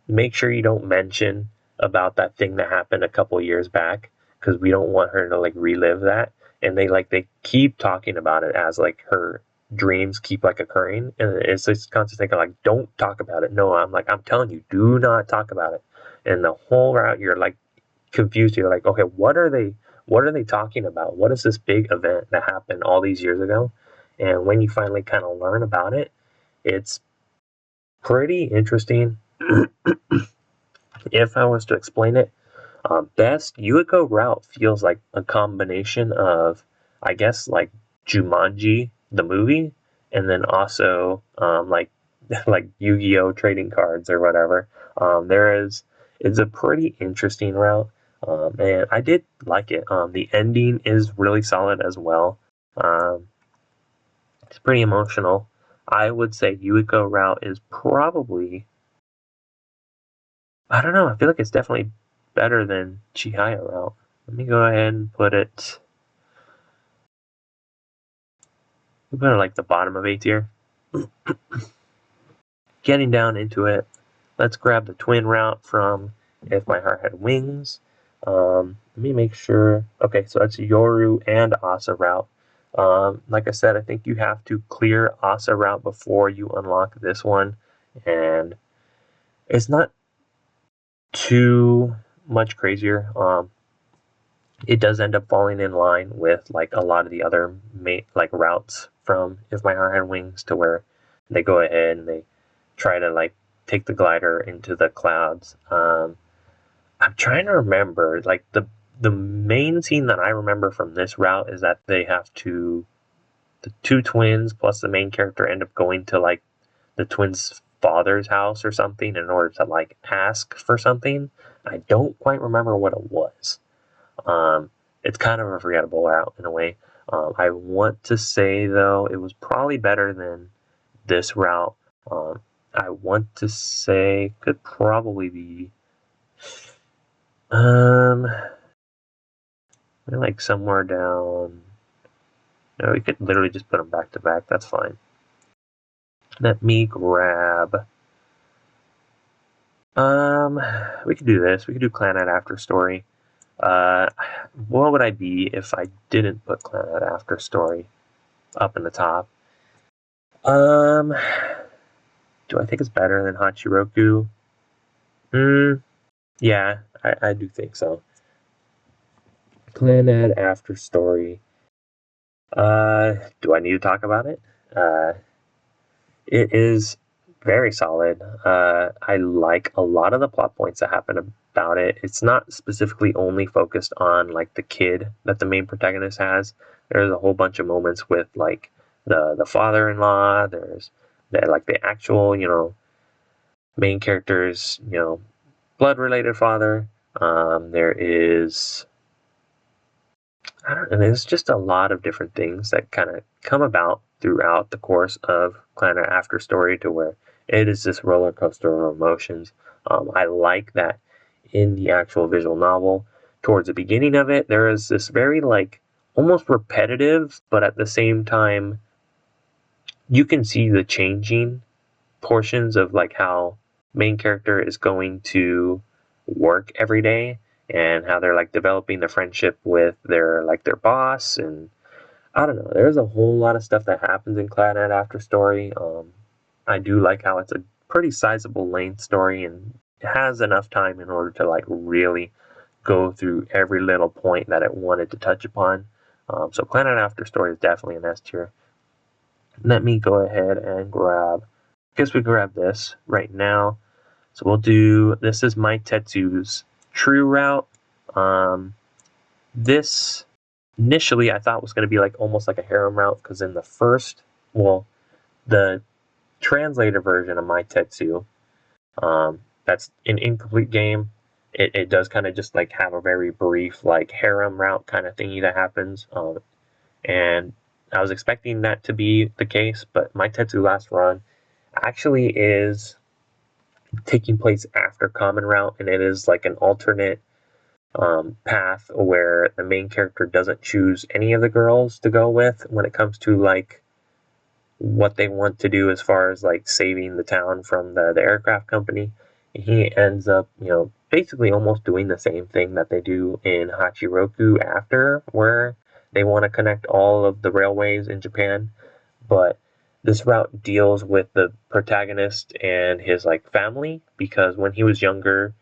Speaker 1: make sure you don't mention about that thing that happened a couple years back, because we don't want her to like relive that." And they keep talking about it as like her dreams keep like occurring, and it's this constant thing of like, don't talk about it. No, I'm telling you, do not talk about it. And the whole route you're like confused. You're like, okay, what are they talking about? What is this big event that happened all these years ago? And when you finally kind of learn about it, it's pretty interesting. If I was to explain it best, Yuiko Route feels like a combination of, I guess, like Jumanji the movie, and then also like like Yu-Gi-Oh trading cards or whatever. It's a pretty interesting route, and I did like it. The ending is really solid as well. Um, it's pretty emotional. I would say Yuiko Route is probably, I don't know, I feel like it's definitely better than Chihaya Route. Let me go ahead and put it like the bottom of A tier. Getting down into it, let's grab the twin route from If My Heart Had Wings. Let me make sure. Okay, so that's Yoru and Asa route. Like I said, I think you have to clear Asa route before you unlock this one, and it's not too much crazier. It does end up falling in line with like a lot of the other like routes from If My Heart Had Wings, to where they go ahead and they try to like take the glider into the clouds. I'm trying to remember, like the main scene that I remember from this route is that they have to, the two twins plus the main character end up going to like the twins' father's house or something in order to like ask for something. I don't quite remember what it was. It's kind of a forgettable route in a way. I want to say though it was probably better than this route. I want to say could probably be like somewhere down. No, we could literally just put them back to back. That's fine. Let me grab. We could do this. We could do Clannad After Story. What would I be if I didn't put Clannad After Story up in the top? Do I think it's better than Hachiroku? Yeah, I do think so. Clannad After Story. Do I need to talk about it? It is very solid. I like a lot of the plot points that happen about it. It's not specifically only focused on like the kid that the main protagonist has. There's a whole bunch of moments with like the father-in-law. There's the actual main character's blood-related father. There is, I don't know, there's just a lot of different things that kind of come about throughout the course of Clannad After Story, to where it is this roller coaster of emotions. I like that in the actual visual novel, towards the beginning of it, there is this very like almost repetitive, but at the same time, you can see the changing portions of like how main character is going to work every day, and how they're like developing the friendship with their boss. And I don't know, there's a whole lot of stuff that happens in Clannad After Story. I do like how it's a pretty sizable length story, and it has enough time in order to like really go through every little point that it wanted to touch upon. So Clannad After Story is definitely an S tier. Let me go ahead and grab, I guess we grab this right now. So we'll do, this is Meitetsu's True Route. This initially I thought was going to be like almost like a harem route, because in the first, well, the translator version of Meitetsu, that's an incomplete game. It does kind of just like have a very brief like harem route kind of thingy that happens, and I was expecting that to be the case, but my Tetsu Last Run actually is taking place after Common Route, and it is like an alternate path where the main character doesn't choose any of the girls to go with when it comes to like what they want to do as far as like saving the town from the aircraft company. He ends up, basically almost doing the same thing that they do in Hachiroku after, where they want to connect all of the railways in Japan. But this route deals with the protagonist and his like family, because when he was younger,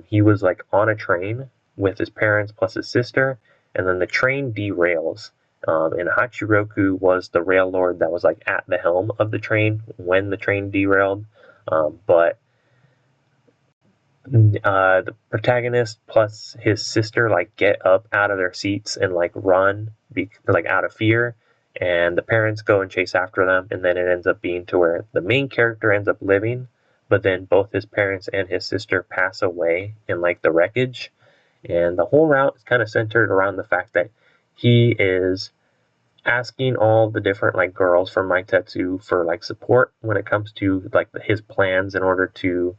Speaker 1: he was like on a train with his parents plus his sister, and then the train derails. And Hachiroku was the rail lord that was like at the helm of the train when the train derailed. But the protagonist plus his sister like get up out of their seats and like run, like out of fear, and the parents go and chase after them, and then it ends up being to where the main character ends up living, but then both his parents and his sister pass away in like the wreckage. And the whole route is kind of centered around the fact that he is asking all the different like girls from Maitetsu for like support when it comes to like his plans in order to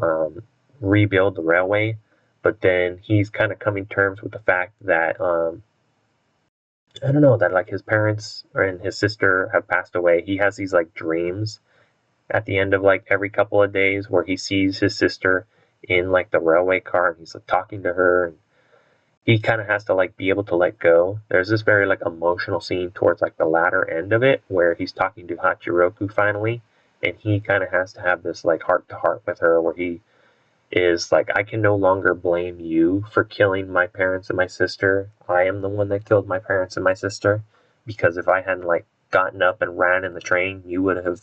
Speaker 1: um, rebuild the railway. But then he's kind of coming to terms with the fact that I don't know, that like his parents and his sister have passed away. He has these like dreams at the end of like every couple of days where he sees his sister in like the railway car, and he's like talking to her, and he kind of has to like be able to let go. There's this very like emotional scene towards like the latter end of it where he's talking to Hachiroku finally, and he kind of has to have this like heart to heart with her where he is like, I can no longer blame you for killing my parents and my sister. I am the one that killed my parents and my sister, because if I hadn't like gotten up and ran in the train, you would have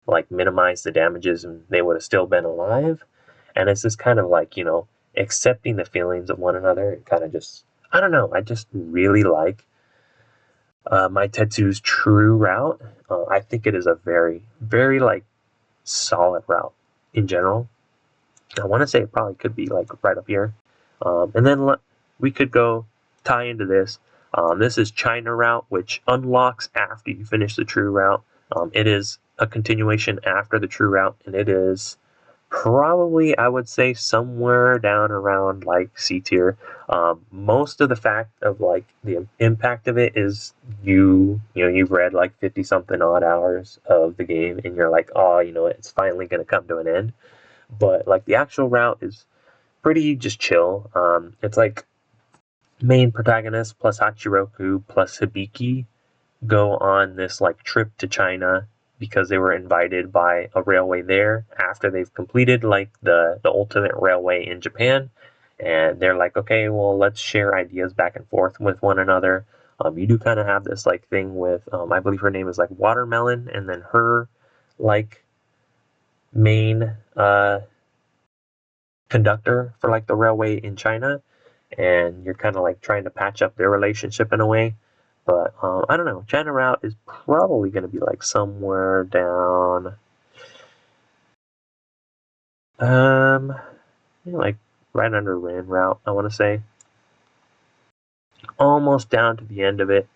Speaker 1: like minimized the damages and they would have still been alive. And it's this kind of like, accepting the feelings of one another. It kind of just, I don't know, I just really like Maitetsu's True route. I think it is a very, very like solid route in general. I want to say it probably could be like right up here. And then we could go tie into this. This is China route, which unlocks after you finish the True route. It is a continuation after the True route, and it is probably, I would say, somewhere down around like C tier. Most of the fact of like the impact of it is you've read like 50 something odd hours of the game, and you're like, oh, it's finally going to come to an end. But like the actual route is pretty just chill. It's like main protagonist plus Hachiroku plus Hibiki go on this like trip to China because they were invited by a railway there after they've completed like the ultimate railway in Japan. And they're like, okay, well, let's share ideas back and forth with one another. You do kind of have this like thing with, I believe her name is like Watermelon, and then her like main conductor for like the railway in China, and you're kind of like trying to patch up their relationship in a way. But I don't know. China route is probably going to be like somewhere down, like right under Ran route, I want to say. Almost down to the end of it.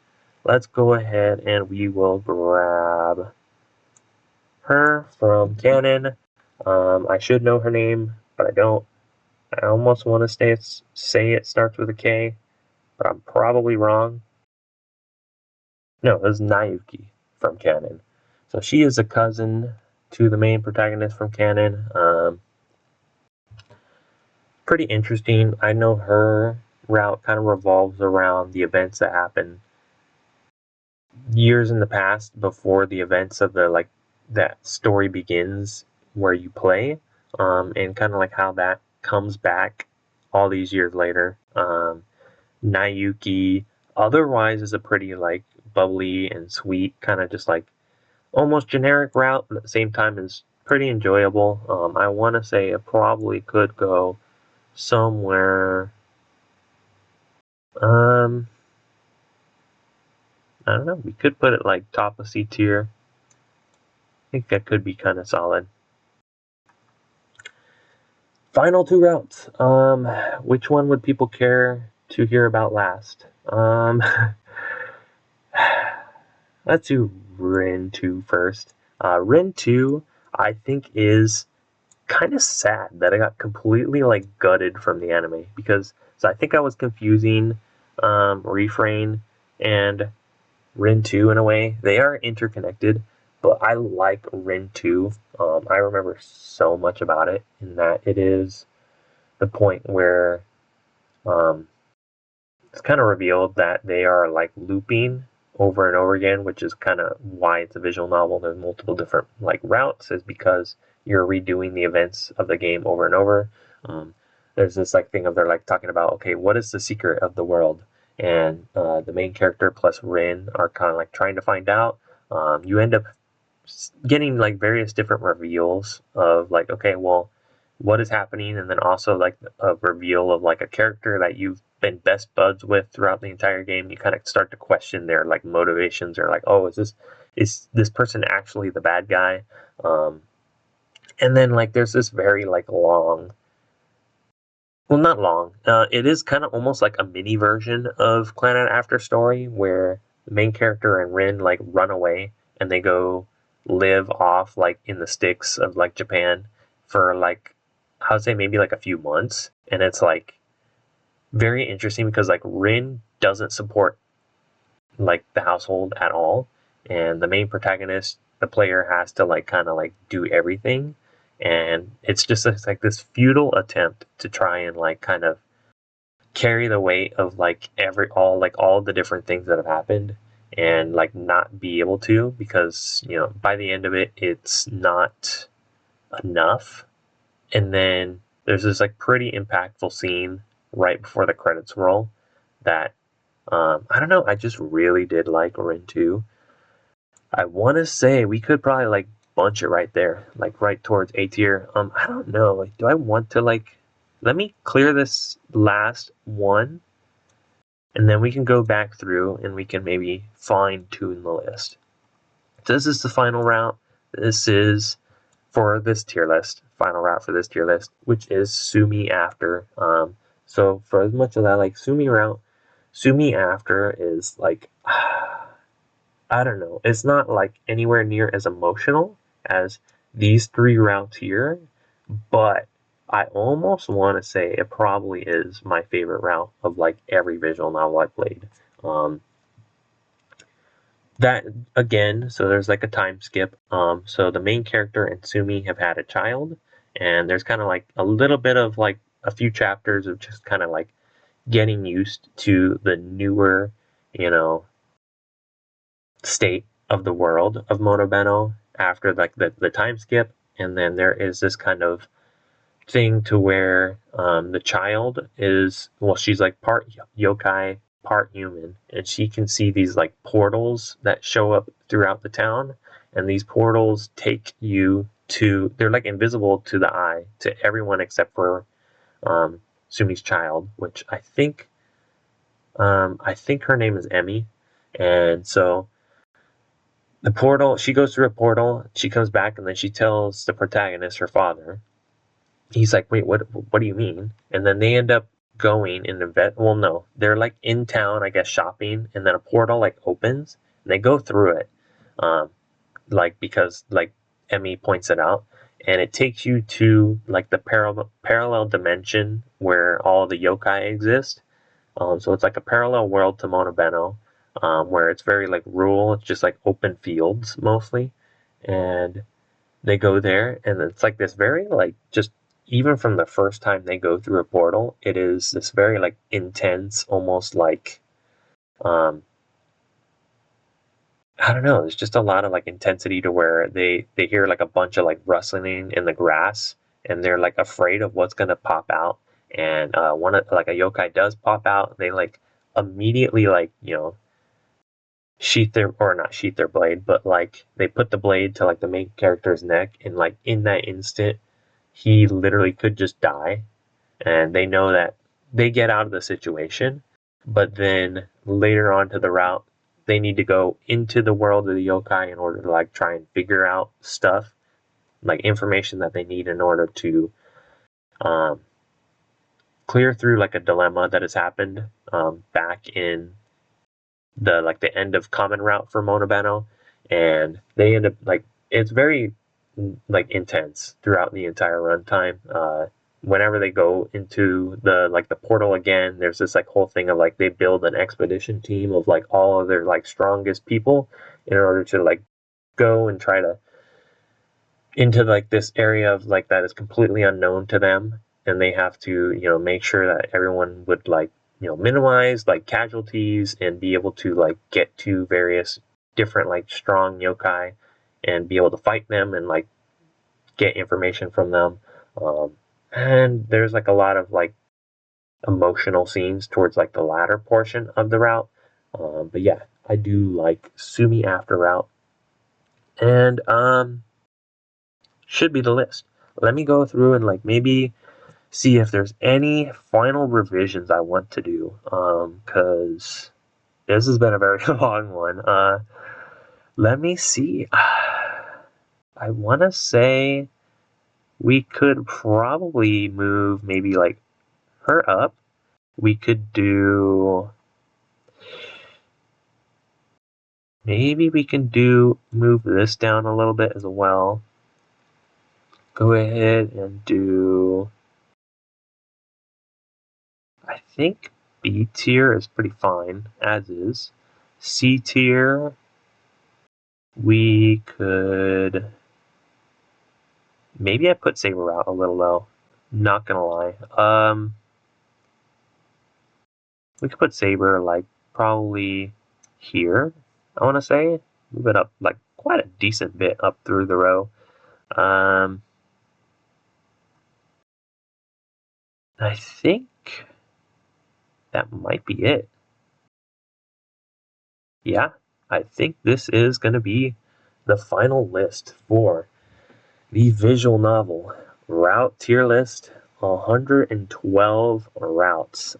Speaker 1: Let's go ahead and we will grab her from Canon. I should know her name, but I don't. I almost want to say it starts with a K, but I'm probably wrong. No, it was Nayuki from Canon. So she is a cousin to the main protagonist from Canon. Pretty interesting. I know her route kind of revolves around the events that happen years in the past before the events of that story begins where you play, and kind of like how that comes back all these years later. Nayuki otherwise is a pretty like bubbly and sweet, kind of just like almost generic route, and at the same time is pretty enjoyable. I want to say it probably could go somewhere. I don't know. We could put it like top of C tier. I think that could be kind of solid. Final two routes. Which one would people care to hear about last? Let's do Rin 2 first. Rin 2, I think, is kind of sad that I got completely like gutted from the anime, because so I think I was confusing Refrain and Rin 2 in a way. They are interconnected, but I like Rin 2. I remember so much about it, in that it is the point where um, it's kind of revealed that they are like looping over and over again, which is kind of why it's a visual novel. There's multiple different like routes, is because you're redoing the events of the game over and over. Um, there's this like thing of they're like talking about, okay, what is the secret of the world? And the main character plus Rin are kind of like trying to find out. You end up getting like various different reveals of like, okay, well, what is happening, and then also like a reveal of like a character that you've been best buds with throughout the entire game. You kind of start to question their like motivations, or like, oh, is this person actually the bad guy? And then like there's this very like long, well, not long, it is kind of almost like a mini version of Clannad After Story, where the main character and Rin like run away and they go live off like in the sticks of like Japan for like, I would say maybe like a few months. And it's like very interesting because like Rin doesn't support like the household at all, and the main protagonist, the player, has to like kind of like do everything, and it's like this futile attempt to try and like kind of carry the weight of like all the different things that have happened, and like not be able to, because by the end of it it's not enough. And then there's this like pretty impactful scene right before the credits roll that I don't know, I just really did like Rin 2. I want to say we could probably like bunch it right there, like right towards A tier. I don't know, like, do I want to like, let me clear this last one, and then we can go back through and we can maybe fine tune the list. So this is the final route. This is for this tier list, final route for this tier list, which is Sumi After. So for as much as I like Sumi route, Sumi After is like, I don't know, it's not like anywhere near as emotional as these three routes here, but I almost want to say it probably is my favorite route of like every visual novel I played. That again, so there's like a time skip. So the main character and Sumi have had a child, and there's kind of like a little bit of like a few chapters of just kind of like getting used to the newer, state of the world of Monobeno after like the time skip. And then there is this kind of thing to where the child is, well, she's like part yokai, part human, and she can see these like portals that show up throughout the town, and these portals take you to, they're like invisible to the eye to everyone except for Sumi's child, which I think her name is Emmy. And so the portal, she goes through a portal, she comes back, and then she tells the protagonist, her father. He's like, wait, what do you mean? And then they end up going in the vet. Well, no, they're like in town, I guess, shopping, and then a portal like opens, and they go through it, like because like Emmy points it out, and it takes you to like the parallel dimension where all the yokai exist. So it's like a parallel world to Monobeno, where it's very like rural. It's just like open fields mostly, and they go there, and it's like this very like, just even from the first time they go through a portal, it is this very like intense, almost like I don't know, there's just a lot of like intensity to where they hear like a bunch of like rustling in the grass, and they're like afraid of what's gonna pop out. And one of like a yokai does pop out, they like immediately like sheath their, or not sheath their blade, but like they put the blade to like the main character's neck, and like in that instant he literally could just die. And they know that they get out of the situation, but then later on to the route, they need to go into the world of the yokai in order to like try and figure out stuff, like information that they need in order to clear through like a dilemma that has happened back in the end of Common Route for Monobano, and they end up like it's very like intense throughout the entire runtime. Whenever they go into the portal again, there's this like whole thing of like they build an expedition team of like all of their like strongest people in order to like go and try to into like this area of like that is completely unknown to them, and they have to make sure that everyone would like minimize like casualties and be able to like get to various different like strong yokai and be able to fight them and like get information from them. And there's like a lot of like emotional scenes towards like the latter portion of the route. But yeah, I do like Sumi After Route, and should be the list. Let me go through and like maybe see if there's any final revisions I want to do, because this has been a very long one. Let me see. I want to say we could probably move maybe like her up. We could do, maybe we can do move this down a little bit as well. Go ahead and do, I think B tier is pretty fine as is. C tier, we could, maybe I put Saber out a little low. Not gonna lie. We could put Saber like probably here. I want to say move it up like quite a decent bit up through the row. I think that might be it. Yeah, I think this is going to be the final list for the visual novel route tier list. 112 routes.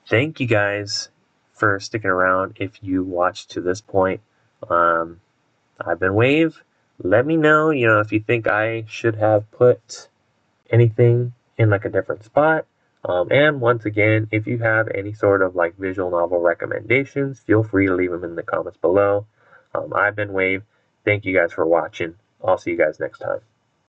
Speaker 1: Thank you guys for sticking around if you watched to this point. I've been Wave. Let me know, if you think I should have put anything in like a different spot. And once again, if you have any sort of like visual novel recommendations, feel free to leave them in the comments below. I've been Wave. Thank you guys for watching. I'll see you guys next time.